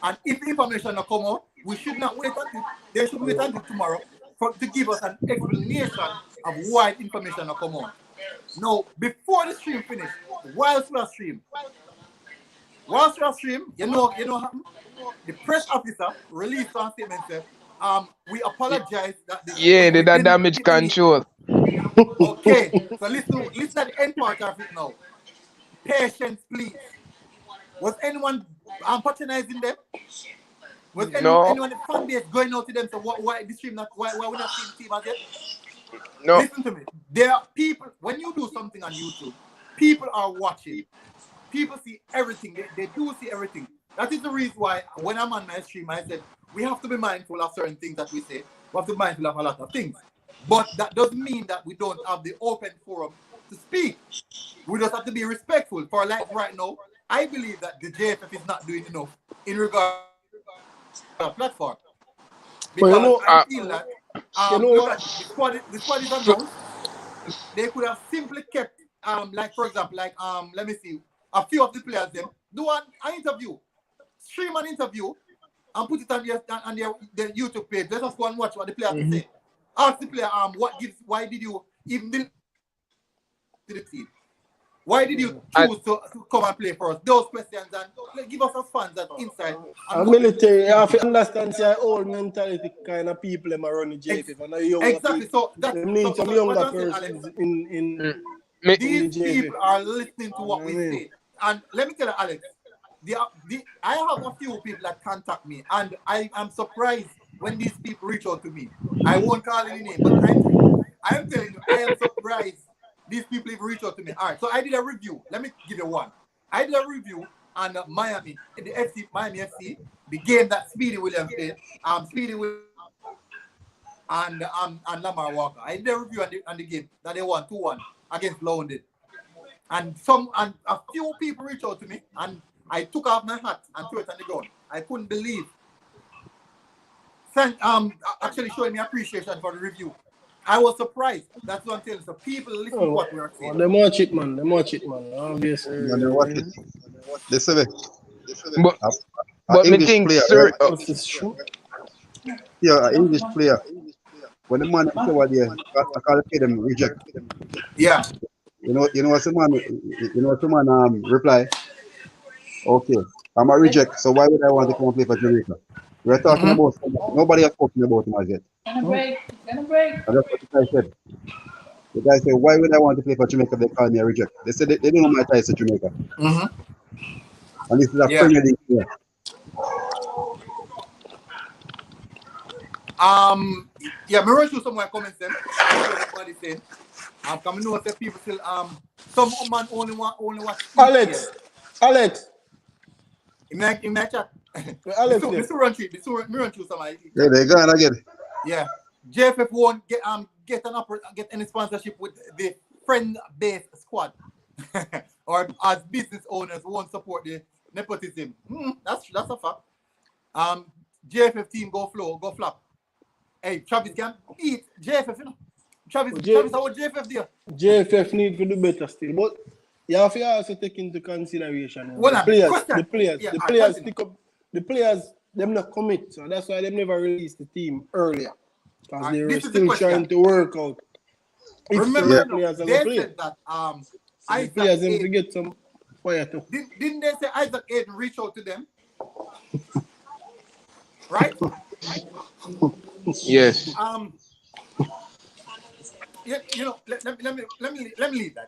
And if the information don't come out, we should not wait until, they should wait until tomorrow to give us an explanation of why the information will come out. Now, before the stream finish, whilst we are stream, you know what happened? The press officer released a statement said, we apologize that did that damage control. Okay, so listen at the end part of it now. Patience, please. Was anyone patronizing them? Was anyone in the fan base going out to them? So why the stream not? Why we not seeing the team as yet? No. Listen to me. There are people. When you do something on YouTube, people are watching. People see everything. They do see everything. That is the reason why when I'm on my stream, I said we have to be mindful of certain things that we say. We have to be mindful of a lot of things. But that doesn't mean that we don't have the open forum to speak. We just have to be respectful. For like right now, I believe that the JFF is not doing enough in regard to the platform. Because I feel that the squad is announced. They could have simply kept like for example, like let me see, a few of the players them do an interview, stream an interview, and put it on their YouTube page. Let us go and watch what the players say. Ask the player why did you even to the team? Why did you choose to come and play for us? Those questions and give us as fans that insight. Military, you have to understand the old mentality kind of people them are running JFF and the younger exactly. People. So that need some younger persons in these people are listening to what we say. And let me tell you, Alex, I have a few people that contact me, and I am surprised when these people reach out to me. I won't call any name, but I am telling you, I am surprised these people have reached out to me. All right, so I did a review. Let me give you one. I did a review on Miami, the Miami FC, the game that Speedy Williams played. Speedy Williams and Lamar Walker. I did a review on the game that they won 2-1 against London. And a few people reached out to me, and I took off my hat and threw it on the ground. I couldn't believe. Actually showing me appreciation for the review. I was surprised. That's what I'm telling you. So people listen to what we are saying. They watch it, man. Obviously. They watch it. They say it. But me think, sir, yeah, an English player. When the man is over there, I can't pay them reject. Yeah. You know what someone reply? Okay, I'm a reject, so why would I want to come and play for Jamaica? We're talking about nobody has spoken about him as yet. Gonna break. And that's what the guy said. The guy said, why would I want to play for Jamaica if they call me a reject? They said they don't know my ties to Jamaica. And this is a Premier League player. Yeah, me run through some of my comments then. Everybody saying. Coming know that people still some man only watch Alex. In my chat. Alex. This run through some. Yeah, they gone again. Yeah. JFF won't get any sponsorship with the friend-based squad. Or as business owners won't support the nepotism. That's a fact. JFF team go flop. Hey, Travis can beat JFF, you know. Travis, how JFF there? JFF need to do better still, but you have to also take into consideration the players, them not commit, so that's why they never released the team earlier. Because they were still trying to work out. Remember, they said that Isaac players them to get some fire too. Didn't they say Isaac Aiden reach out to them? Right? Yes. Yeah, you know, let me leave that.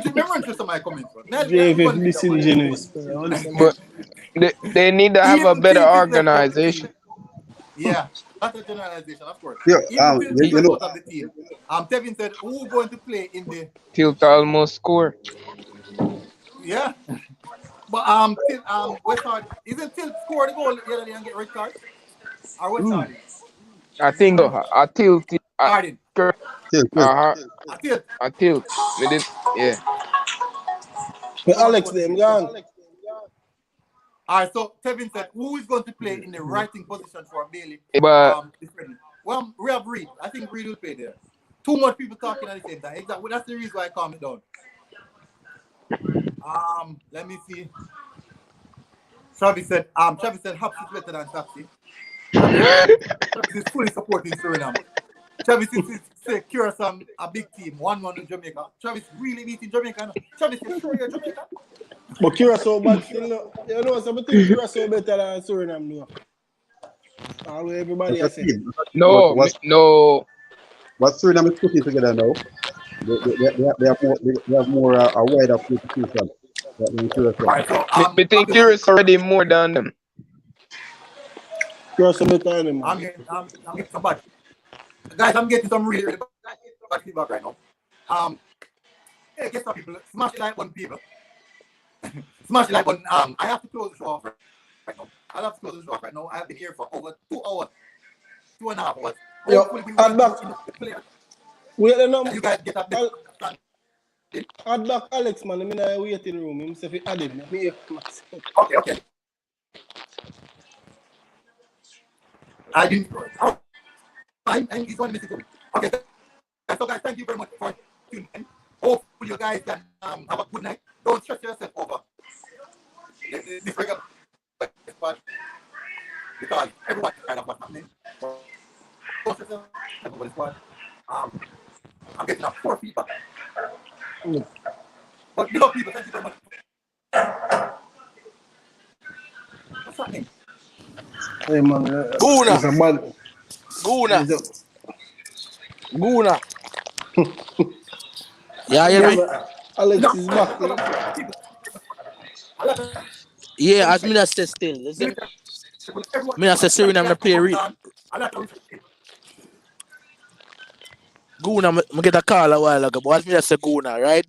Remember to some of my comments. JFF disingenuous. But they need to have a better organization. Yeah, that's a generalization, of course. Yeah, Even you know, of the team. Tevin said, who's going to play in the Tilt almost score. Yeah. But Westard isn't Tilt score the goal the other day and get red card? Or Westard? I think I tilt. Harden. I tilt. Yeah. But Alex them gone. Alright, so Tevin said, who is going to play in the writing position for Bailey? But well, we have Reed. I think Reed will play there. Too much people talking at the same time. Exactly. That's the reason why I calm it down. Let me see. Travis said Haps is better than Taxi. Travis is fully supporting Suriname. Travis is secure some a big team, 1-1 in Jamaica. Travis really beating Jamaica. Travis is sure you're Jamaica. But Curacao bad still you know something Curacao better than Suriname now. All everybody has said. No. What Suriname is putting together now, they have more a wider competition than Curacao. Right, so, I think Curacao already more than them. Curacao better than them. I'm getting some bad. Guys, I'm getting some really bad feedback right now. Hey, get some people, smash the like button, people. Smash the like button. I have to close the show off right now. I'll have to close the show off right now. I have been here for over 2 hours, 2.5 hours. Yo, add back. Wait a minute. You guys get up there. Add back Alex, man. I'm in a waiting room. Him say he added me. Okay. I didn't. I'm he's 1 minute ago. Okay. So guys, thank you very much for tuning in. Hopefully you guys can have a good night. Don't stress yourself over this regular spot because everyone kind of what's happening. Don't stress yourself over this spot. I'm getting up 4 feedback. But you know, people, thank you very much. What's happening? Hey man, Guna. Yeah, Alex is back. Yeah, as me say still. Listen. Me say Suriname to play Guna, I get a call a while ago, but as me say Guna, right?